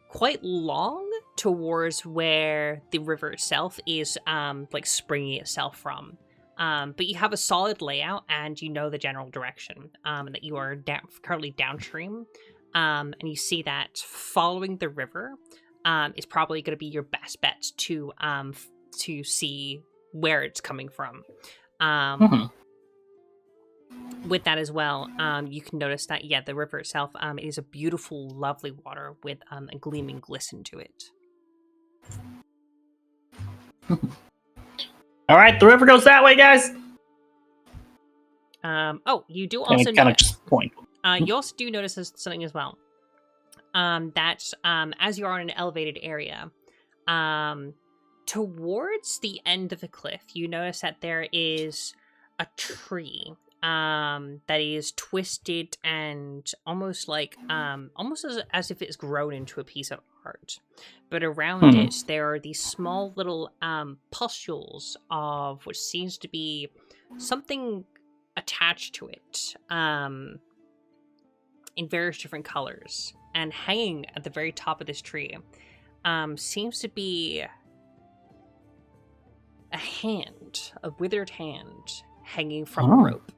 quite long towards where the river itself is like springing itself from. But you have a solid layout and you know the general direction and that you are currently downstream. And you see that following the river is probably going to be your best bet to see where it's coming from. With that as well, you can notice that, yeah, the river itself is a beautiful, lovely water with a gleaming glisten to it. All right, the river goes that way, guys. You do also Kind of notice, just point. you also do notice something as well. That as you are in an elevated area, towards the end of the cliff, you notice that there is a tree that is twisted and almost like almost as if it's grown into a piece of art. But around it, there are these small little pustules of what seems to be something attached to it in various different colors. And hanging at the very top of this tree seems to be a hand, a withered hand, hanging from a rope.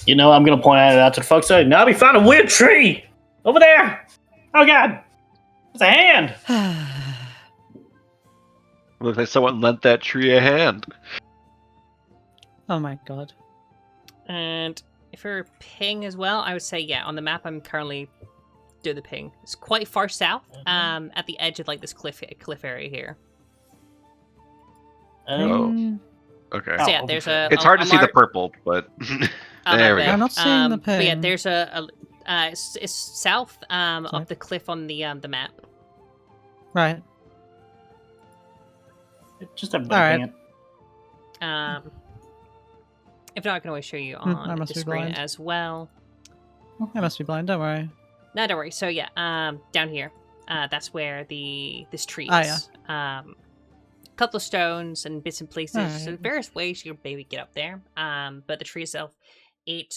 You know, I'm gonna point it out to the folks. Say, Nabi found a weird tree over there. Oh God, it's a hand. Looks like someone lent that tree a hand. Oh my god. And if you're ping as well, I would say, yeah, on the map I'm currently doing the ping. It's quite far south, at the edge of like this cliff area here. Oh. Okay. So yeah, there's a. It's hard to see the purple, but there we go. I'm not seeing the But yeah, ping. there's it's south of the cliff on the map. Right. Just a Alright. If not, I can always show you I on must the be screen blind. as well. I must be blind, don't worry. No, don't worry. So yeah, down here, that's where this tree Ah, is. Couple of stones and bits and pieces. Alright. So various ways you can maybe get up there. But the tree itself, it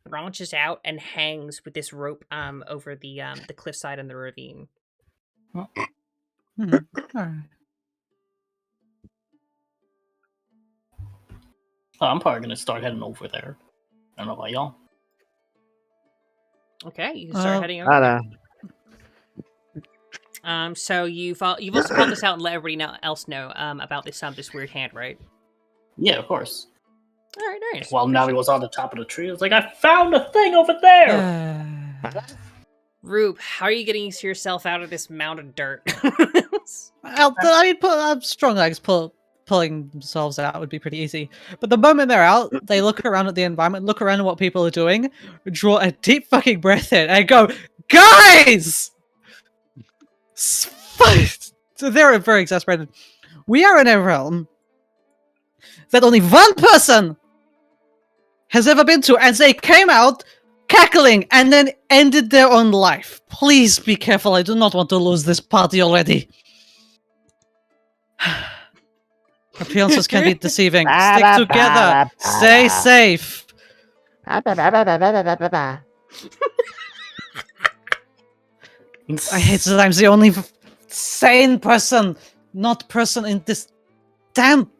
branches out and hangs with this rope over the cliffside and the ravine. Alright. I'm probably gonna start heading over there. I don't know about y'all. Okay, you can start heading over. I know. So you've also called this out and let everybody else know about this weird hand, right? Yeah, of course. All right, nice. While Navi was on the top of the tree, I was like, I found a thing over there! Rube, how are you getting yourself out of this mound of dirt? Strong legs pulling themselves out would be pretty easy. But the moment they're out, they look around at the environment, look around at what people are doing, draw a deep fucking breath in, and go, guys! So they're very exasperated. We are in a realm that only one person has ever been to, and they came out cackling and then ended their own life. Please be careful. I do not want to lose this party already. Appearances can be deceiving. Stick together. Stay safe. I hate that I'm the only sane person, not person in this damn.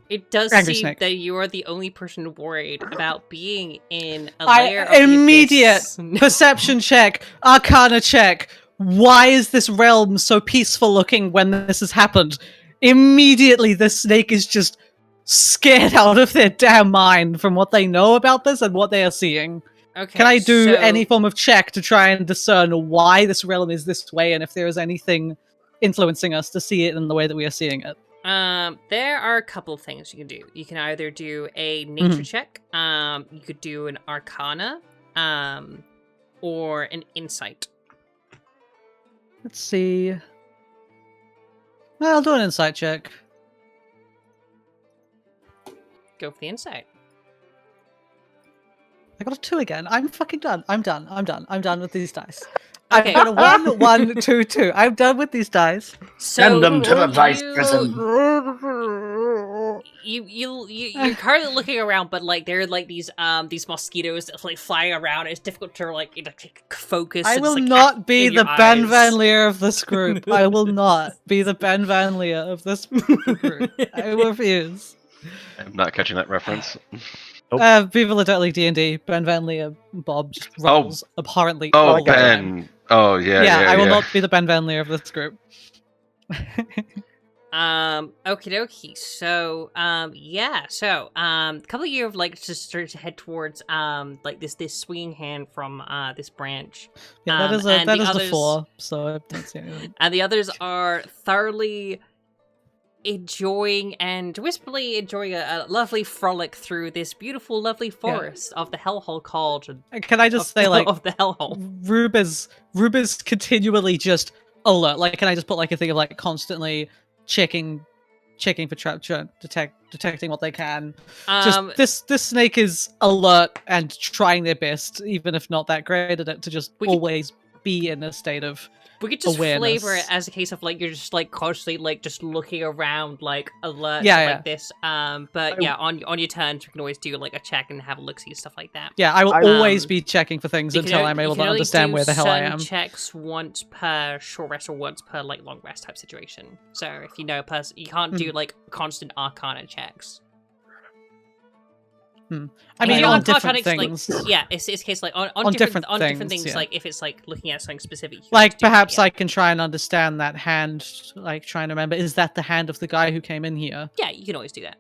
It does Angry seem snake. that you are the only person worried about being in a layer of the Immediate abyss. perception check, arcana check. Why is this realm so peaceful looking when this has happened? Immediately, the snake is just scared out of their damn mind from what they know about this and what they are seeing. Okay, Can I do so- any form of check to try and discern why this realm is this way and if there is anything influencing us to see it in the way that we are seeing it? There are a couple of things you can do. You can either do a nature check, you could do an arcana, or an insight. Let's see. Well, I'll do an insight check. Go for the insight. I got a 2 again. I'm fucking done. I'm done with these dice. Okay. I've got a 1, 1, 2, 2. I'm done with these dice. So Send them to the dice prison. You're currently looking around, but like there are like these mosquitoes that like flying around. It's difficult to like focus. I and will just, like, not be in the your Ben eyes. Van Leer of this group. I will not be the Ben Van Leer of this group. I refuse. I'm not catching that reference. People that don't like D&D, Ben Van Leer, Bob just rolls abhorrently. Oh, all the time. Ben. Oh, yeah. I will not be the Ben Van Leer of this group. Okie dokie. So, a couple of you have like just started to head towards like this swinging hand from this branch. Yeah, that is and the the others- 4, so I don't see anything. And the others are thoroughly enjoying and wistfully enjoying a lovely frolic through this beautiful, lovely forest of the hellhole called. Can I just say, like, of the hellhole? Rube is continually just alert. Like, can I just put like a thing of like constantly checking for detecting what they can. Just this snake is alert and trying their best, even if not that great at it, to just always be in a state of We could just awareness. flavor it as a case of like you're just like constantly like just looking around like alert Yeah, stuff yeah. like this. But yeah, on your turns we can always do like a check and have a look see stuff like that. Yeah, I will always be checking for things You can until only- I'm you able can to only understand do where the hell I certain am. checks once per short rest or once per like long rest type situation. So if you know a person, you can't do like constant Arcana checks. I mean, If you're on Arcana different checks, things. like, yeah, it's a case like on different different things, things. yeah. Like if it's like looking at something specific, you can Like, just do that, perhaps yeah. I can try and understand that hand, like, trying to remember, is that the hand of the guy who came in here? Yeah, you can always do that.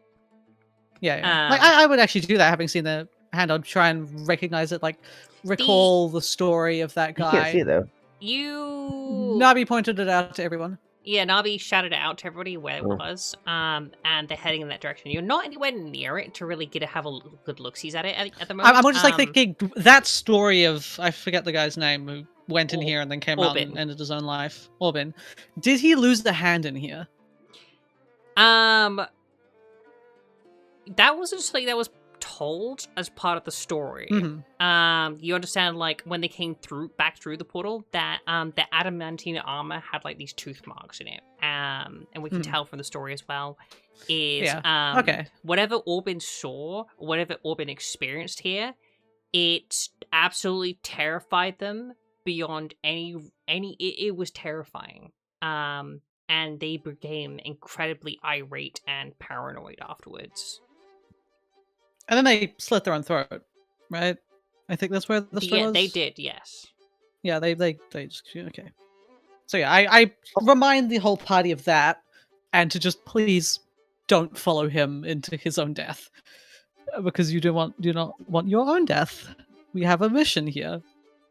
Yeah. Like, I would actually do that, having seen the hand. I'd try and recognize it, like, recall the story of that You guy. can't see it though. You Nabi pointed it out to everyone. Yeah, Nabi shouted it out to everybody where it Oh. was, and they're heading in that direction. You're not anywhere near it to really have a good look-sees at it at the moment. I'm just like thinking that story of, I forget the guy's name, who went in here and then came out and Orbin. ended his own life. Orbin. Did he lose the hand in here? That wasn't something that was told as part of the story. Mhm. You understand, like, when they came back through the portal, that the adamantine armor had like these tooth marks in it. And we can tell from the story as well is Okay. whatever Orbin saw, whatever Orbin experienced here, it absolutely terrified them beyond it was terrifying. And they became incredibly irate and paranoid afterwards. And then they slit their own throat, right? I think that's where the story was. They did, yes. Yeah, they just okay. So yeah, I remind the whole party of that, and to just please don't follow him into his own death, because you do not want your own death. We have a mission here.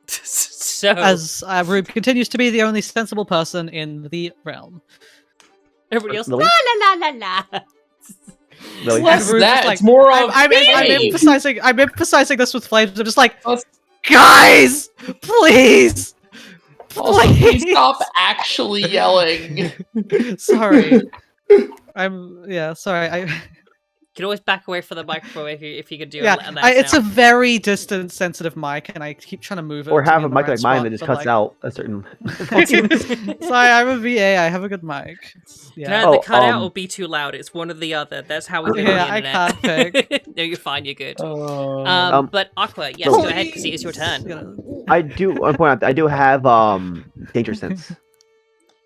So As Rube continues to be the only sensible person in the realm. everybody else, Lily? la la la la la. Really? Less Rube's that, just like, it's more of I'm hey. emphasizing this with flames. I'm just like, Let's- guys, please. Also, please stop actually yelling. Sorry. Sorry. You can always back away from the microphone if you could do Yeah, it. Yeah, it's a very distant, sensitive mic, and I keep trying to move it. Or to have be a in the mic right like mine spot, that just but, cuts like- out a certain. Sorry, I'm a VA. I have a good mic. Can Yeah, either cut out um, or be too loud. It's one or the other. That's how we live on Yeah, the I internet. can't pick. No, you're fine. You're good. Um, But Aqua, yes, so- go ahead because it is your turn. I do want to point out that I do have danger sense.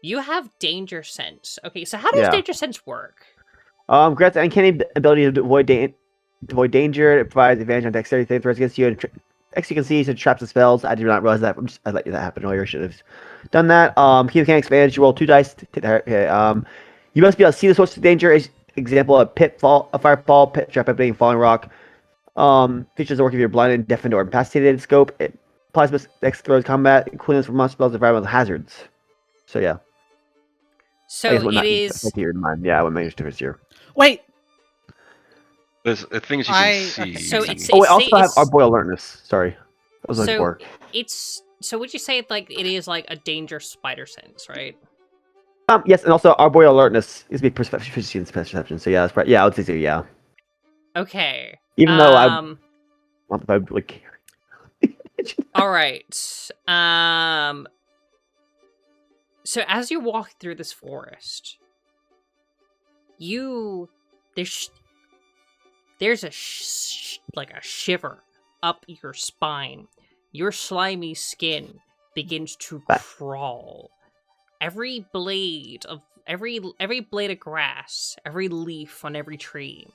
You have danger sense. Okay, so how does Yeah. danger sense work? Grants the uncanny ability to avoid danger. It provides advantage on dexterity saving throws against you. And as you can see, it traps and spells. I did not realize that. I let that happen earlier. I should have done that. Key mechanics advantage. You roll 2 dice. Okay. You must be able to see the source of danger. Example: a pitfall, a firefall, pit trap, opening, falling rock. Features the work of your blinded, deafened, or incapacitated scope. It applies to dex throws, combat, including for monster spells, and environmental hazards. So yeah. So I guess what it not is. affect your mind. Yeah, what makes difference here. Wait, There's things you can okay. see. So it's- Oh, I also have it's- Arboreal Alertness. Sorry. That was like So- 4. So would you say like it is like a danger spider sense, right? Yes, and also Arboreal Alertness is be proficiency in perception. So yeah, that's right. Yeah, I would say so. Yeah, Okay. even though I Um, want to like. All right. So as you walk through this forest, there's a like a shiver up your spine. Your slimy skin begins to crawl. Every blade of grass, every leaf on every tree,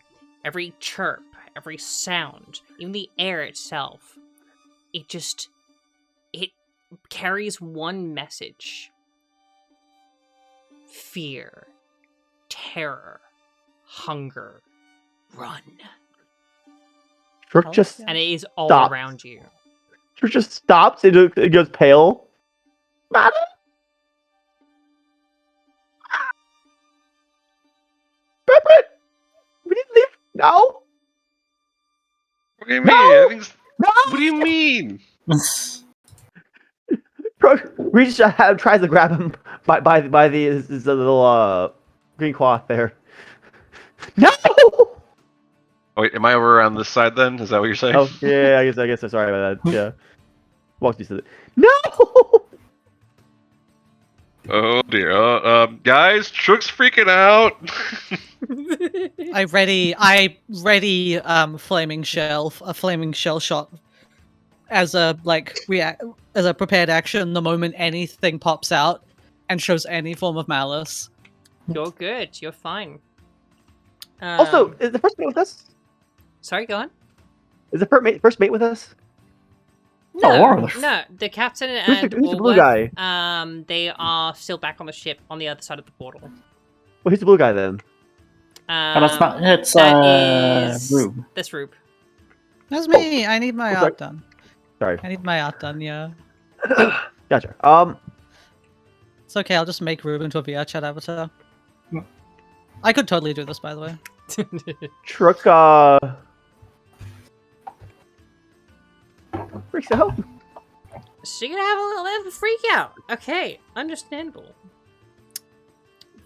every chirp, every sound, even the air itself, it carries one message: fear, terror, hunger, run. Trook just And it is all Stop. around you. Trook just stops. It goes pale. Madam? Pepper, we didn't leave. No. What do you mean? No! Everything's- No. What do you mean? Trook reaches out, tries to grab him by his little green cloth there. No. Oh, wait, am I over on this side then? Is that what you're saying? Oh yeah, I guess I'm sorry about that. Yeah. Walks me to the. No. Oh dear. Guys, Trook's freaking out. I ready flaming shell, a flaming shell shot as a as a prepared action the moment anything pops out and shows any form of malice. You're good. You're fine. Also, is the first mate with us? Sorry, go on. Is the first mate with us? No, no. The captain Who's and the blue guy? they are still back on the ship on the other side of the portal. Well, who's the blue guy then? That's not. It's That is Rube. That's Rube. That's me. I need my sorry. art done. Sorry. I need my art done. Yeah. Gotcha. It's okay. I'll just make Rube into a VR chat avatar. I could totally do this, by the way. Trook, freaks out. So you're gonna have a little bit of a freak out. Okay, understandable.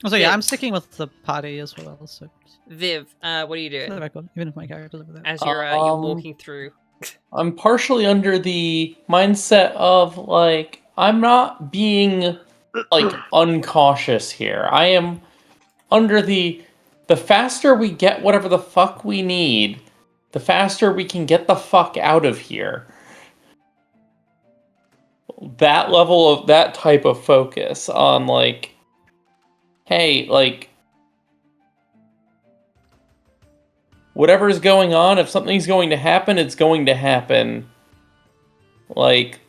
So yeah, Viv. I'm sticking with the party as well. So Viv, what are you for the doing record, even if my character's over there. as you're walking through? I'm partially under the mindset of like I'm not being like uncautious here. I am under the faster we get whatever the fuck we need, the faster we can get the fuck out of here. That level of that type of focus on like, hey, like whatever is going on, if something's going to happen, it's going to happen. Like,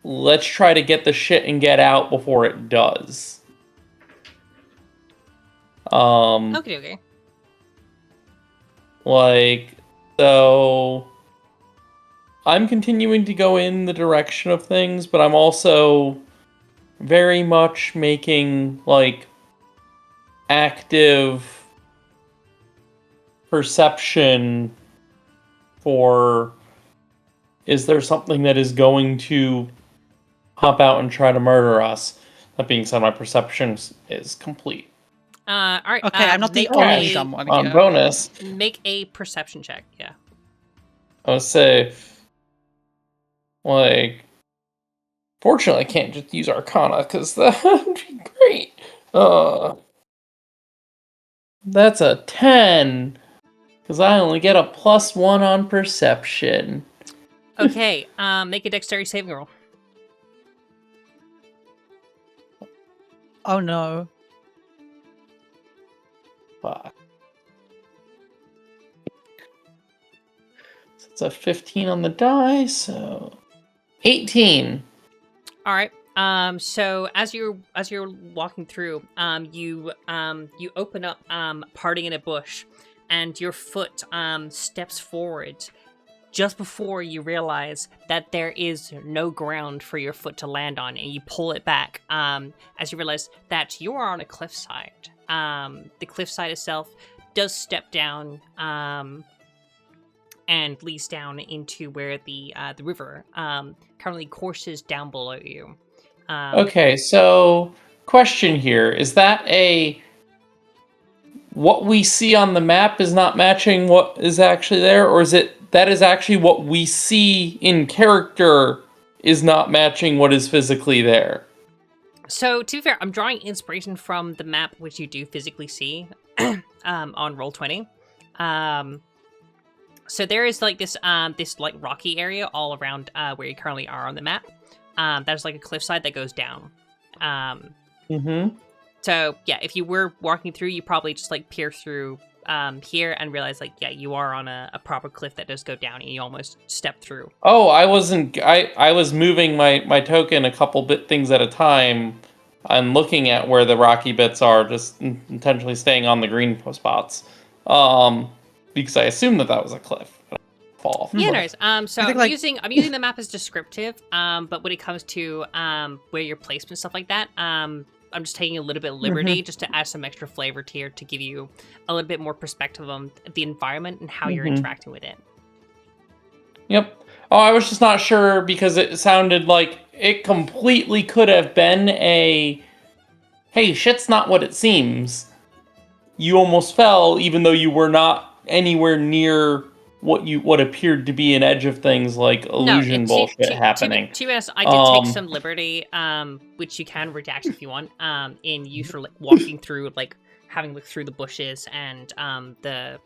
let's try to get the shit and get out before it does. Okay. Like, so I'm continuing to go in the direction of things, but I'm also very much making like active perception for, is there something that is going to hop out and try to murder us? That being said, my perception is complete. All right. Okay, I'm not the make only a- dumb one On here. bonus, Make a perception check. Yeah. I would say, like, fortunately, I can't just use Arcana because that would be great. That's a 10 because I only get a +1 on perception. Okay. Make a dexterity saving roll. Oh no. Fuck. So it's a 15 on the die, so 18. All right. So as you're walking through, you open up parting in a bush, and your foot steps forward just before you realize that there is no ground for your foot to land on, and you pull it back as you realize that you are on a cliffside. The cliffside itself does step down and leads down into where the river currently courses down below you. Okay, so question here. Is that what we see on the map is not matching what is actually there, or is it that is actually what we see in character is not matching what is physically there? So, to be fair, I'm drawing inspiration from the map which you do physically see on Roll20. So there is like this like rocky area all around where you currently are on the map. There's like a cliffside that goes down. So yeah, if you were walking through, you probably just like peer through here and realize like, yeah, you are on a proper cliff that does go down and you almost step through. Oh, I wasn't. I was moving my token a couple things at a time. I'm looking at where the rocky bits are, just intentionally staying on the green spots. Because I assumed that was a cliff. Fall off. Yeah, nice. So think, I'm using the map as descriptive. But when it comes to where your placement and stuff like that, I'm just taking a little bit of liberty just to add some extra flavor to here to give you a little bit more perspective on the environment and how you're interacting with it. Yep. Oh, I was just not sure because it sounded like it completely could have been a, hey, shit's not what it seems. You almost fell even though you were not anywhere near what appeared to be an edge of things like illusion bullshit happening. To be honest, I did take some liberty, which you can redact if you want, in use for like walking through, like having looked through the bushes and the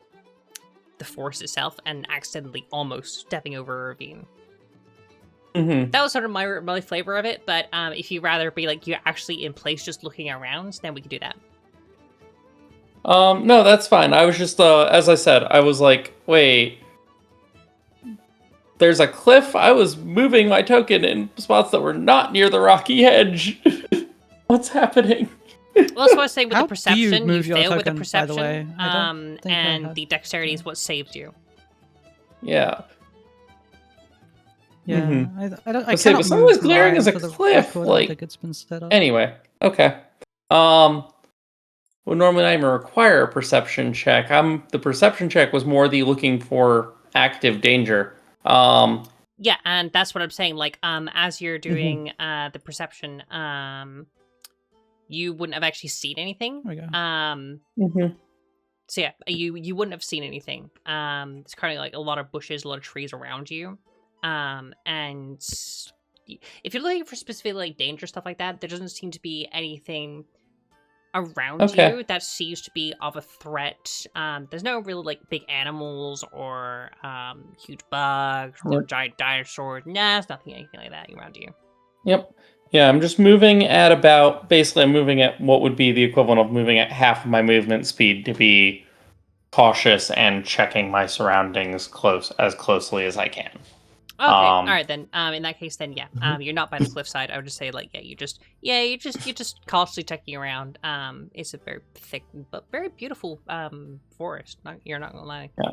forest itself, and accidentally almost stepping over a ravine. Mm-hmm. That was sort of my flavor of it, but if you'd rather be like you're actually in place just looking around, then we could do that. No, that's fine. I was just, as I said, I was like, wait, there's a cliff? I was moving my token in spots that were not near the rocky edge. What's happening? Well, that's what I was saying with How the perception. do you fail token, with the perception, by the way? I don't think I and had- the dexterity is what saved you. Yeah. Yeah, Mhm. I don't. I Let's say, cannot but someone was move glaring mine as a for the cliff, record, I don't like- think it's been set up. Anyway, okay. Would normally not even require a perception check. The perception check was more the looking for active danger. Yeah, and that's what I'm saying. Like, as you're doing the perception, you wouldn't have actually seen anything. There we go. So yeah, you wouldn't have seen anything. It's kind of like a lot of bushes, a lot of trees around you. And if you're looking for specifically like danger stuff like that, there doesn't seem to be anything around you that seems to be of a threat. There's no really like big animals or huge bugs or giant dinosaurs. Nah, it's anything like that around you. Yep. Yeah, I'm just moving at I'm moving at what would be the equivalent of moving at half of my movement speed to be cautious and checking my surroundings as closely as I can. Okay, all right then. In that case, then yeah, you're not by the cliffside. I would just say like you're just cautiously checking around. It's a very thick but very beautiful forest. You're not gonna lie. Yeah.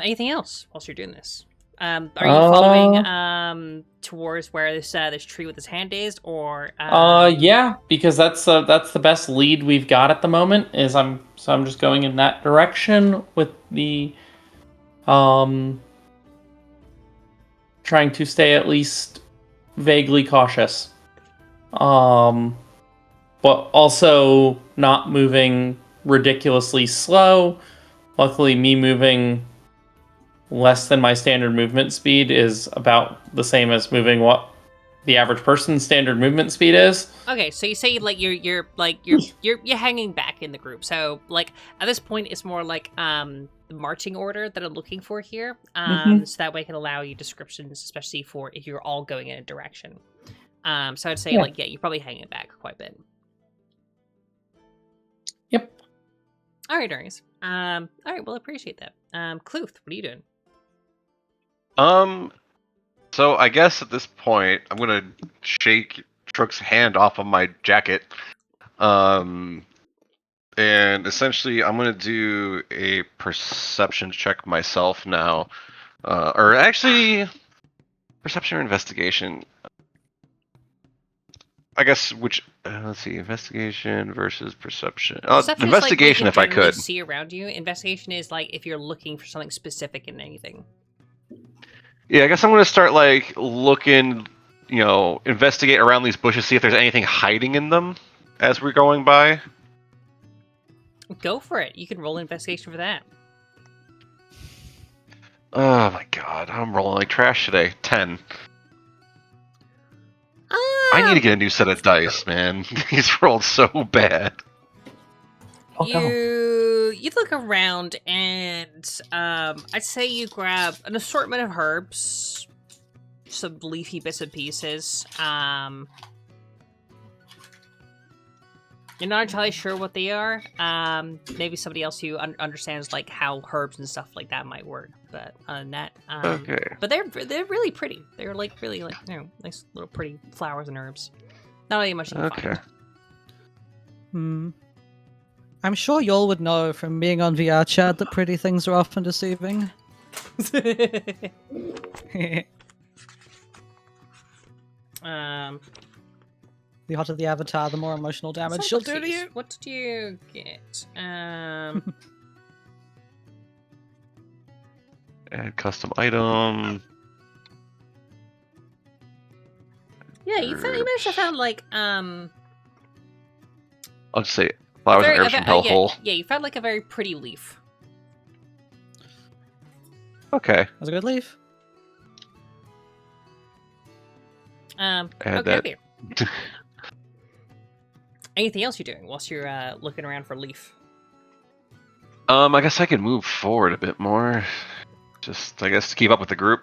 Anything else whilst you're doing this? Are you following towards where this tree with his hand is, or? Yeah, because that's the best lead we've got at the moment. I'm just going in that direction with the. Trying to stay at least vaguely cautious. But also not moving ridiculously slow. Luckily, me moving less than my standard movement speed is about the same as moving what the average person's standard movement speed is. Okay, so you say like you're hanging back in the group. So like at this point, it's more like the marching order that I'm looking for here. So that way it can allow you descriptions, especially for if you're all going in a direction. So I'd say you're probably hanging back quite a bit. Yep. All right, Darius. All right, well, I appreciate that. Kluthe, what are you doing? So I guess at this point, I'm gonna shake Trook's hand off of my jacket. And essentially, I'm gonna do a perception check myself now. Or actually, perception or investigation. I guess let's see, investigation versus perception. Perception is, investigation, like, if I generally could. see around you. Investigation is like if you're looking for something specific in anything. Yeah, I guess I'm gonna start like looking, investigate around these bushes, see if there's anything hiding in them as we're going by. Go for it. You can roll investigation for that. Oh my god, I'm rolling like trash today. 10. I need to get a new set of dice, man. These rolled so bad. You look around and I'd say you grab an assortment of herbs, some leafy bits and pieces. You're not entirely sure what they are. Maybe somebody else who understands like how herbs and stuff like that might work. But other than that, Okay. But they're really pretty. They're like really like nice little pretty flowers and herbs. Not really much you can Okay. find. I'm sure y'all would know from being on VR chat that pretty things are often deceiving. The hotter the avatar, the more emotional damage she'll do to you. What did you get? Add custom item. Yeah, you managed to found like I'll just say flowers and herbs from Hellhole. Yeah, you found like a very pretty leaf. Okay. That was a good leave. Add Okay. that. Okay. Anything else you're doing whilst you're looking around for Leaf? I guess I could move forward a bit more. Just, I guess, to keep up with the group.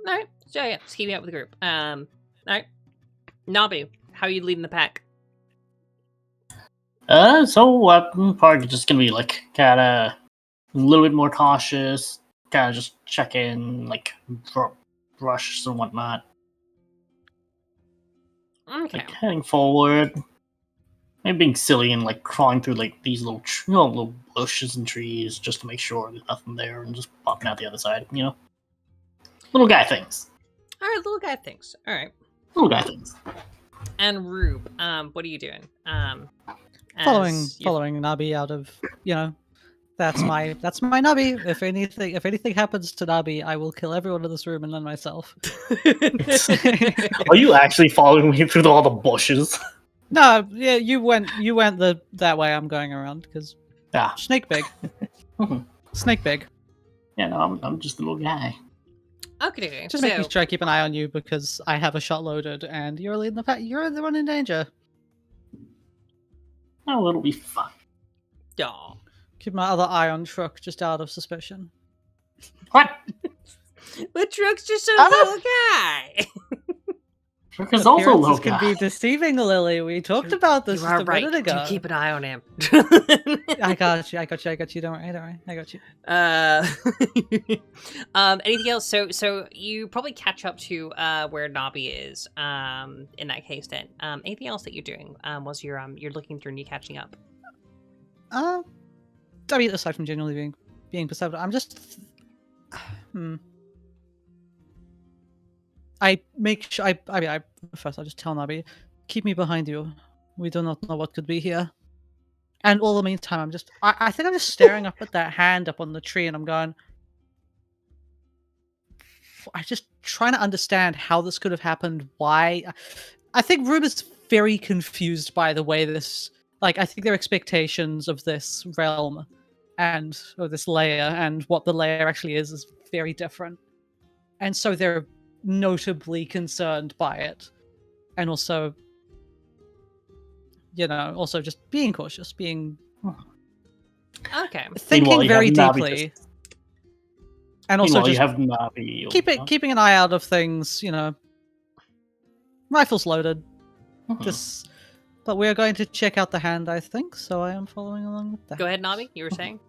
All right. So yeah, just keeping up with the group. All right. Nabi, how are you leading the pack? So I'm probably just gonna be like kinda a little bit more cautious, kinda just check in, like brush and whatnot. Okay. Like heading forward. Maybe being silly and like crawling through like these little little bushes and trees just to make sure there's nothing there and just popping out the other side, Little guy things. All right, little guy things. All right. Little guy things. And Rube, what are you doing? Following as you're- following Nabi out of that's my Nabi. If anything happens to Nabi, I will kill everyone in this room and then myself. Are you actually following me through all the bushes? No, yeah, you went that way. I'm going around because Yeah. snake big, snake big. Yeah, no, I'm just a little guy. Okay. Just making sure I keep an eye on you because I have a shot loaded and you're leading the pack. You're the one in danger. Oh, it'll be fun. Aw. Keep my other eye on Trook just out of suspicion. What? But Trook's just a little guy. Trook is also a little Appearances guy. can be deceiving, Lily. We talked about this You just are a right. minute ago. Do keep an eye on him. I got you. Don't worry. I got you. Anything else? So you probably catch up to where Nabi is. In that case, then. Anything else that you're doing? Was you're looking through and you catching up? I mean, aside from generally being perceptive, I'm just. I make sure. I first I'll just tell Nabi, keep me behind you. We do not know what could be here. And all the meantime, I'm just. I think I'm just staring up at that hand up on the tree, and I'm going. I'm just trying to understand how this could have happened. Why? I think Rube is very confused by the way this. Like, I think their expectations of this realm or this layer and what the layer actually is very different. And so they're notably concerned by it. And also, also just being cautious, Okay. thinking Meanwhile, you very have Nabi deeply. And also Meanwhile, you just have Nabi. keeping an eye out of things, rifles loaded. Mhm. But we're going to check out the hand, I think, so I am following along with that. Go ahead, Nabi. You were saying.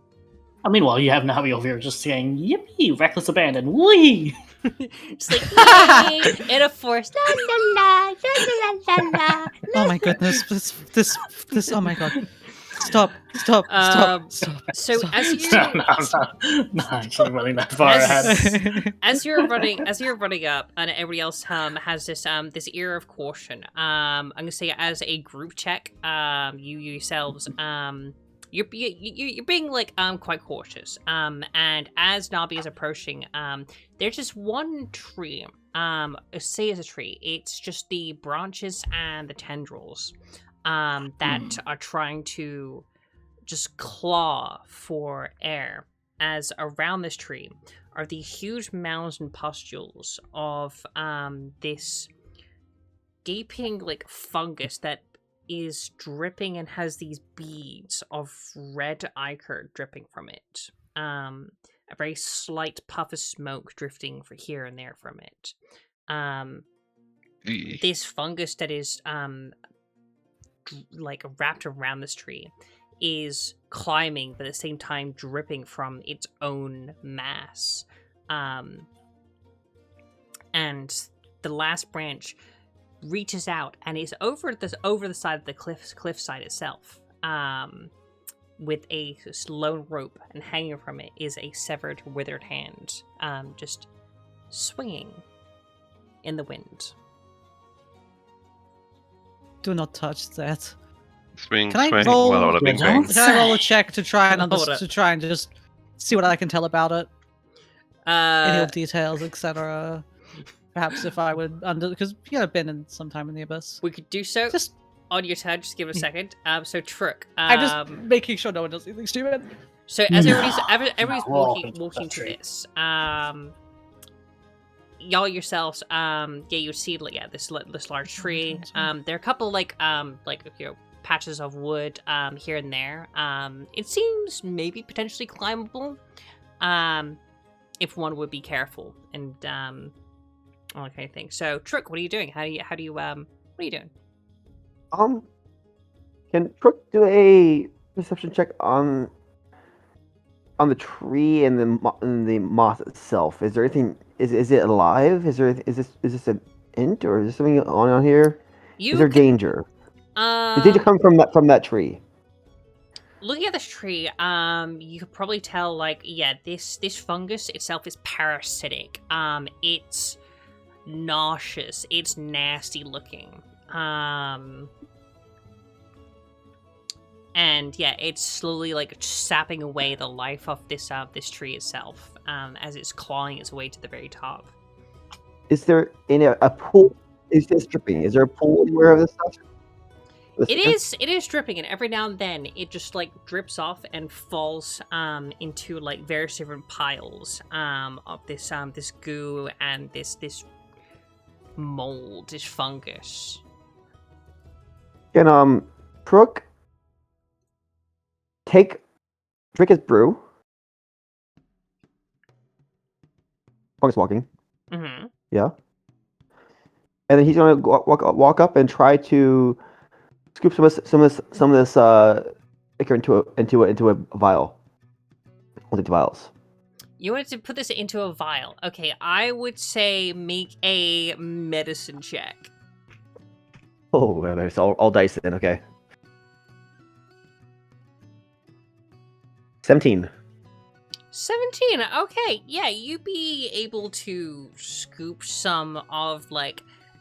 Meanwhile, you have Nabi over here just saying, "Yippee! Reckless abandon! Whee!" Just like yay, in a forest. La la la la la la. Oh my goodness! This! Oh my god! Stop! So as you No, not actually running that far ahead. as you're running up, and everybody else has this this ear of caution. I'm gonna say as a group check, you yourselves you're being like quite cautious. And as Nabi is approaching, there's just one tree. Say it's a tree. It's just the branches and the tendrils that are trying to just claw for air, as around this tree are the huge mounds and pustules of this gaping like fungus that is dripping and has these beads of red ichor dripping from it. A very slight puff of smoke drifting for here and there from it. This fungus that is like wrapped around this tree is climbing, but at the same time dripping from its own mass. And the last branch reaches out and is over the side of the cliff side itself, with a lone rope, and hanging from it is a severed, withered hand, just swinging in the wind. Do not touch that. Swing, Can I swing. roll- Well, a bing bang. Can I roll a check to try and Hold up. just see what I can tell about it? Any Uh, of details, etc. Perhaps if I would because been in some time in the abyss. we could do so Just on your turn. Just give it a second. So Trook. I'm just making sure no one does anything stupid. So as No. everybody's No, we're all walking into that to tree. this, y'all yourselves, you see like this large tree. There are a couple patches of wood here and there. It seems maybe potentially climbable, if one would be careful and all that kind of thing. So Trook, what are you doing? What are you doing? Can Trook do a perception check on the tree and the moth itself? Is there anything? Is it alive? Is this an int or is there something on here? Is there danger? Does danger come from that tree? Looking at this tree, you could probably tell, this fungus itself is parasitic. It's nauseous. It's nasty looking. And yeah, it's slowly sapping away the life of this tree itself, as it's clawing its way to the very top. Is there a pool? Is this dripping? Is there a pool anywhere of this stuff? It is dripping, and every now and then it just drips off and falls into various different piles of this goo and this mold, this fungus. Can Trook drink his brew? While he's walking. Mm-hmm. Yeah. And then he's gonna walk up and try to scoop some of this liquor into a vial. Into vials. You wanted to put this into a vial. Okay, I would say make a medicine check. Oh, it's all dice then. Okay. 17. 17. Okay, yeah, you'd be able to scoop some of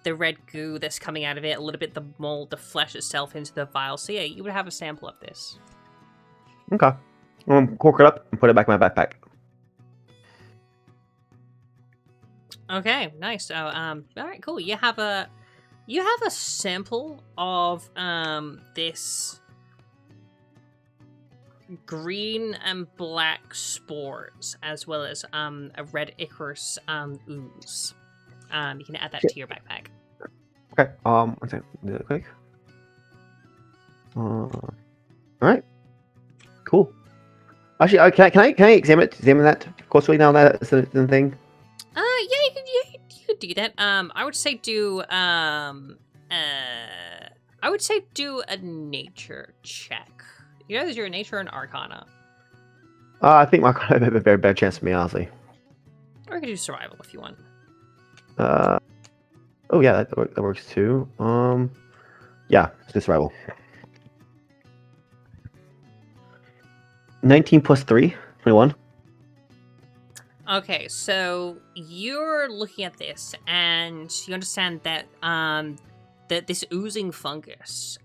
the red goo that's coming out of it, a little bit the mold, the flesh itself into the vial. So yeah, you would have a sample of this. Okay. Cork it up and put it back in my backpack. Okay, nice. So all right, cool. You have a sample of this green and black spores, as well as a red ichorous ooze. You can add that to your backpack. Okay. One second. Do it quick. All right. Cool. Actually, can I examine that closely now that it's the thing? Yeah, you could do that. I would say do a nature check. You know, is your nature or an arcana? I think my have a very bad chance for me, honestly. Or you could do survival if you want. Oh yeah, that works too. Yeah, it's the survival. 19 plus 3, 21. Okay, so you're looking at this, and you understand that that this oozing fungus,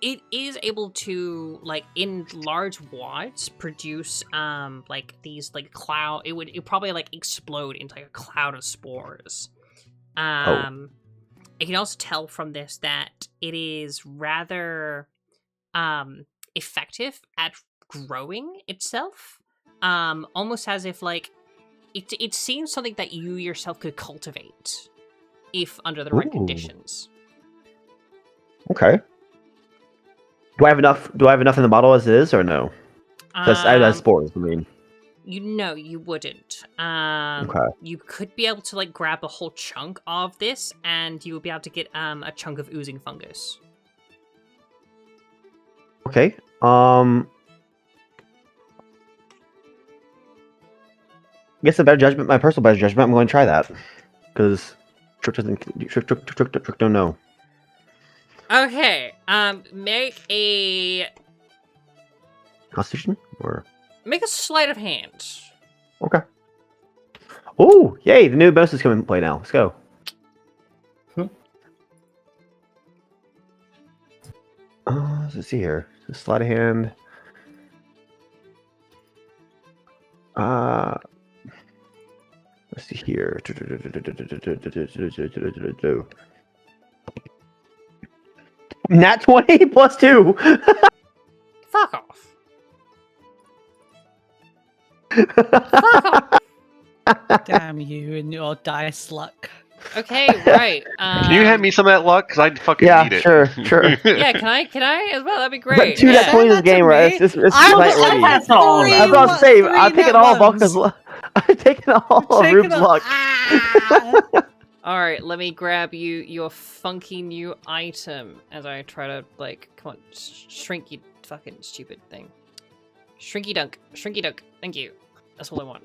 it is able to, in large wads, produce these cloud. It probably explode into a cloud of spores. You can also tell from this that it is rather effective at growing itself, almost as if it seems something that you yourself could cultivate if under the right conditions. Okay. Do I have enough in the bottle as it is, or no? I have spores. I mean, you wouldn't. Okay. You could be able to grab a whole chunk of this, and you would be able to get a chunk of oozing fungus. Okay. I guess my personal better judgment, I'm going to try that because Trook don't know. Okay. Make a Constitution or make a sleight of hand. Okay. Oh, yay! The new bonuses come into play now. Let's go. Let's see here. Sleight of hand. Let's see here. Nat 20 plus 2. Fuck off. Fuck off. Damn you and your dice luck. Okay, right. Can you hand me some of that luck? Because I fucking Yeah, need it. sure. Yeah, can I as well? That'd be But great. two Yeah. net 20 this Send that game, to right? me. It's I'm night I'm ready. That's all three right. I was about to say, three I'm taking net all ones. Evalka's I'm taking all of Taking Rube's a- luck. Ah! All right, let me grab you your funky new item as I try to come on, shrink you fucking stupid thing. Shrinky dunk. Thank you. That's all I want.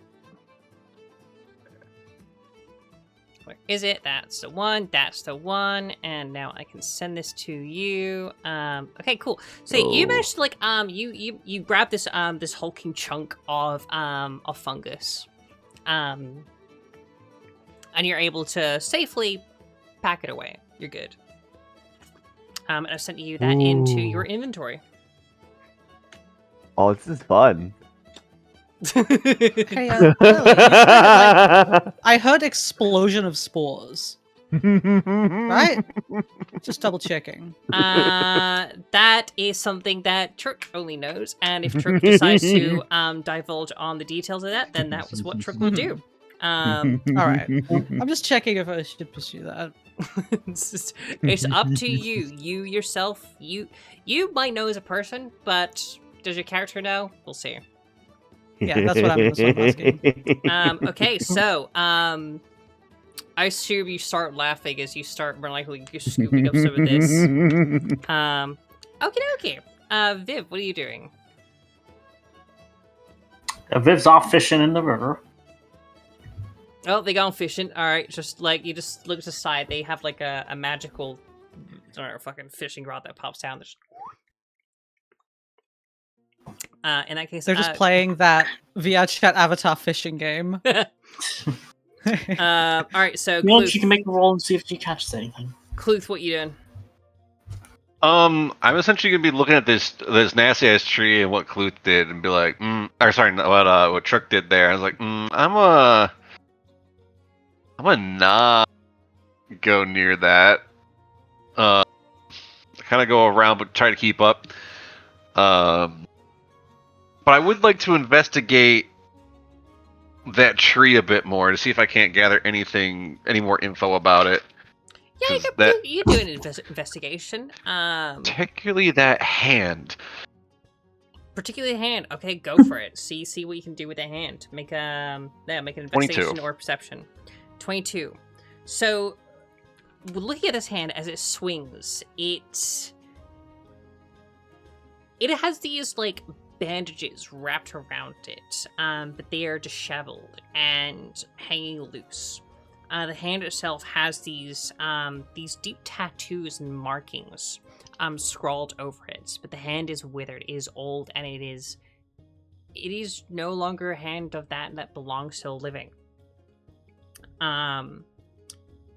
Where is it? That's the one. And now I can send this to you. Okay, cool. So you managed to you grab this this hulking chunk of fungus. And you're able to safely pack it away. You're good. And I sent you that into your inventory. Oh, this is fun. Hey, Lily, you said, I heard explosion of spores. Right? Just double checking. That is something that Trook only knows, and if Trook decides to divulge on the details of that, then that was what Trook will do. All right. I'm just checking if I should pursue that. It's up to you. You yourself, you might know as a person, but does your character know? We'll see. Yeah, that's what I'm asking. Okay, so I assume you start laughing as you start more likely you're scooping up some of this. Okay. Viv, what are you doing? Viv's off fishing in the river. Oh, they gone fishing. All right, just you just look to the side. They have a magical, fucking fishing rod that pops down. In that case, They're just playing that VR chat avatar fishing game. all right, so Well, you can make a roll and see if she catches anything. Kluthe, what you doing? I'm essentially gonna be looking at this nasty ass tree and what Kluthe did, and be like, what Trook did there. I was like, I'm gonna not go near that. I kind of go around, but try to keep up. But I would like to investigate that tree a bit more to see if I can't gather any more info about it. Yeah, you do an investigation. Particularly that hand. Particularly the hand. Okay, go for it. See what you can do with the hand. Make an investigation 22. or perception. 22. So, looking at this hand as it swings, it has these bandages wrapped around it, but they are disheveled and hanging loose. The hand itself has these deep tattoos and markings scrawled over it, but the hand is withered, it is old, and it is no longer a hand of that belongs to the living. Around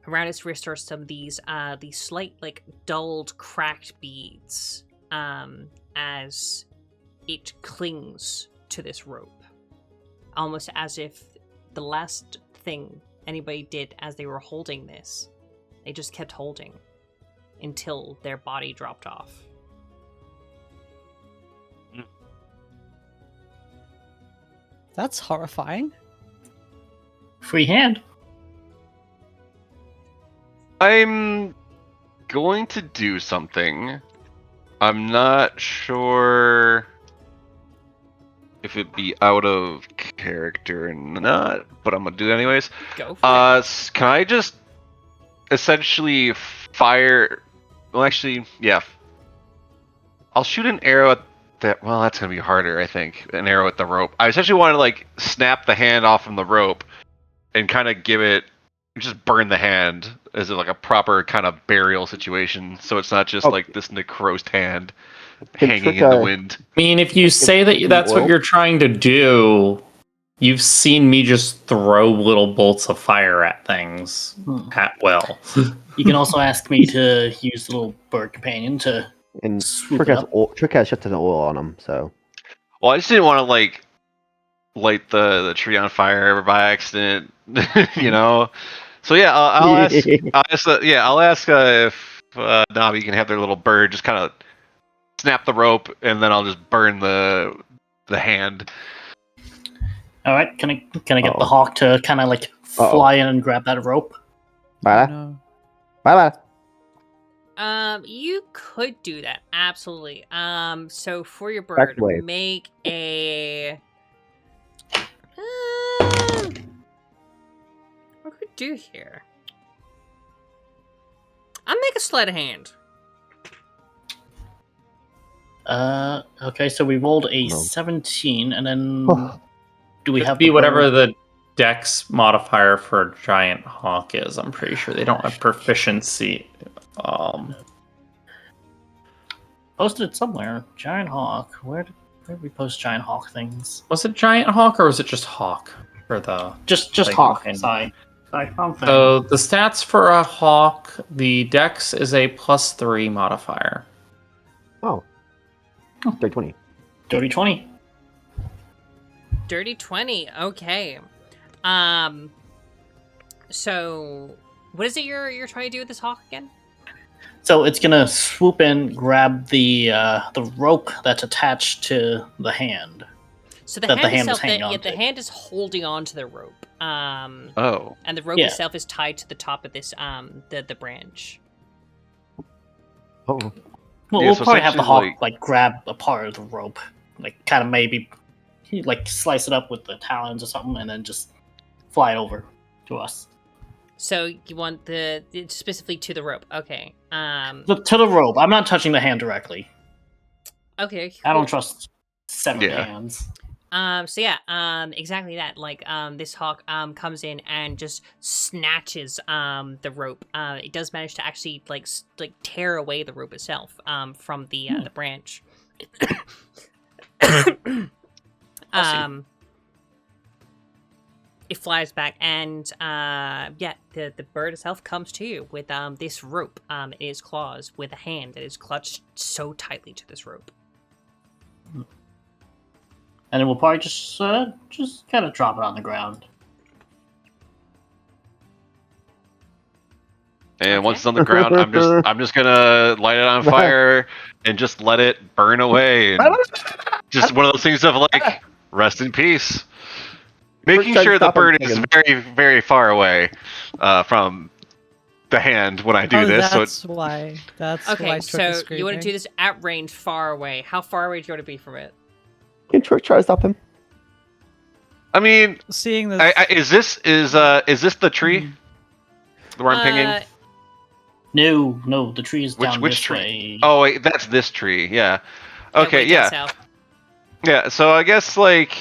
its wrist are some of these slight dulled, cracked beads as it clings to this rope, almost as if the last thing anybody did as they were holding this, they just kept holding until their body dropped off. That's horrifying. Free hand. I'm going to do something. I'm not sure if it'd be out of character or not, but I'm gonna do it anyways. Go for it. Can I just essentially fire? Well, actually, yeah. I'll shoot an arrow at that. Well, that's gonna be harder, I think. An arrow at the rope. I essentially want to snap the hand off from the rope and kind of just burn the hand as a proper kind of burial situation, so it's not just this necrosed hand hanging in the wind. I mean, if you say that's what you're trying to do, you've seen me just throw little bolts of fire at things at will. You can also ask me to use the little bird companion to And swoop Trook it has, up. Trook has shit ton of oil on him, so. Well, I just didn't want to light the tree on fire by accident, you know. So yeah, I'll ask. I'll ask if Nabi can have their little bird just kind of snap the rope, and then I'll just burn the hand. All right, can I get the hawk to kind of like fly in and grab that rope? Bye. No. Bye. You could do that, absolutely. So for your Back bird, away. make a. What could we do here? I'll make a sleight of hand. Okay, so we rolled a No. 17, and then do we It'd have be the whatever bird? the dex modifier for a giant hawk is. I'm pretty sure they don't have proficiency. Posted it somewhere. Giant hawk. Where did we post giant hawk things? Was it giant hawk or was it just hawk for the? Just Like, hawk. okay. Sorry. Wrong thing. So the stats for a hawk, the dex is a +3 modifier. Oh. 320. Dirty 20. Dirty 20. Okay. So what is it you're trying to do with this hawk again? So it's gonna swoop in, grab the rope that's attached to the hand. So the That hand the hand is itself, hanging on the to. hand is holding on to the rope. Oh. And the rope Yeah. itself is tied to the top of this the branch. Oh. Well, Yeah, we'll so probably have the hawk essentially, like grab a part of the rope, like kind of maybe like slice it up with the talons or something, and then just fly it over to us. So you want it's specifically to the rope. Okay. To the rope. I'm not touching the hand directly. Okay. I don't cool. trust severed Yeah. hands. So yeah, exactly that. Like, this hawk comes in and just snatches the rope. It does manage to actually like tear away the rope itself from the branch. It flies back, and yeah, the bird itself comes to you with this rope in its claws, with a hand that is clutched so tightly to this rope. And then we'll probably just kind of drop it on the ground. And once it's on the ground, I'm just gonna light it on fire and just let it burn away. And just one of those things of like, rest in peace. Making Try to sure the stop him bird is again. very, very far away from the hand when I do this. So That's why. That's why. Okay, Trook so is you want to do screaming. this at range, far away. How far away do you want to be from it? Can Trook try to stop him? I mean, Seeing this. is this the tree where I'm pinging? No, the tree is down Which this tree? way. Oh wait, that's this tree. Yeah. Okay. way down Yeah. south. Yeah. So I guess like,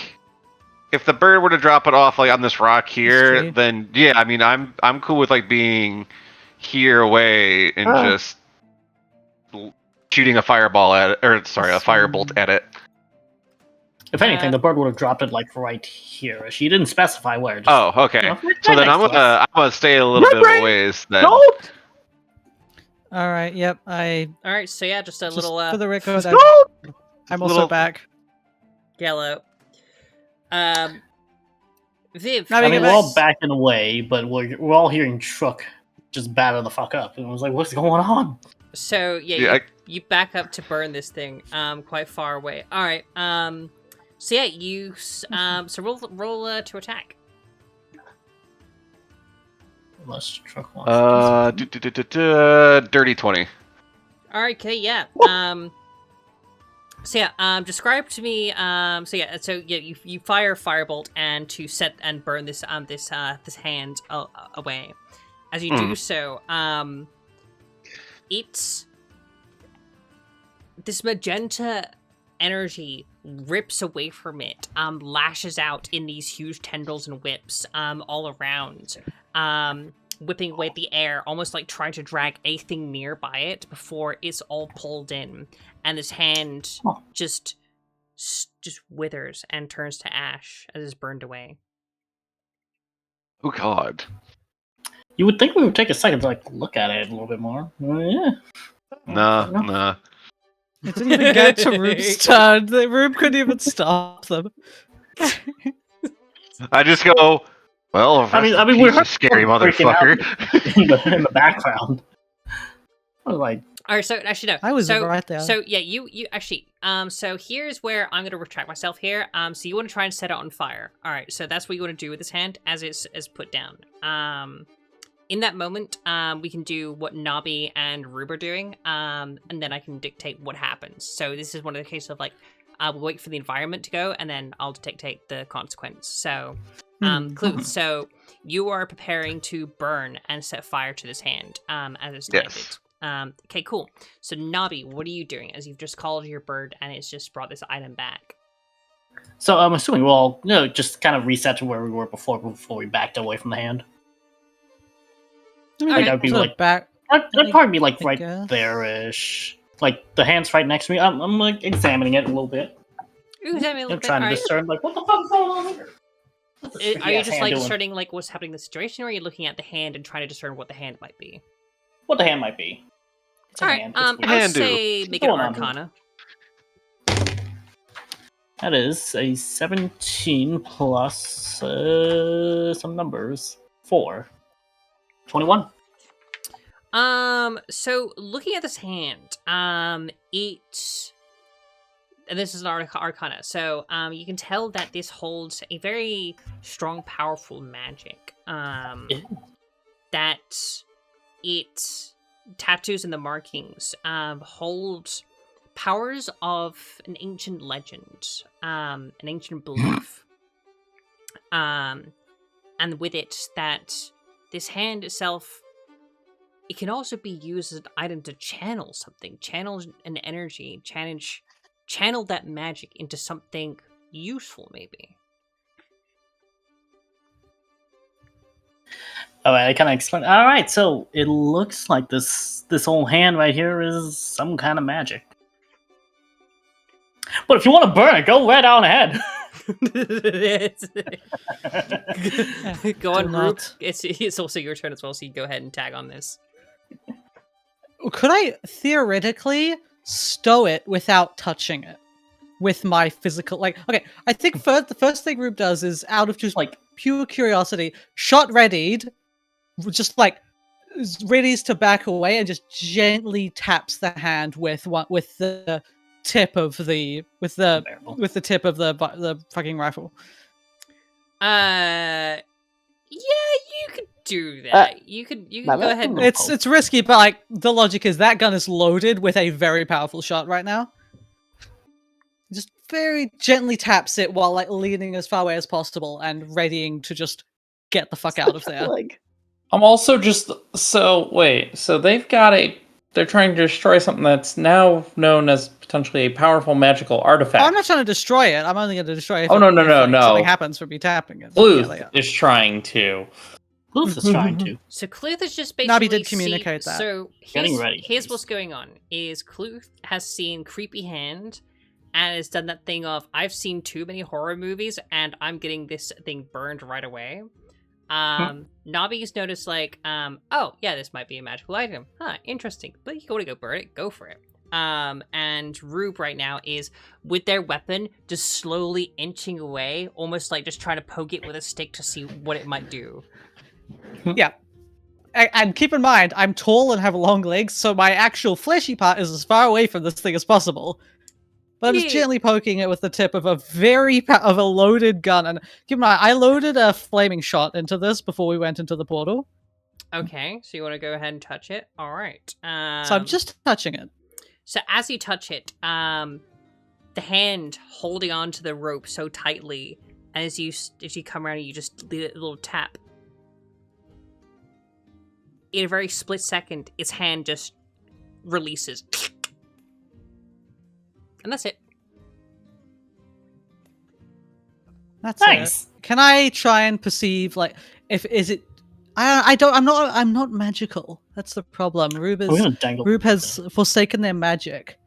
if the bird were to drop it off like on this rock here, tree. then yeah, I mean I'm cool with like being here away and just shooting a fireball at it, or sorry, a firebolt at it. If anything, the bird would have dropped it like right here. She didn't specify where. Just, Oh, okay. you know, right So then next I'm to us. gonna stay a little bit of a ways then. Don't! All right. Yep. I. All right, so yeah, just a Just little for the record, Don't! I'm also little- back. yellow. Viv. Now I we mean, get we're all back- backing away, but we're all hearing Trook just batter the fuck up, and I was like, "What's going on?" So yeah, Yeah, you back up to burn this thing quite far away. All right. So yeah, so roll to attack. Unless Trook wants. Dirty 20. All right. Okay. Yeah. So yeah. Describe to me. So yeah. So yeah. You fire a firebolt and to set and burn this this hand away. As you do so, it's this magenta energy rips away from it, lashes out in these huge tendrils and whips all around, whipping away the air, almost like trying to drag anything nearby it before it's all pulled in. And this hand just withers and turns to ash as it's burned away. Oh God. You would think we would take a second to like look at it a little bit more. Yeah. Nah. It didn't even get to Rube's turn. Rube couldn't even stop them. I just go. Well, I mean, we're we're a scary freaking out motherfucker. in the background. I was like, All right, so actually no. I was so, right there. So yeah, you actually. So here's where I'm gonna retract myself here. So you want to try and set it on fire. All right, so that's what you want to do with this hand as it's put down. In that moment, we can do what Nabi and Rube are doing. And then I can dictate what happens. So this is one of the cases of like, we'll wait for the environment to go, and then I'll dictate the consequence. So, Kluthe, so you are preparing to burn and set fire to this hand, as it's demanded. Yes. Okay, cool. So Nabi, what are you doing as you've just called your bird and it's just brought this item back? So I'm assuming we'll just kind of reset to where we were before we backed away from the hand. Like, Okay. That'd be like back. that'd probably be like I right guess. there-ish. Like the hand's right next to me. I'm like examining it a little bit. Ooh, tell me a little I'm bit. trying to Alright. discern like what the fuck is going on here. What's this Are you big-ass just hand like doing? discerning like what's happening in the situation, or are you looking at the hand and trying to discern what the hand might be? What the hand might be? It's a All right. hand. It's weird. I would Hand do. say make an Going on. Arcana. That is a 17 plus some numbers. 4. 21. So looking at this hand, it, and this is an Arcana, so you can tell that this holds a very strong, powerful magic. That it tattoos and the markings hold powers of an ancient legend, an ancient belief, and with it that this hand itself, it can also be used as an item to channel something, channel an energy, channel that magic into something useful, maybe. Alright, I kind of explain. Alright, so it looks like this whole hand right here is some kind of magic. But if you want to burn it, go right on ahead. Go on, Do Rube. not. It's also your turn as well, so you go ahead and tag on this. Could I theoretically stow it without touching it with my physical? Like, okay, I think the first thing Rube does is, out of just like pure curiosity, shot readied, just like readies to back away and just gently taps the hand with the tip of the tip of the fucking rifle. Yeah, you could do that. You could my go ahead. And... It's risky, but like the logic is that gun is loaded with a very powerful shot right now. Just very gently taps it while like leaning as far away as possible and readying to just get the fuck out of there. Like, I'm also just so they're trying to destroy something that's now known as potentially a powerful magical artifact. I'm not trying to destroy it. I'm only going to destroy it. Oh, no, if something happens from me tapping it. Kluthe is trying to. Kluthe is trying to. So Kluthe is just basically Nabi did communicate that. So Getting ready, here's please. what's going on: is Kluthe has seen Creepy Hand and has done that thing of I've seen too many horror movies and I'm getting this thing burned right away. Nabi's noticed like, oh yeah, this might be a magical item. Huh, interesting. But you want to go burn it, go for it. And Rube right now is with their weapon just slowly inching away, almost like just trying to poke it with a stick to see what it might do. Yeah. And keep in mind, I'm tall and have long legs, so my actual fleshy part is as far away from this thing as possible. But I'm just Yeah. gently poking it with the tip of a loaded gun. And keep in mind, I loaded a flaming shot into this before we went into the portal. Okay, so you want to go ahead and touch it? All right. So I'm just touching it. So as you touch it, the hand holding onto the rope so tightly, and as you come around, you just leave it a little tap. In a very split second, its hand just releases, and that's it. That's Nice. it. Can I try and perceive like I'm not magical. That's the problem. We're gonna dangle. Rube has forsaken their magic.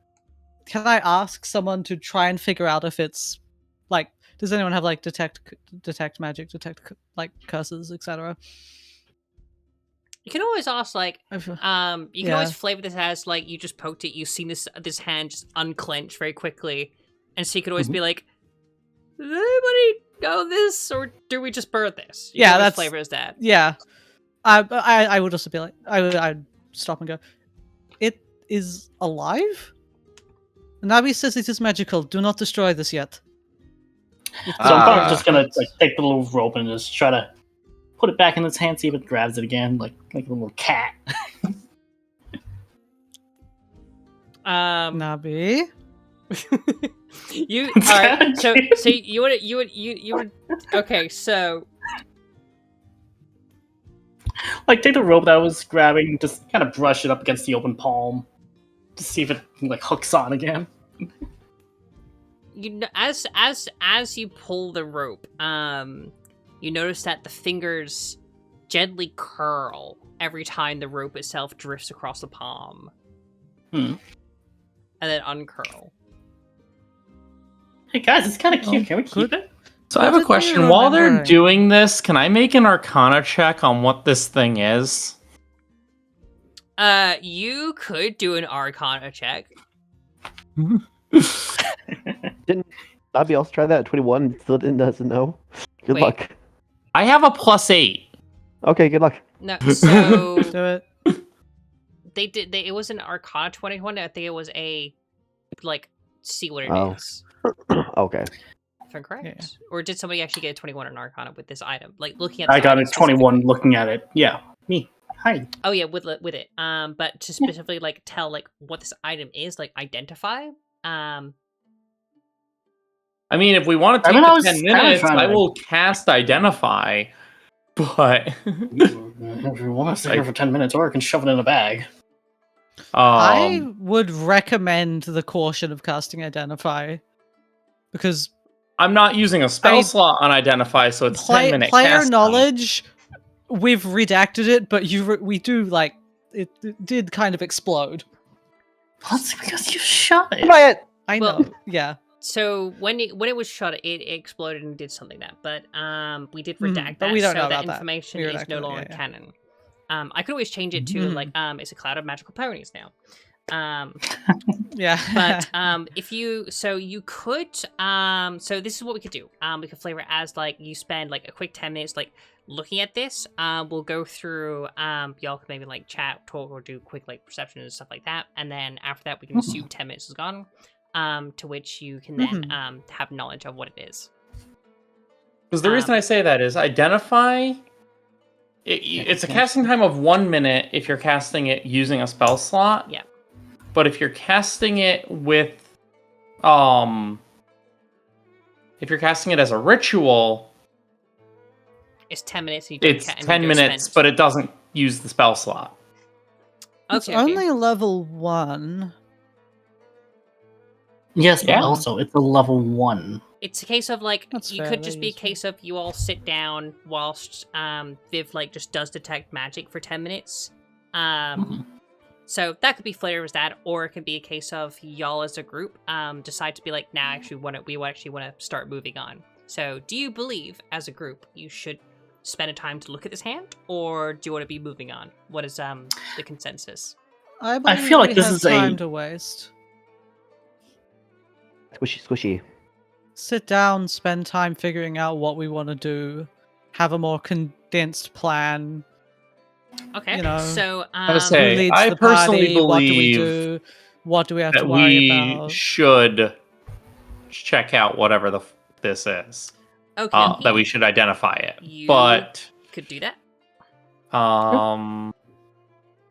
Can I ask someone to try and figure out if it's like, does anyone have like detect magic, detect like curses, etc.? You can always ask, like, you can Yeah. always flavor this as like you just poked it, you've seen this hand just unclench very quickly, and so you could always be like, does anybody know this, or do we just burn this? You Yeah, can always that's- flavor as that. Yeah. I would also be like, I'd stop and go, is alive? Nabi says it is magical. Do not destroy this yet. So I'm probably just gonna take the little rope and just try to put it back in its hand, see if it grabs it again, like a little cat. Nabi. You all right? So you would. Okay, so like take the rope that I was grabbing, just kind of brush it up against the open palm, to see if it like hooks on again. you know, as you pull the rope, you notice that the fingers gently curl every time the rope itself drifts across the palm, and then uncurl. Hey guys, it's kind of cute. Can we keep it? So I have a question. While they're doing this, can I make an Arcana check on what this thing is? You could do an Arcana check. Didn't Nabi also try that at 21? Still doesn't know. Good Wait. luck. I have a +8. Okay, good luck. No, so Do it. it was an Arcana 21. I think it was a see what it Oh. is. Okay. If I'm correct, Yeah. or did somebody actually get a 21 on Arcana with this item? Like looking at, I got a a 21 looking at it. Yeah, me. Hi. Oh yeah, with it. But to specifically tell what this item is, identify. I mean, if we want to take the 10 minutes, I will cast Identify, but... If you want to stay here for 10 minutes, or I can shove it in a bag. I would recommend the caution of casting Identify, because... I'm not using a spell slot on Identify, so it's 10-minute player cast knowledge, we've redacted it, but we do, it did kind of explode. That's because you shot it. Try it! I Well, know, yeah. So when it was shot, it exploded and did something but we did redact but that, we don't so know that about that. information We is redacted no it, longer yeah. canon. I could always change it to it's a cloud of magical ponies now. Yeah. But if you could so this is what we could do. We could flavor it as you spend a quick 10 minutes looking at this. We'll go through y'all could maybe chat, talk, or do quick perception and stuff like that, and then after that we can assume 10 minutes is gone. To which you can then have knowledge of what it is. Because the reason I say that is Identify... It's a casting time of 1 minute if you're casting it using a spell slot. Yeah. But if you're casting it with... if you're casting it as a ritual... It's 10 minutes. And it's 10 minutes, but it doesn't use the spell slot. It's only level 1. Yes, but also it's a level 1. It's a case of That's you fair, could just that be a is case of you all sit down whilst Viv just does detect magic for 10 minutes. So that could be flavor as that, or it could be a case of y'all as a group decide to be nah, actually we actually want to start moving on. So do you believe as a group you should spend a time to look at this hand, or do you want to be moving on? What is the consensus? I feel like we this have is time to waste. Squishy. Sit down, spend time figuring out what we want to do, have a more condensed plan. Okay, You know, so I would say, who leads I the personally party, what do we believe do, what do we have that to worry we about? should check out whatever this is. okay, That we should identify it. You But could do that.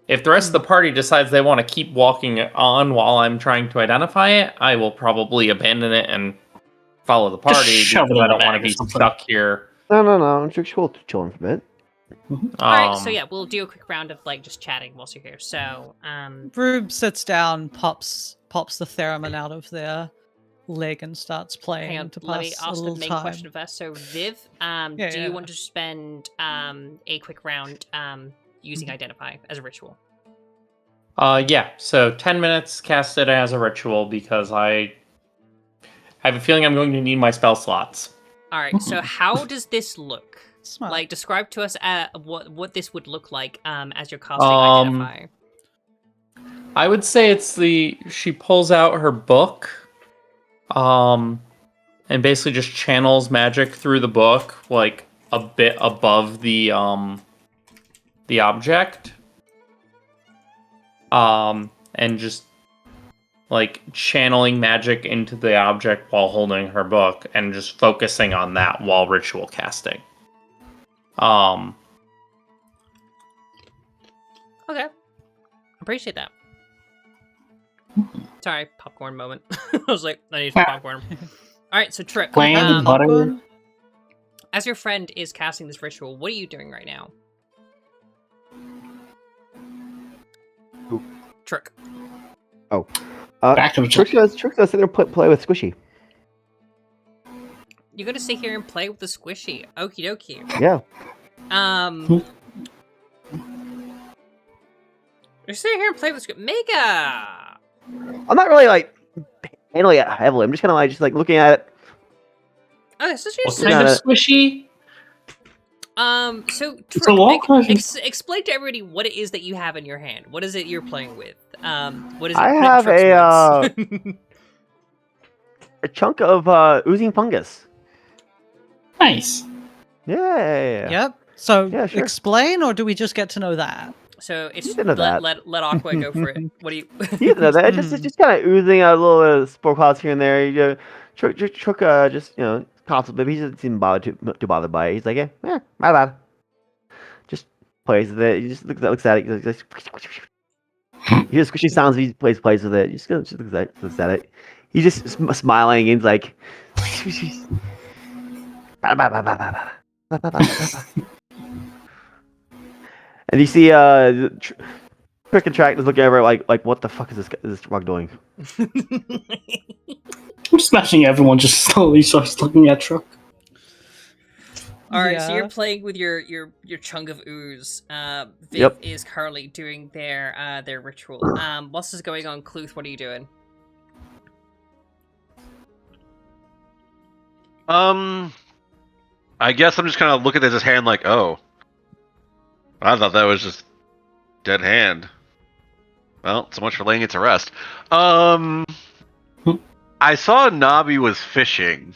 if the rest of the party decides they want to keep walking on while I'm trying to identify it, I will probably abandon it and follow the party shove because it in I a don't want bag to or be something. stuck here. No. Trook's cool chilling for a bit. Alright, so yeah, we'll do a quick round of just chatting whilst you're here. So, Rube sits down, pops the theremin out of their leg and starts playing hang on, to let me pass a ask the little main time. question first. So, Viv, do you want to spend a quick round using Identify as a ritual? Yeah, so 10 minutes, cast it as a ritual because I have a feeling I'm going to need my spell slots. Alright, so how does this look? Smart. Describe to us what this would look like as you're casting Identify. I would say it's she pulls out her book, and basically just channels magic through the book, a bit above the object. And and just like channeling magic into the object while holding her book and just focusing on that while ritual casting. Okay. Appreciate that. Sorry, popcorn moment. I was like, I need some popcorn. Alright, so Trook. Plain butter. As your friend is casting this ritual, what are you doing right now? Who? Trook. Oh. Back to the Trook's gonna sit there and play with Squishy. You're gonna sit here and play with the squishy. Okie dokie. Yeah. You're sitting here and play with the squishy. Mega! I'm not really like handling it heavily. I'm just kind of like looking at it. Oh, this is What your kind of squishy? So It's a wall question. explain to everybody what it is that you have in your hand. What is it you're playing with? What is it? I Put it in have Trook's words. a chunk of oozing fungus. Nice. Yeah. Yep. So Yeah, sure. explain, or do we just get to know that? So it's You didn't know that. let Aqua go for it. What do you? You know that it's just kind of oozing a little bit of spore clouds here and there. You know, Trook just constantly, but he doesn't seem too bothered by it. He's like, yeah, my bad. Just plays with it. He just looks at it. He just he hears squishy sounds. He plays with it. He just looks at it. He's just smiling and he's like. And you see, Trook and Track is looking over like, what the fuck is this rug doing? I'm smashing everyone. Just slowly starts looking at Trook. All right, so Yeah. you're playing with your chunk of ooze. Viv Yep. is currently doing their ritual. Whilst this is going on, Kluthe, what are you doing? I guess I'm just kind of looking at his hand like, oh, I thought that was just dead hand. Well, so much for laying it to rest. I saw Nabi was fishing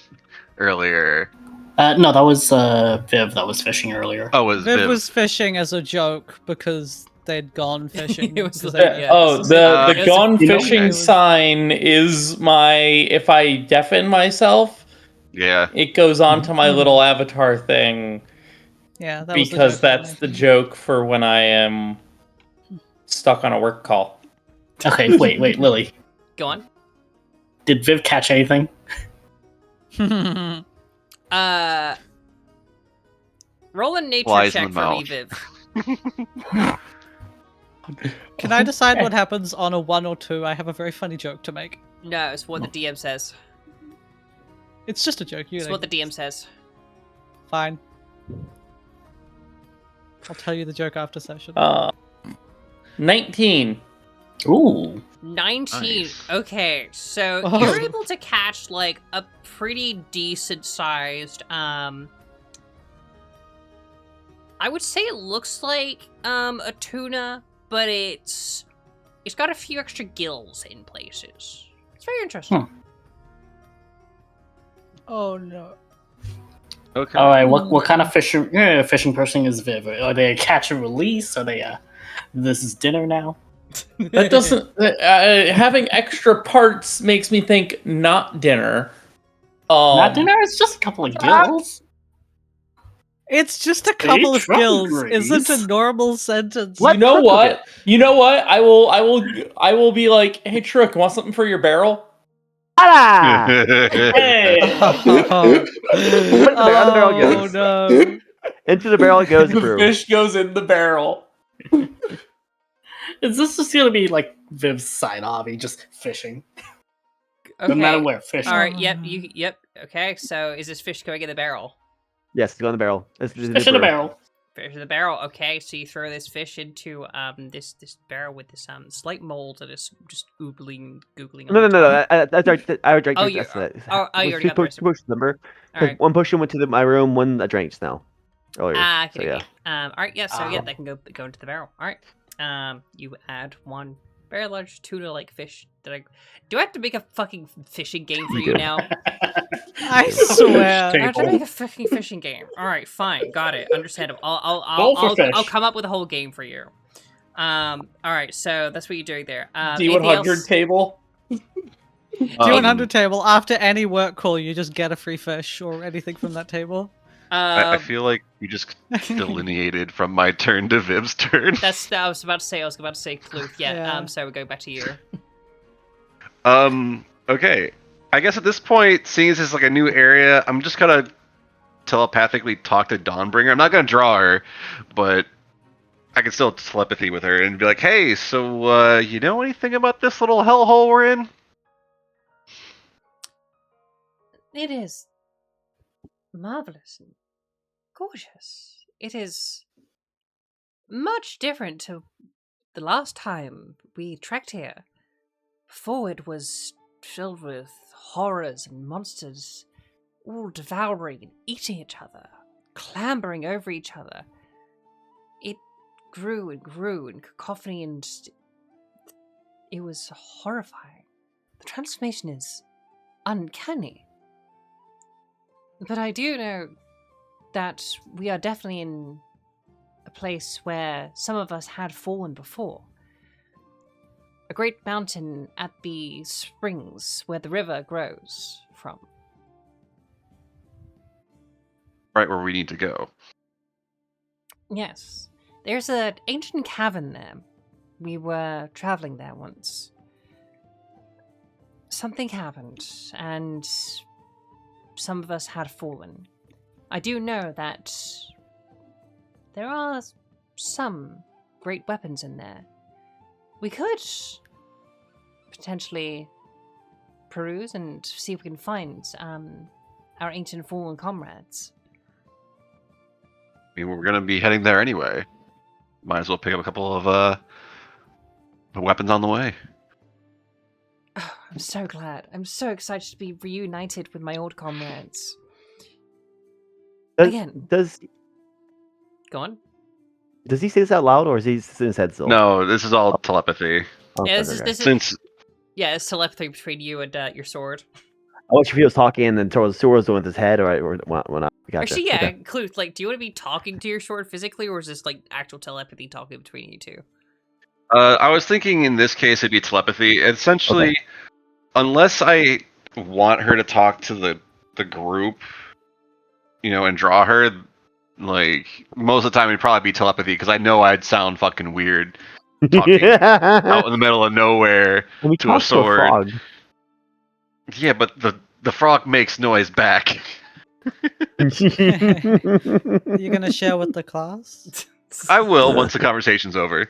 earlier. No, that was Viv that was fishing earlier. Oh, it was Viv Viv. was fishing as a joke because they'd gone fishing. It was because like- they- yeah, Oh, this is- the it's- gone you know, fishing it was- sign is my. If I deafen myself, Yeah. it goes on to my little avatar thing yeah, that was the because joke that's anyway. the joke for when I am stuck on a work call. Okay, wait, Lily. Go on. Did Viv catch anything? Roll a nature Flies in check the for me, mouth. Viv. Can I decide what happens on a 1 or 2? I have a very funny joke to make. No, it's what the DM says. It's just a joke. You It's know. what the DM says. Fine. I'll tell you the joke after session. 19. Ooh. 19. Nice. Okay, so Oh. you're able to catch like a pretty decent sized I would say it looks like a tuna, but it's got a few extra gills in places. It's very interesting. Oh no. Okay. All right. What kind of fishing person is Viv? Are they a catch and release? Are they this is dinner now? That doesn't. Having extra parts makes me think not dinner. Not dinner. It's just a couple of gills. It's just a couple of Trump skills. agrees. Isn't a normal sentence. You know what? You know what? I will be like, hey, Trook, want something for your barrel? Ah! Hey. Oh, the barrel goes. no. Into the barrel goes The through. fish goes in the barrel. Is this just gonna be like Viv's side hobby, just fishing? Okay. No matter where, fishing. All right. Yep. Okay. So is this fish going in the barrel? Yes, go in the barrel. Fish in a barrel. Fish in the barrel. Okay. So you throw this fish into this barrel with this slight mold that is just googling. No. I drank. Oh, that's it. you already got the rest of it. push remember? All right. One push went to my room. One I drank now. Earlier. Ah, so, okay. yeah. Okay. All right. Yeah. So yeah, they can go into the barrel. All right. You add one very large tuna-like fish. Do I have to make a fucking fishing game for You you do. now? I swear. I have to make a fucking fishing game. All right, fine, got it. Understandable. Go for I'll fish. come up with a whole game for you. All right, so that's what you're doing there. D100 table. D100 table. After any work call, you just get a free fish or anything from that table. I feel like you just delineated from my turn to Viv's turn. That's I was about to say. Kluthe. Yeah. Yeah. So we go back to you. Okay. I guess at this point, seeing as it's like a new area, I'm just gonna telepathically talk to Dawnbringer. I'm not gonna draw her, but I can still telepathy with her and be like, "Hey, so you know anything about this little hellhole we're in?" It is marvelous and gorgeous. It is much different to the last time we trekked here. Before it was filled with horrors and monsters, all devouring and eating each other, clambering over each other. It grew and grew in cacophony, and it was horrifying. The transformation is uncanny. But I do know that we are definitely in a place where some of us had fallen before. A great mountain at the springs where the river grows from. Right where we need to go. Yes. There's an ancient cavern there. We were traveling there once. Something happened, and some of us had fallen. I do know that there are some great weapons in there. We could potentially peruse and see if we can find our ancient fallen comrades. I mean, we're gonna be heading there anyway. Might as well pick up a couple of weapons on the way. Oh, I'm so glad. I'm so excited to be reunited with my old comrades. Again. Go on. Does he say this out loud, or is he in his head still? No, this is all telepathy. Oh, Yeah, okay. it's telepathy between you and your sword. I wish if he was talking and then the sword was doing with his head, or when I gotcha. Actually, yeah, Okay. Kluthe, like, do you want to be talking to your sword physically, or is this like actual telepathy talking between you two? I was thinking in this case it'd be telepathy. Essentially, unless I want her to talk to the group, and draw her, like, most of the time it'd probably be telepathy, because I know I'd sound fucking weird talking out in the middle of nowhere to a sword. Frog. Yeah, but the frog makes noise back. You're gonna share with the class? I will once the conversation's over.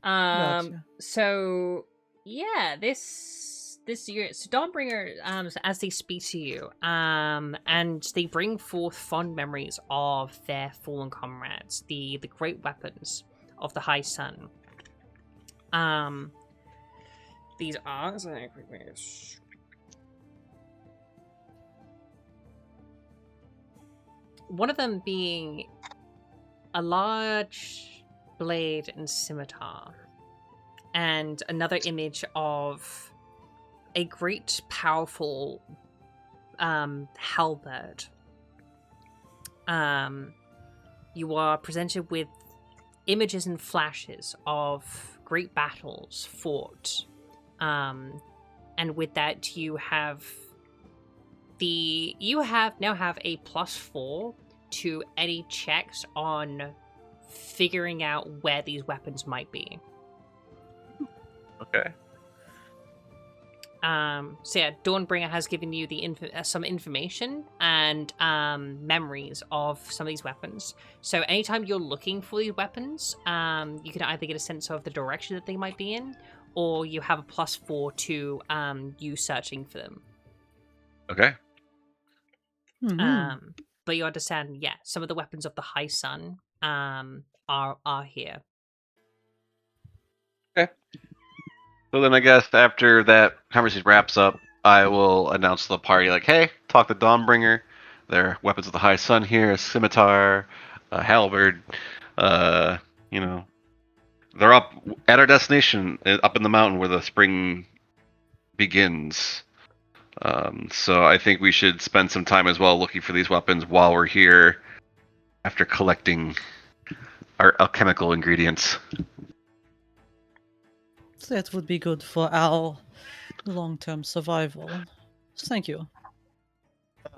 Gotcha. So yeah, this year, so Dawnbringer, as they speak to you, and they bring forth fond memories of their fallen comrades, the great weapons of the High Sun. These are one of them being a large blade and scimitar, and another image of a great, powerful halberd. You are presented with images and flashes of great battles fought, and with that you now have a +4 to any checks on figuring out where these weapons might be. Okay. So yeah, Dawnbringer has given you some information and memories of some of these weapons. So anytime you're looking for these weapons, you can either get a sense of the direction that they might be in, or you have a +4 to you searching for them. Okay. Mm-hmm. But you understand, yeah, some of the weapons of the High Sun are here. Okay. So then I guess after that conversation wraps up, I will announce to the party, like, hey, talk to Dawnbringer. There are weapons of the High Sun here, a scimitar, a halberd. They're up at our destination, up in the mountain where the spring begins. So I think we should spend some time as well looking for these weapons while we're here, after collecting our alchemical ingredients. That would be good for our long-term survival. Thank you.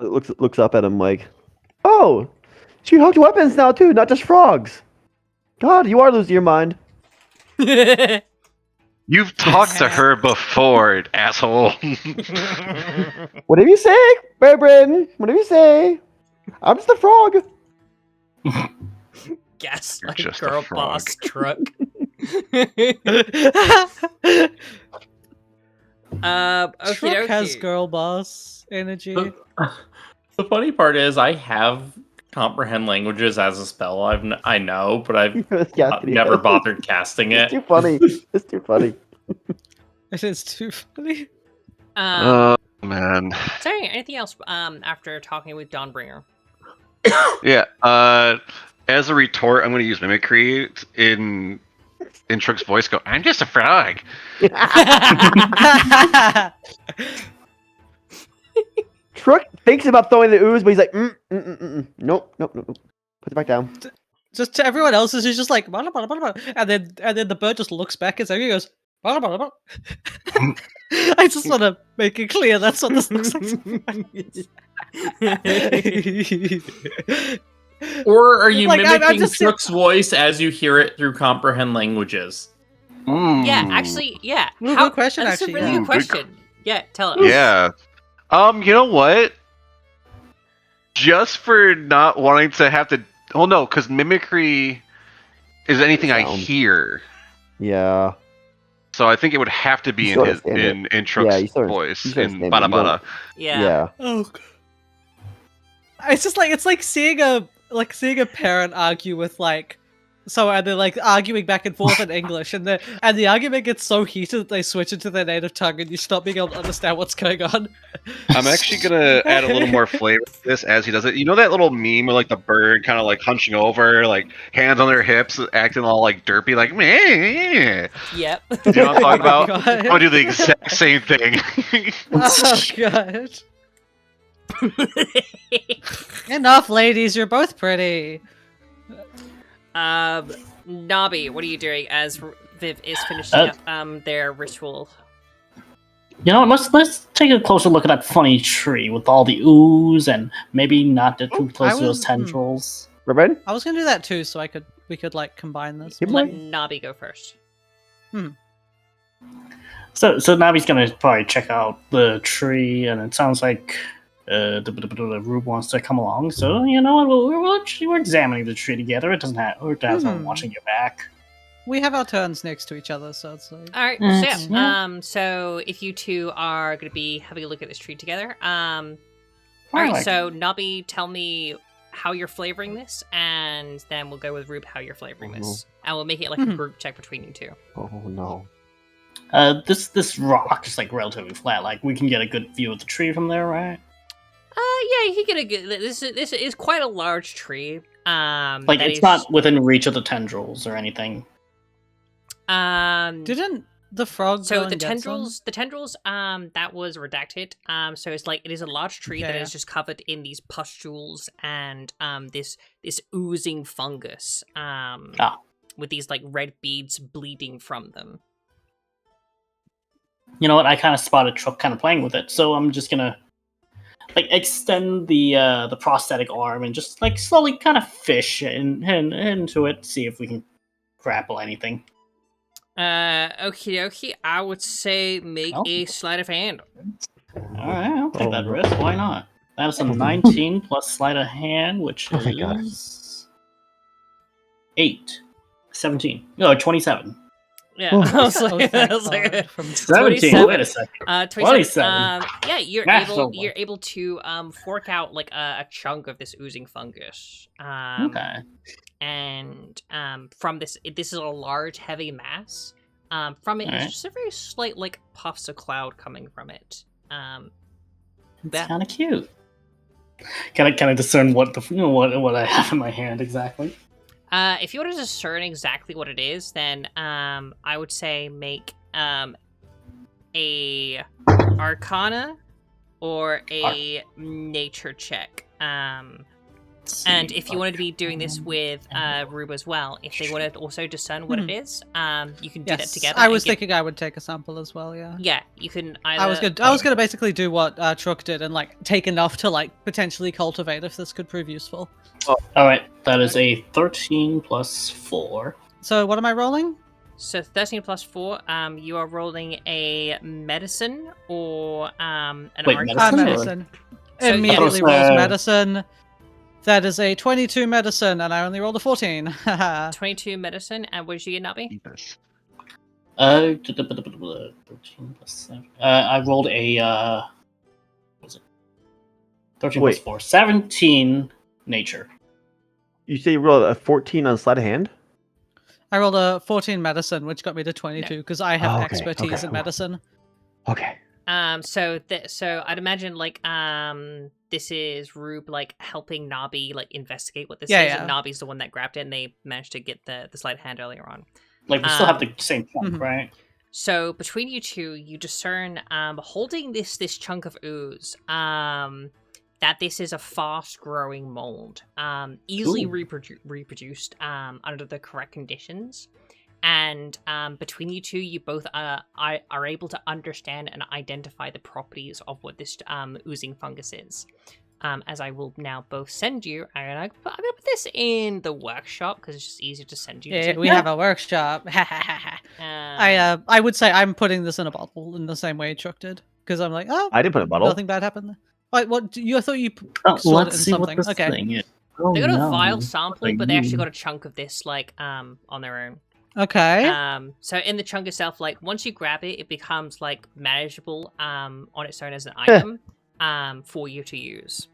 Looks up at him like, oh, she hugged weapons now too, not just frogs. God, you are losing your mind. You've talked to her before, asshole. Whatever you say, Barbara. Whatever you say. I'm just a frog. Gaslight just a girl frog. boss Trook. Trook has girl boss energy. The funny part is, I have comprehend languages as a spell. I know, but I've never bothered casting It's it. too funny. It's too funny. It is too funny. Oh man. Sorry, anything else after talking with Dawnbringer? Yeah. As a retort, I'm going to use mimicry in Trook's voice. Go, I'm just a frog. Trook thinks about throwing the ooze, but he's like, nope. Put it back down. Just to everyone else, he's just like, blah, blah, blah, blah, and then the bird just looks back and he goes, blah, blah, blah. I just want to make it clear that's what this looks like. Or are you Like, I'm mimicking just Trook's voice as you hear it through comprehend languages? Yeah, actually, yeah. Good question, That's actually. a really Yeah. good question. Yeah, tell us. Yeah. You know what? Just for not wanting to have to. Oh no, because mimicry is anything I Sound. hear. Yeah. So I think it would have to be You in still understand in Trook's you still voice understand in it. Bada You don't- Bada. Yeah. Oh, God. It's like seeing a parent argue with and they're like arguing back and forth in English, and the argument gets so heated that they switch into their native tongue, and you stop being able to understand what's going on. I'm actually gonna add a little more flavor to this as he does it. You know that little meme of like the bird kind of like hunching over, like hands on their hips, acting all like derpy, like meh. Yep. You know what I'm talking about? God. I'm gonna do the exact same thing. Oh God! Enough, ladies. You're both pretty. Nabi, what are you doing as Viv is finishing up their ritual? You know what? Let's take a closer look at that funny tree with all the ooze and maybe not get too close to those tendrils. Rebel? I was gonna do that too, so we could like combine this. Yep. Let Nabi go first. So Nabi's gonna probably check out the tree, and it sounds like the Rube wants to come along. So you know what? We're examining the tree together. It doesn't have someone watching your back. We have our turns next to each other, so it's like. All right. So, yeah. So if you two are going to be having a look at this tree together, all right. So Nabi, tell me how you're flavoring this, and then we'll go with Rube how you're flavoring this, and we'll make it like a group check between you two. Oh no. This rock is like relatively flat. Like we can get a good view of the tree from there, right? Yeah, you can get a good. This is quite a large tree. Like it's not within reach of the tendrils or anything. Didn't the frog? So go the and get some? tendrils, that was redacted. So it's like it is a large tree that is just covered in these pustules and this oozing fungus. With these like red beads bleeding from them. You know what? I kind of spotted Trook kind of playing with it, so I'm just gonna like extend the prosthetic arm and just like slowly kind of fish into it, see if we can grapple anything. Okie dokie. I would say make a sleight of hand. Alright, I'll take that risk. Why not? That's a 19 plus sleight of hand, which is 8. 17. No, 27. Yeah, I was like 17. 27. Wait a second. 27. 27. Yeah, you're able to fork out like a chunk of this oozing fungus. Okay. And from this is a large, heavy mass. From it, there's just a very slight like puffs of cloud coming from it. It's kind of cute. Can I discern what I have in my hand exactly? If you want to discern exactly what it is, then I would say make a Arcana or a Nature check. And if you wanted to be doing this with Rube as well, if they wanted to also discern what it is, you can do that together. I was thinking I would take a sample as well. Yeah. Yeah, you can either. I was gonna basically do what Trook did and like take enough to like potentially cultivate if this could prove useful. All right, that is a 13 plus 4. So what am I rolling? So 13 plus 4, you are rolling a medicine or an Wait, arcane medicine? check. Medicine. So you- Immediately That was, rolls medicine. That is a 22 medicine, and I only rolled a 14. Haha. 22 medicine, and what did you get, Nabi? 13 plus 7. I rolled a what was it? 13 plus Wait. 4. 17 nature. You say you rolled a 14 on sleight of hand? I rolled a 14 medicine, which got me to 22 because I have Oh, okay, expertise okay. in medicine. Okay. So I'd imagine like this is Rube like helping Nabi like investigate what this is, and Nabi's the one that grabbed it, and they managed to get the sleight of hand earlier on. Like we still have the same chunk, right? So between you two, you discern holding this chunk of ooze that this is a fast-growing mold, easily reproduced under the correct conditions. And between you two, you both are able to understand and identify the properties of what this oozing fungus is. As I will now both send you, I'm gonna put this in the workshop because it's just easier to send you. Yeah, to. we have a workshop. I would say I'm putting this in a bottle in the same way Chuck did because I'm like, oh, I didn't put a bottle. nothing bad happened. Wait, what? I thought you stored Let's it in see something. what this Okay. thing is. Oh, They got a no. vial sample, Like but they actually you. got a chunk of this like on their own. Okay. So in the chunk itself, like once you grab it, it becomes like manageable on its own as an item for you to use.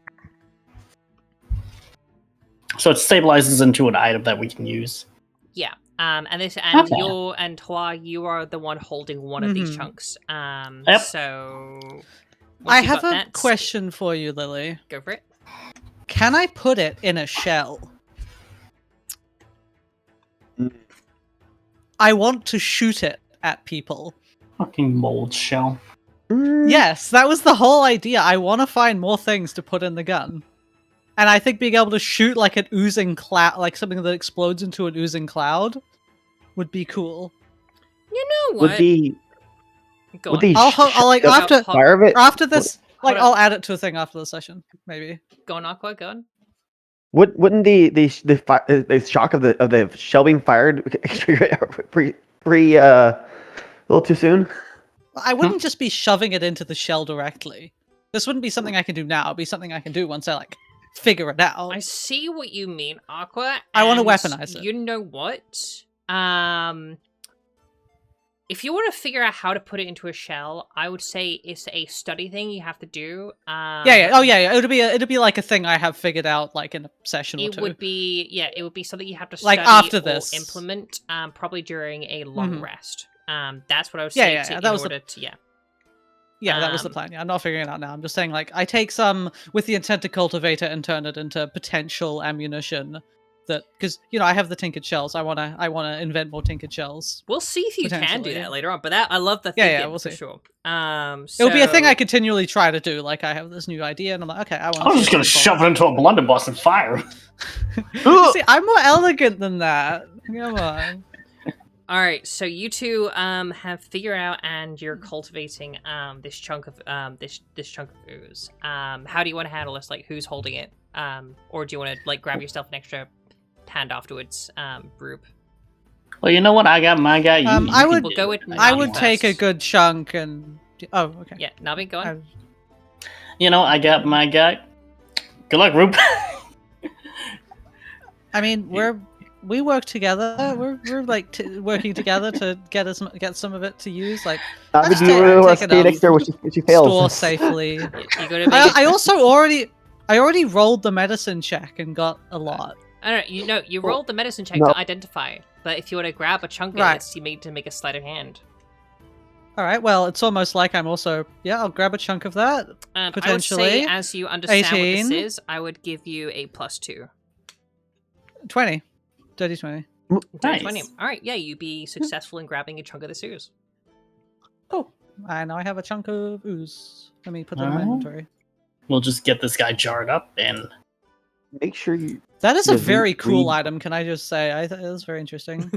So it stabilizes into an item that we can use. Yeah. And Okay. you're and Hua, you are the one holding one of these chunks. Yep. So I once you've have got a that, question for you, Lily. Go for it. Can I put it in a shell? I want to shoot it at people. Fucking mold shell. Yes, that was the whole idea. I want to find more things to put in the gun. And I think being able to shoot like an oozing cloud, like something that explodes into an oozing cloud, would be cool. You know what? Would the Go would on. the I'll like the after fire of it after this, like Hold on. I'll add it to a thing after the session, maybe. Go on, Aqua. Go on. wouldn't the shock of the shell being fired pre a little too soon? I wouldn't just be shoving it into the shell directly. This wouldn't be something I can do now. It'd be something I can do once I like figure it out. I see what you mean, Aqua. I wanna and weaponize it. You know what? If you want to figure out how to put it into a shell, I would say it's a study thing you have to do. Yeah. Oh, yeah. It'd be like a thing I have figured out like in a session or It two. would be something you have to Like, study after or this. implement, probably during a long Mhm. rest. That's what I was Yeah, saying. yeah, to, yeah, in that was the- order to, yeah. Yeah, that was the plan. Yeah, I'm not figuring it out now. I'm just saying, like, I take some with the intent to cultivate it and turn it into potential ammunition. That because I have the tinkered shells. I wanna invent more tinkered shells. We'll see if you can do Potentially. that later on. But I love the Yeah, thinking yeah, we'll for see. sure. It would be a thing I continually try to do. Like I have this new idea, and I'm like, okay, I want. I was just gonna shove it into a blunderbuss and fire. See, I'm more elegant than that. Come on. All right, so you two have figured out, and you're cultivating this chunk of this chunk of ooze. How do you want to handle this? Like, who's holding it? Or do you want to like grab yourself an extra hand afterwards, Rube? Well, you know what? I got my guy. I would- We'll go with I Nabi would take a first. good chunk and. Oh, okay. Yeah, Nabi, go on. You know, I got my guy. Good luck, Rube. I mean, we work together. We're like working together to get some of it to use. Like Would Let's you take- want take to it stay out. next there when she store fails? safely. You gotta make I also already rolled the medicine check and got a lot. I don't know. You rolled the medicine check No. to identify, but if you want to grab a chunk of Right. this, you need to make a sleight of hand. All right. Well, it's almost like I'm also I'll grab a chunk of that. I would Potentially. say, as you understand what 18. this is, I would give you a +2. 20. Dirty 20. Nice. 20. All right, yeah, you'd be successful in grabbing a chunk of this ooze. Oh, I now I have a chunk of ooze. Let me put that in my Oh. inventory. We'll just get this guy jarred up and make sure you That is a Does it very cool read- item. Can I just say? I thought it was very interesting.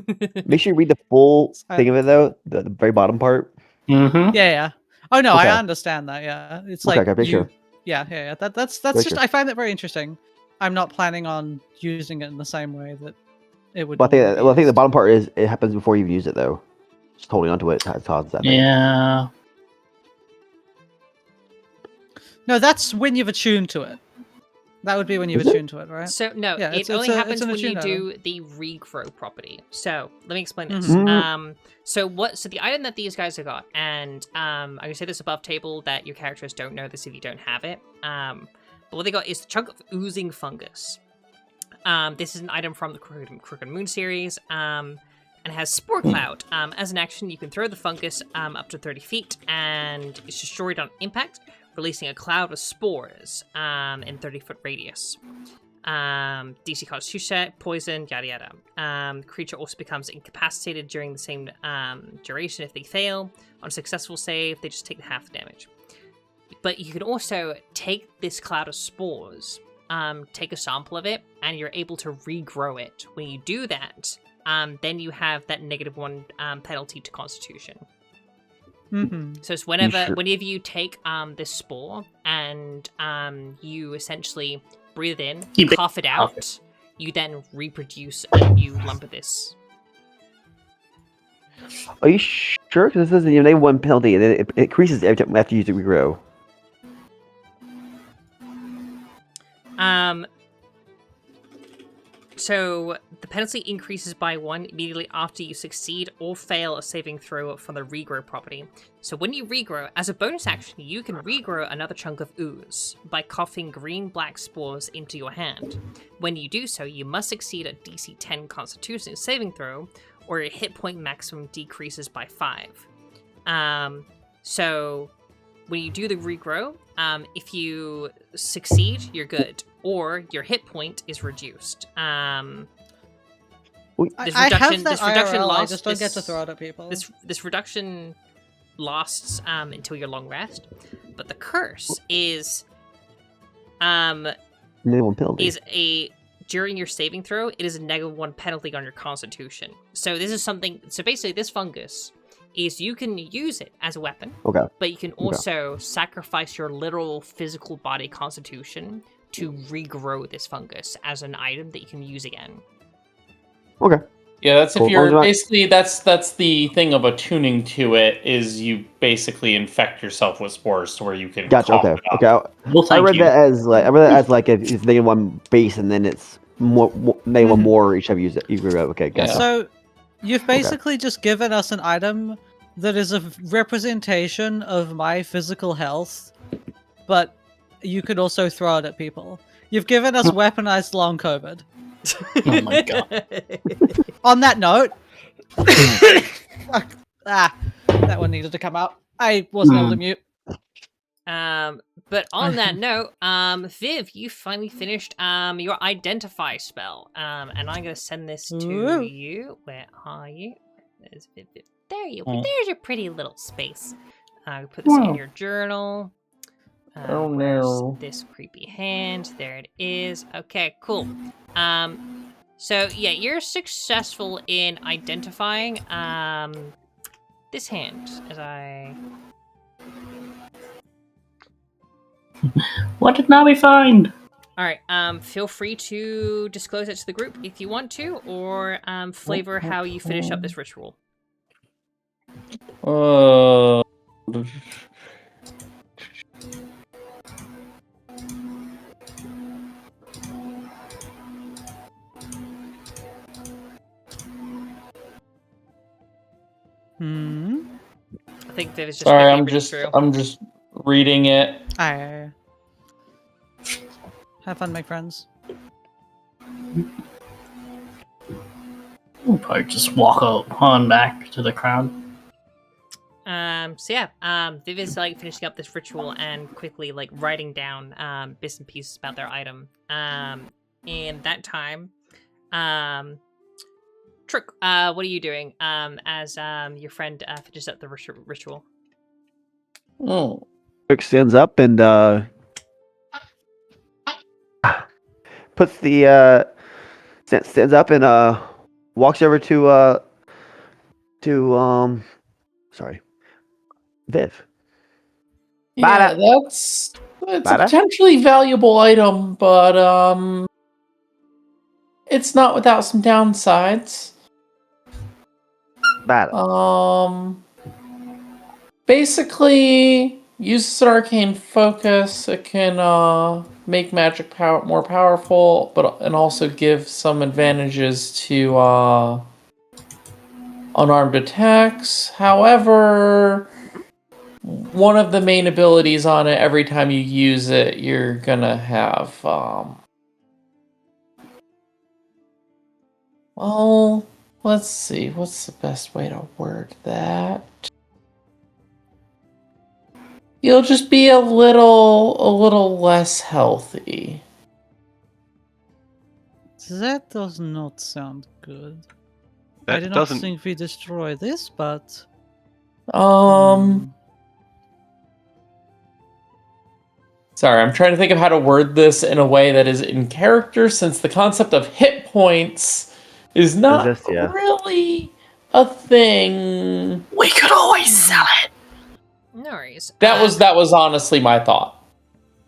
make sure you read the full I- thing of it though. The very bottom part. Mm-hmm. Yeah. Oh no, Okay. I understand that. Yeah, it's Okay, like okay, make you. sure. Yeah. That's Make just. sure. I find that very interesting. I'm not planning on using it in the same way that it would. But I think normally be well, I think the used. bottom part is it happens before you use it though. Just holding onto it causes that. thing. Yeah. No, that's when you've attuned to it. That would be when you've Is it? attuned to it, right? So no, Yeah, it it's only a- happens it's an when you attune do the regrow property. So let me explain this. Mhm. So the item that these guys have got, and I'm gonna say this above table that your characters don't know this if you don't have it. But what they got is a chunk of oozing fungus. This is an item from the Crooked Moon series. And it has Spore Cloud. As an action, you can throw the fungus up to 30 feet, and it's destroyed on impact, releasing a cloud of spores in 30-foot radius. DC Constitution, poison, yada yada. The creature also becomes incapacitated during the same duration if they fail. On a successful save, they just take half the damage. But you can also take this cloud of spores, take a sample of it, and you're able to regrow it. When you do that, then you have that -1 penalty to Constitution. Mm-hmm. So it's whenever sure? you take this spore and you essentially breathe it in, Keep it- cough it out, you then reproduce a new lump of this. Are you sure? Because this isn't even one penalty, and it increases every time after you use it regrow. So the penalty increases by 1 immediately after you succeed or fail a saving throw from the regrow property. So when you regrow, as a bonus action, you can regrow another chunk of ooze by coughing green-black spores into your hand. When you do so, you must succeed a DC 10 Constitution saving throw, or your hit point maximum decreases by 5. So when you do the regrow, if you succeed, you're good, or your hit point is reduced. This I reduction, have that this reduction IRL, I lasts. just don't get to throw it at people. This reduction lasts until your long rest, but the curse is Minimum penalty. during your saving throw, it is a -1 penalty on your Constitution. So this is something. So basically, this fungus is you can use it as a weapon, Okay. but you can also sacrifice your literal physical body Constitution to regrow this fungus as an item that you can use again. Okay. Yeah, that's if Cool. you're Well, not- basically that's the thing of attuning to it is you basically infect yourself with spores to where you can. Gotcha. cough Okay. it up. Okay. Well, I thank read you. that as like it's -1 base, and then it's -1 more each time you use it. You regrow. Okay. Gotcha. Yeah. So, you've basically just given us an item that is a representation of my physical health, but you could also throw it at people. You've given us weaponized long COVID. Oh my god. On that note, that one needed to come out. I wasn't able to mute. But on that note, Viv, you finally finished your identify spell. And I'm gonna send this to Ooh. you. Where are you? There's Viv. There you go. There's your pretty little space. Put this in your journal. Oh, where's no. This creepy hand. There it is. Okay, cool. So yeah, you're successful in identifying this hand as I. What did Nabi find? All right. Feel free to disclose it to the group if you want to, or flavor how you finish up this ritual. I think Viv is just. Sorry, quickly reading through. I'm just reading it. Have fun, make friends. We'll probably just walk on back to the crowd. So yeah, Viv is like finishing up this ritual and quickly like writing down bits and pieces about their item. In that time, Trook, what are you doing? As your friend finishes up the ritual. Oh. Rick stands up and puts the stands up and walks over to sorry, Viv. Yeah, Bada. it's a Bada? potentially valuable item, but it's not without some downsides. Bada. Basically, uses an arcane focus. It can make magic power more powerful, and also give some advantages to unarmed attacks. However, one of the main abilities on it, every time you use it, you're gonna have well, let's see, what's the best way to word that? You'll just be a little less healthy. That does not sound good. I That do not doesn't. think we destroy this, but Sorry, I'm trying to think of how to word this in a way that is in character, since the concept of hit points is not really a thing. We could always sell it. No worries. That was honestly my thought.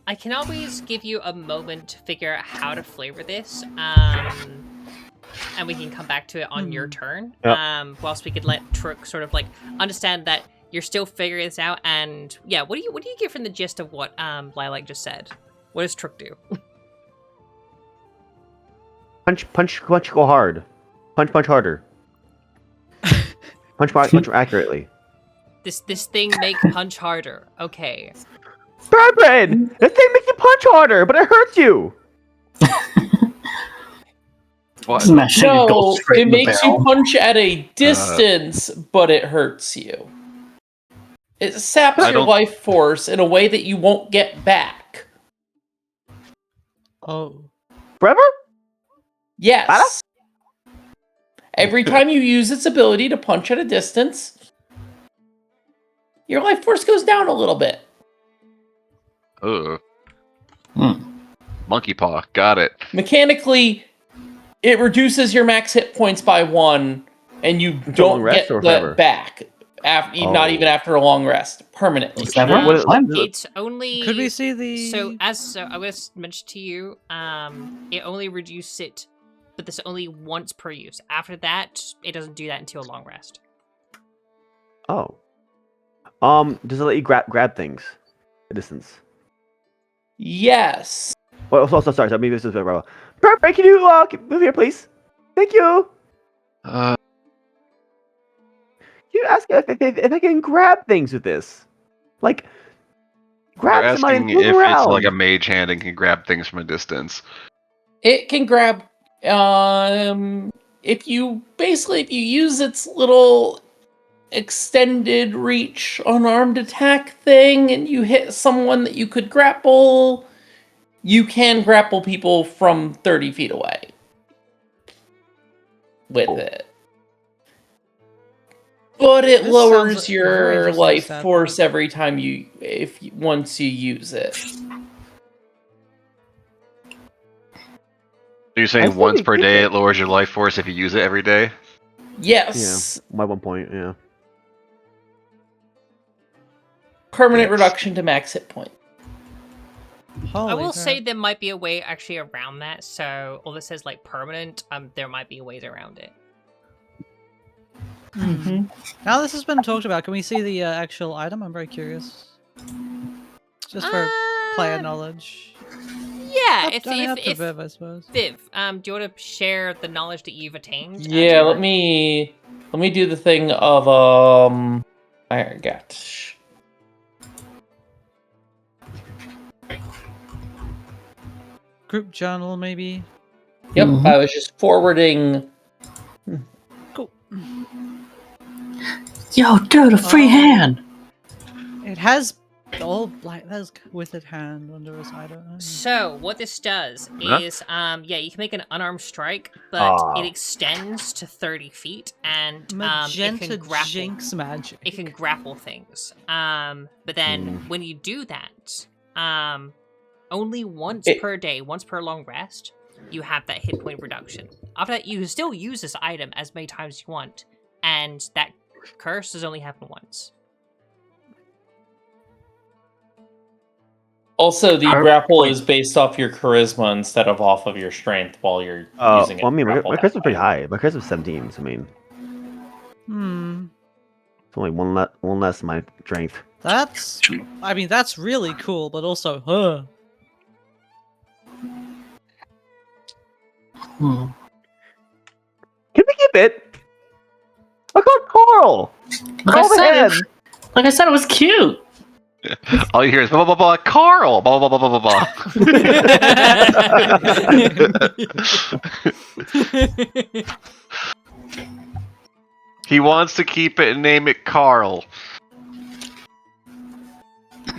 I can always give you a moment to figure out how to flavor this, and we can come back to it on your turn. Yep. Whilst we could let Trook sort of like understand that you're still figuring this out. And yeah, what do you get from the gist of what Lilac just said? What does Trook do? Punch, go hard. Punch harder. punch accurately. This thing make punch harder. Okay. Bourbon! This thing makes you punch harder, but it hurts you. What? No, it makes you punch at a distance, but it hurts you. It saps your life force in a way that you won't get back. Oh. Forever? Yes. Bada? Every time you use its ability to punch at a distance, your life force goes down a little bit. Ugh. Monkey paw. Got it. Mechanically, it reduces your max hit points by 1, and you don't get that back. Not even after a long rest, permanently. It's only. Could we see the? So I was mentioned to you, it only reduces it, but this only once per use. After that, it doesn't do that until a long rest. Oh. Does it let you grab things at distance? Yes. Well, so sorry. Maybe this is very Perfect. Can you move here, please? Thank you. You ask if I can grab things with this, like grab somebody and move if around. it's like a mage hand and can grab things from a distance. It can grab. If you use its little extended reach unarmed attack thing, and you hit someone that you could grapple, you can grapple people from 30 feet away with it. But it lowers your life force every time once you use it. You're saying once per day it lowers your life force if you use it every day? Yes. Yeah, by 1 point, yeah. Permanent reduction to max hit point. I will say there might be a way actually around that. So all this says like permanent, there might be ways around it. Now this has been talked about. Can we see the actual item? I'm very curious. Just for player knowledge. Yeah, Up to Viv, I suppose. Viv, do you want to share the knowledge that you've attained? Yeah, let me do the thing of I got. Group journal, maybe. Yep, I was just forwarding. Cool. Yo, dude, a free hand. It has all black. That's with it hand under his item. So what this does is, you can make an unarmed strike, but it extends to 30 feet, and it can grapple. Jinx magic. It can grapple things. But then when you do that, only once per day, once per long rest, you have that hit point reduction. After that, you can still use this item as many times as you want, and that curse does only happen once. Also, the grapple is based off your charisma instead of off of your strength while you're using it. Well, I mean, my grapple charisma's that pretty way. high. My charisma's 17, so I mean, it's only one less than my strength. That's, I mean, that's really cool, but also, Hmm. Can we keep it? I got Carl. Like Carl the hand. like I said, it was cute. All you hear is blah blah blah blah Carl blah blah blah blah blah blah. He wants to keep it and name it Carl.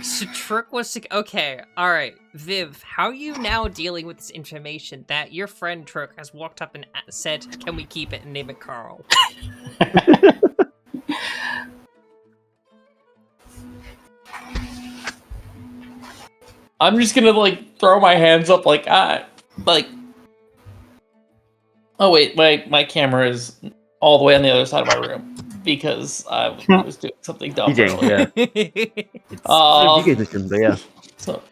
So Trook was to... Okay, alright. Viv, how are you now dealing with this information that your friend Trook has walked up and said, can we keep it and name it Carl? I'm just gonna like throw my hands up like oh wait, my camera is all the way on the other side of my room because I was doing something dumb. DJing, yeah. DJing system, but yeah. So.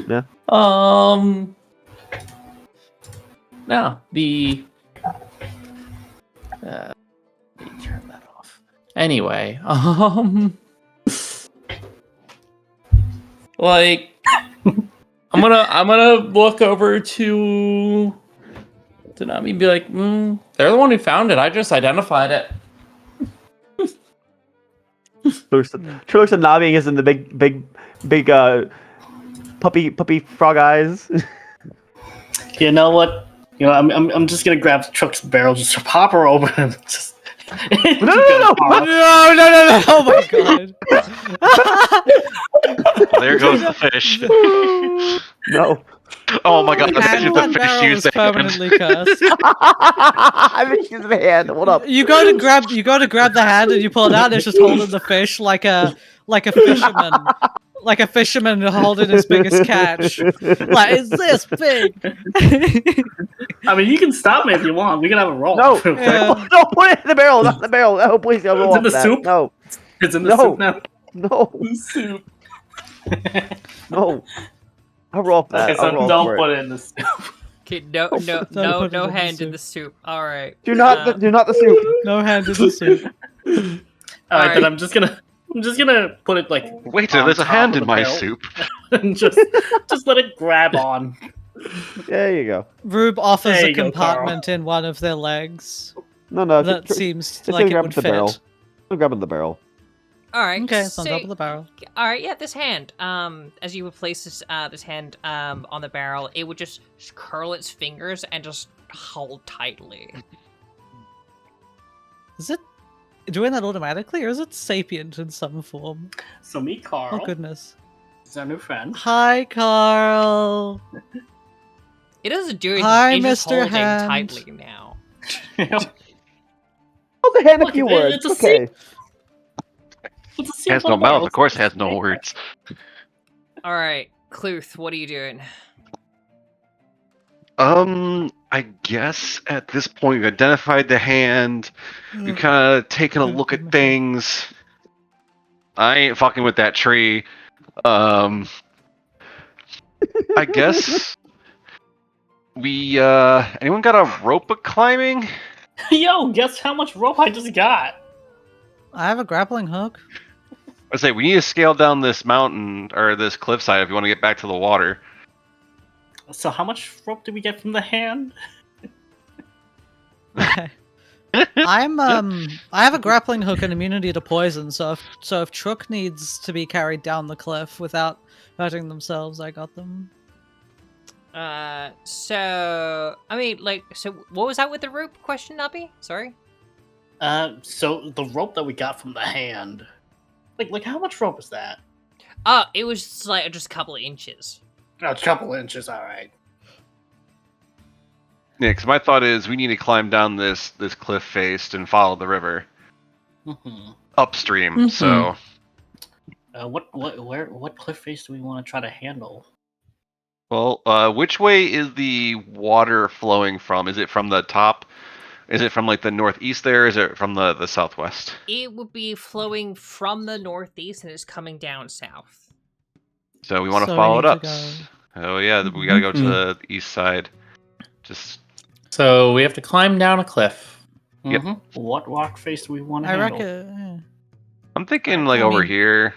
Yeah. No, the. Let me turn that off. Anyway, like, I'm gonna look over to Nabi and be like, they're the one who found it. I just identified it. True looks at Nabi is in the big puppy frog eyes. You know what? You know, I'm just gonna grab Trook's barrel, just pop her open, and just. No! Oh my god! There goes the fish. No. Oh my god, And imagine one the fish barrel used is the hand. permanently cursed. I think she's the hand. Hold up. You go to grab the hand and you pull it out. And it's just holding the fish like a fisherman holding his biggest catch. Like, it's this big. I mean, you can stop me if you want. We can have a roll. No. Yeah. No, put it in the barrel, not in the barrel. Oh, please, don't roll It's in off the that. soup? No, It's in the No. soup now. no, Soup. no. I'll roll off that. Okay, so I'll roll don't for put it. it in the soup. Okay, no put it in the hand in soup. the soup. Alright. Do not the soup. No hand in the soup. Alright, Alright. then I'm just gonna put it like Wait, on there's a top hand of in the my barrel. soup. and just let it grab on. There you go. Rube offers There a you go, compartment in one of their legs. No. That just seems gonna like it grab would the barrel. fit. I'm grabbing the barrel. Alright. Okay, it's on top of the barrel. Alright, yeah, this hand. As you would place this hand on the barrel, it would just curl its fingers and just hold tightly. Is it doing that automatically, or is it sapient in some form? So meet Carl. Oh goodness! He's our new friend. Hi, Carl. It doesn't do anything. Hi, it's just Mr. holding Hand. tightly now. Hold the hand a Look, few it- words. it's a Okay. It's a seal Has on no the mouth, barrel. of course has no words. Alright, Kluthe, what are you doing? I guess at this point we've identified the hand. We've kind of taken a look at things. I ain't fucking with that tree. I guess we anyone got a rope of climbing? Yo, guess how much rope I just got? I have a grappling hook. I say we need to scale down this mountain or this cliffside if you want to get back to the water. So how much rope did we get from the hand? I have a grappling hook and immunity to poison, so if Trook needs to be carried down the cliff without hurting themselves, I got them. So what was that with the rope question, Nabi? Sorry? So the rope that we got from the hand. Like how much rope is that? It was just a couple of inches. Oh, a couple inches, alright. Yeah, because my thought is we need to climb down this cliff face and follow the river Mm-hmm. upstream. So What cliff face do we want to try to handle? Well, which way is the water flowing from? Is it from the top? Is it from like the northeast there? Is it from the southwest? It would be flowing from the northeast and it's coming down south. So we want to So we follow need it up. to go- Oh yeah, we gotta go to the east side. Just So we have to climb down a cliff. Yep. Mm-hmm. What rock face do we want to I handle? reckon. I'm thinking like over mean- here.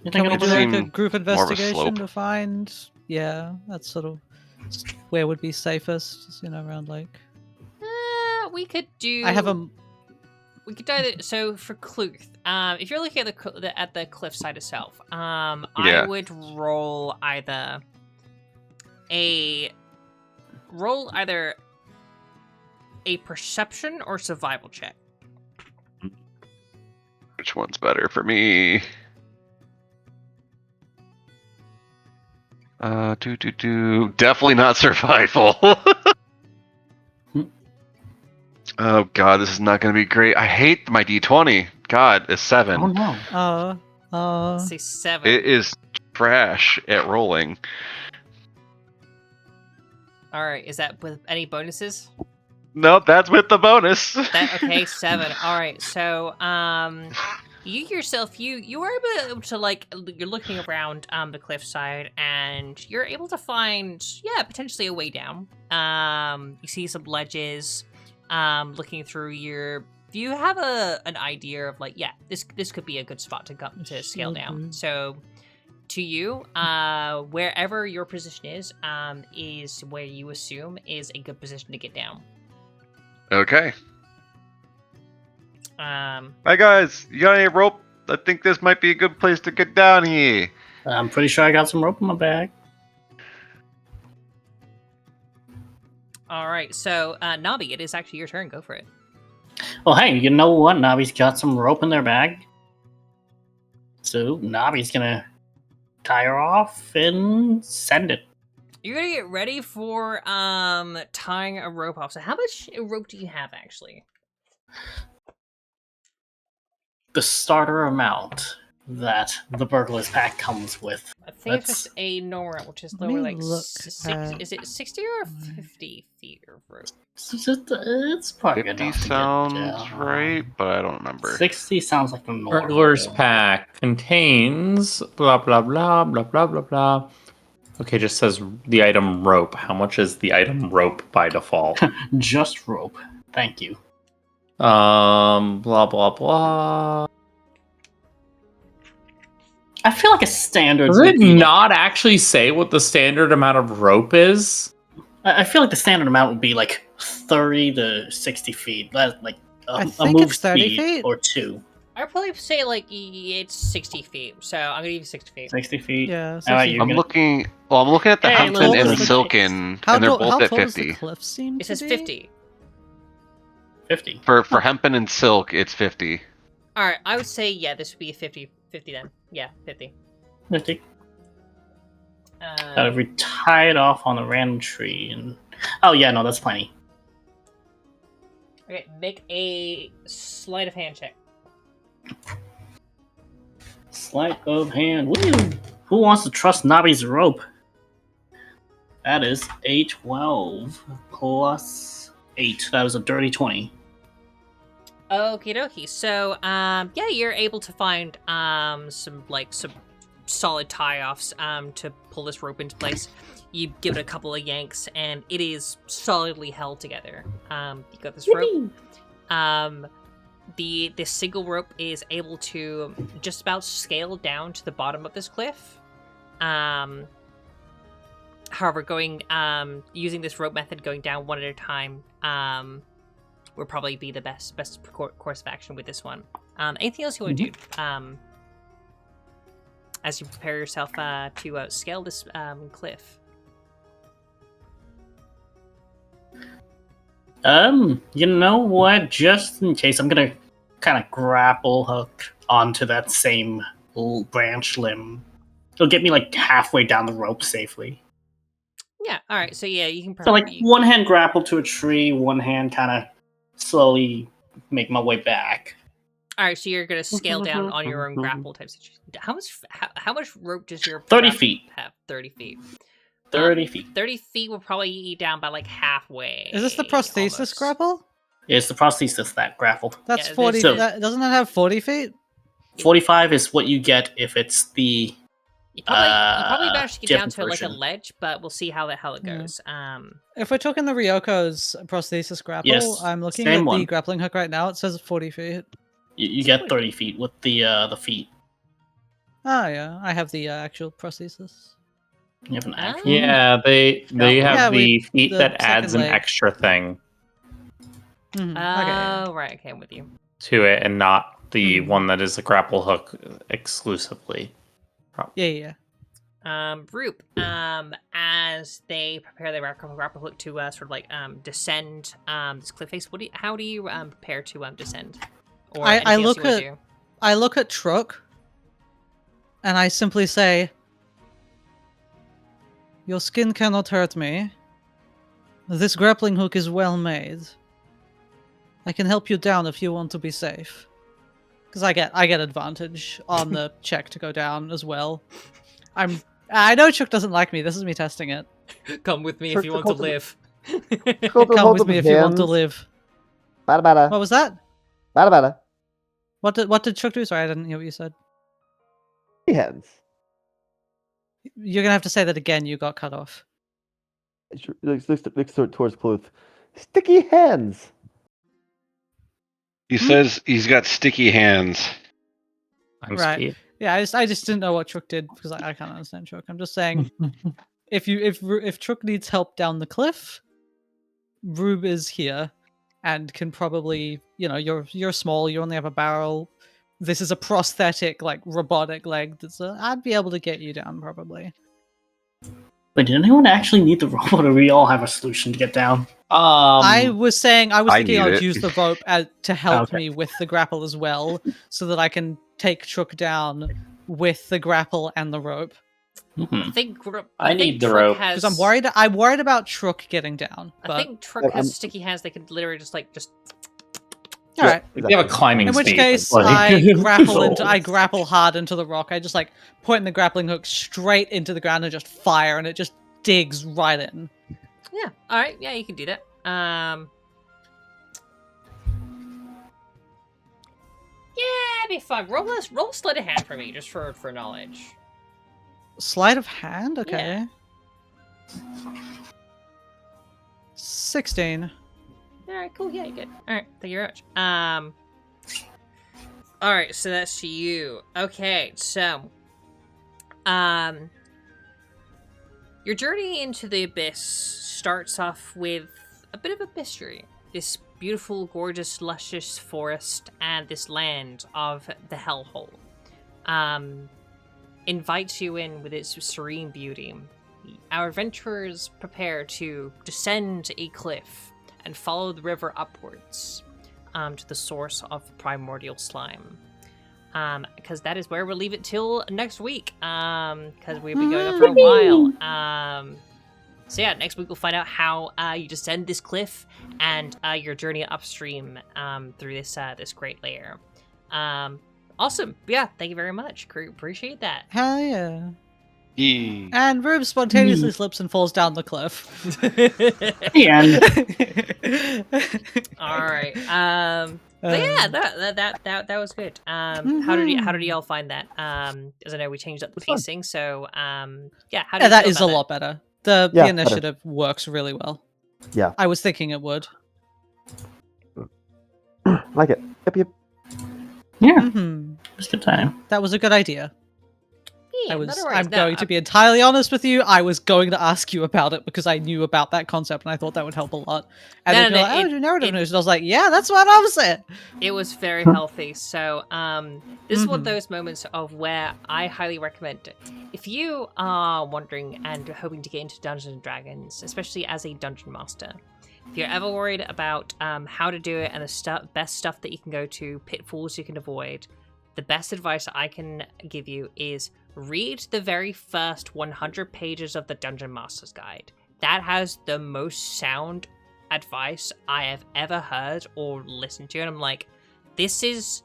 You Can think we over do there? like a seem group more of a investigation slope. to find? Yeah, that's sort of where would be safest. Just, around like. We could do. I have a. We could either. So for Kluthe, if you're looking at the cliffside itself, I Yeah. would roll either a perception or survival check. Which one's better for me? Definitely not survival. Oh god, this is not gonna be great. I hate my D20. God, it's 7. Oh no. Let's say 7. It is trash at rolling. All right, is that with any bonuses? Nope, that's with the bonus. Okay, 7. All right, so you yourself, you are able to you're looking around the cliffside, and you're able to find potentially a way down. You see some ledges. Looking through do you have an idea of this could be a good spot to scale down? So to you, wherever your position is where you assume is a good position to get down. Okay. All Hi guys, you got any rope? I think this might be a good place to get down here. I'm pretty sure I got some rope in my bag. right, so Nabi, it is actually your turn. Go for it. Well, hey, you know what? Nabi's got some rope in their bag. So Nabi's gonna tie her off and send it. You're gonna get ready for tying a rope off. So how much rope do you have actually? The starter amount that the burglar's pack comes with. I think it's just a normal rope, which is Let me lower, like look is it 60 or 50 feet of rope? It's probably 50 enough to get sounds down. right, but I don't remember. 60 sounds like the normal. Burglar's pack contains blah blah blah blah blah blah blah. Okay, just says the item rope. How much is the item rope by default? Just rope. Thank you. Blah blah blah. I feel like a standard. Does it not actually say what the standard amount of rope is? I feel like the standard amount would be like 30 to 60 feet. That's like I a think move it's 30 speed feet. or 2. I'd probably say it's 60 feet. So I'm gonna give you 60 feet. 60 feet. Yeah. All right, you're I'm gonna... looking. Well, I'm looking at the Hey, Hampton look, and the look, Silken, How and they're tall both at does the 50. cliff seem It says to be? 50. 50. For Hempen and Silk, it's 50. All right, I would say this would be a 50 then. Yeah, 50. 50. If we tie it off on a random tree and... Oh, yeah, no, that's plenty. Okay, make a sleight of hand check. Sleight of hand. Woo! Who wants to trust Nabi's rope? That is a 12 plus 8. That is a dirty 20. Okie dokie. So, you're able to find some solid tie-offs to pull this rope into place. You give it a couple of yanks, and it is solidly held together. You got this rope. The single rope is able to just about scale down to the bottom of this cliff. However, using this rope method, going down one at a time, will probably be the best course of action with this one. Anything else you want to do as you prepare yourself to scale this cliff? You know what? Just in case, I'm gonna kind of grapple hook onto that same branch limb. It'll get me like halfway down the rope safely. Yeah. All right. So you can So probably one hand grapple to a tree, one hand kind of slowly make my way back. All right. So you're gonna scale down on your own grapple type situation. How much rope does your 30 grapple feet. have? 30 feet. 30 feet. 30 feet will probably eat you down by like halfway. Is this the prosthesis almost. grapple? It's the prosthesis that grappled. That's Yeah, 40. so- Doesn't that have 40 feet? 45 is what you get if it's the You probably managed to get down different to like a version. ledge, but we'll see how it Yeah. goes. If we're talking the Ryoko's prosthesis grapple, Yes, I'm looking same at one. the grappling hook right now. It says 40 feet. you get 30 feet with the feet. Oh yeah, I have the actual prosthesis. You have an actual. Yeah, they Yeah, have we- the feet the that adds second an leg. extra thing Mhm, Oh, right. Okay, I'm with you. to it, and not the Mhm. one that is the grapple hook exclusively. Yeah. Rube, as they prepare their grapple hook to sort of like descend this cliff face, how do you prepare to descend? Or I anything else look you wanna at- do? I look at Trook, and I simply say, "Your skin cannot hurt me. This grappling hook is well made. I can help you down if you want to be safe." Because I get advantage on the check to go down as well. I know Trook doesn't like me. This is me testing it. Come with me Trook- if you Trook want to holds live. Hold Come hold with up me his if you want to hands. live. Bada bada. What was that? Bada bada. What did Trook do? Sorry, I didn't hear what you said. He hands. You're gonna have to say that again. You got cut off. Looks towards Kluthe. Sticky hands. He says he's got sticky hands. Thanks, Right. Pete. Yeah, I just didn't know what Trook did because I can't understand Trook. I'm just saying, if Trook needs help down the cliff, Rube is here, and can probably, you're small. You only have a barrel. This is a prosthetic, like robotic leg. I'd be able to get you down probably. Wait, did anyone actually need the robot, or we all have a solution to get down? I was thinking I I would need it. use the rope to help Okay. me with the grapple as well, so that I can take Trook down with the grapple and the rope. I Mhm. think I think need the Trook rope. has. Because I'm worried about Trook getting down. But I think Trook has I'm- sticky hands. They could literally just all right. They have a climbing In which speed. case, like- I grapple hard into the rock. I just like point the grappling hook straight into the ground and just fire, and it just digs right in. Yeah. All right. Yeah, you can do that. Yeah, it'd be fun. Roll a sleight of hand for me, just for knowledge. Sleight of hand, okay. 16. All right. Cool. Yeah, you good. All right. Thank you very much. All right. So that's you. Okay. So, your journey into the abyss starts off with a bit of a mystery. This beautiful, gorgeous, luscious forest and this land of the hellhole invites you in with its serene beauty. Our adventurers prepare to descend a cliff and follow the river upwards to the source of the primordial slime. Because that is where we'll leave it till next week. Because we'll be going on for a while. So yeah, next week we'll find out how you descend this cliff and your journey upstream through this great lair. Awesome. Yeah, thank you very much. Appreciate that. Hell yeah. He And Rube spontaneously slips and falls down the cliff. And All right. But yeah, that was good. How did y'all find that? As I know we changed up the It's fun. pacing, so yeah. How did Yeah, you that feel is a about lot better. The Yeah, better. initiative works really well. Yeah. I was thinking it would. Like it. Yep. yeah, Hmm. it's a good time. That was a good idea. Yeah, I'm no, going to be entirely honest with you. I was going to ask you about it because I knew about that concept and I thought that would help a lot. And No, then no, you're like, it- oh, do narrative news. And I was like, yeah, that's what I was saying. It was very healthy. So this is one of Mhm. those moments of where I highly recommend it. If you are wondering and hoping to get into Dungeons and Dragons, especially as a dungeon master, if you're ever worried about how to do it and the best stuff that you can go to, pitfalls you can avoid, the best advice I can give you is read the very first 100 pages of the Dungeon Master's Guide. That has the most sound advice I have ever heard or listened to, and I'm like, this is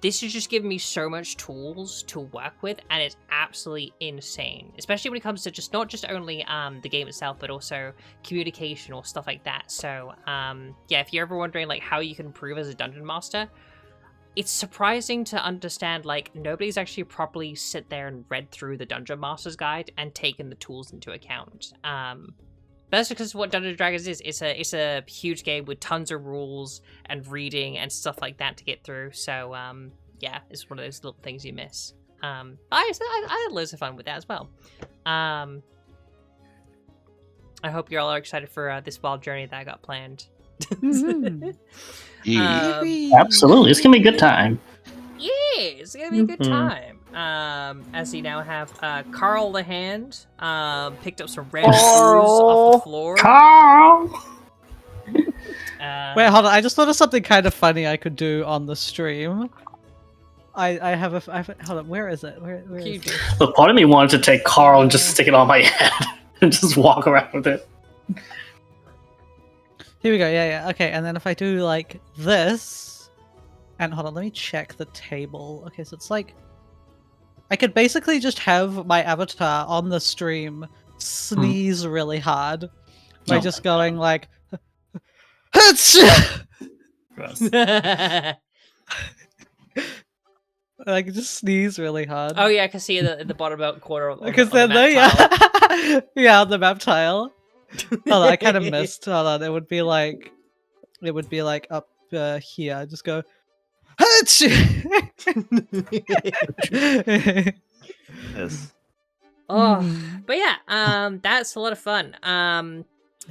this is just giving me so much tools to work with, and it's absolutely insane. Especially when it comes to not just only the game itself, but also communication or stuff like that. So yeah, if you're ever wondering like how you can improve as a dungeon master, it's surprising to understand like nobody's actually properly sit there and read through the Dungeon Master's Guide and taken the tools into account. But that's because what Dungeons & Dragons is. It's a huge game with tons of rules and reading and stuff like that to get through. So yeah, it's one of those little things you miss. I had loads of fun with that as well. I hope you're all excited for this wild journey that I got planned. Absolutely, it's gonna be a good time. Yeah, it's gonna be a good time. As you now have Carl the Hand picked up some red shoes off the floor. Carl! Wait, hold on. I just thought of something kind of funny I could do on the stream. I have hold on. Where is it? Where is it? The part of me wanted to take Carl and just stick it on my head and just walk around with it. Here we go. Yeah. Okay, and then if I do like this, and hold on, let me check the table. Okay, so it's like I could basically just have my avatar on the stream sneeze really hard by just going like, like just sneeze really hard. Oh yeah, I can see the bottom out corner of Because then yeah, on the map tile. Hold on, I kind of missed. Hold on, it would be like up here. I just go. Yes. Oh, but yeah, that's a lot of fun.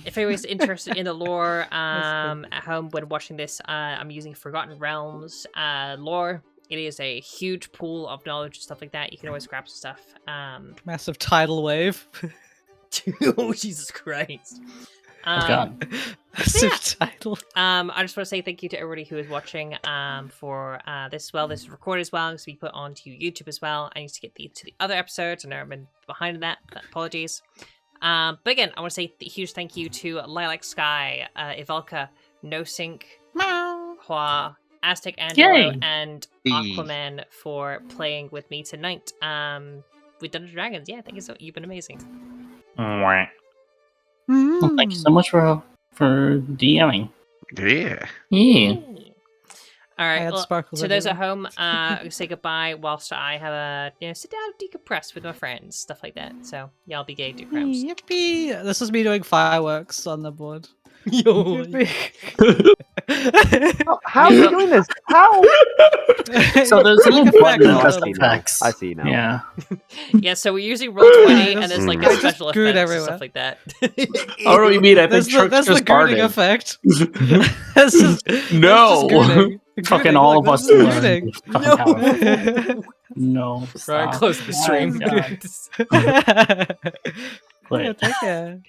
If anybody's interested in the lore, at home when watching this, I'm using Forgotten Realms lore. It is a huge pool of knowledge and stuff like that. You can always grab some stuff. Massive tidal wave. Oh, Jesus Christ. Massive tidal. I just want to say thank you to everybody who is watching for this as well. This is recorded as well, so we put onto YouTube as well. I need to get to the other episodes. I know I've been behind that. Apologies. But again, I want to say a huge thank you to LylacSky, Evalka, NoSync, Hua, AztecAngelo, and Aquaman for playing with me tonight with Dungeons & Dragons. Yeah, thank you so. You've been amazing. Well, thank you so much for DMing. Yeah. Yeah. All right. Well, sparkles to those at everywhere. home, I'll say goodbye whilst I have a sit down, decompress with my friends, stuff like that. So y'all be gay, do crowns. Yippee! This is me doing fireworks on the board. Yo. How are you doing this? How? So there's a little button in best I see now. effects. I see now. Yeah. Yeah, so we're using Roll20, and there's like a just special screwed effects and everywhere. stuff like that. Oh, what do you mean? I That's think the, Trook that's the just gooning farted. effect. That's just, No. that's just gooning. Fucking Gooning, all look, of us this is learn. gooning. Fucking powerful. No. Right, Stop. close the stream. Oh, God. Yeah, Quit. take care.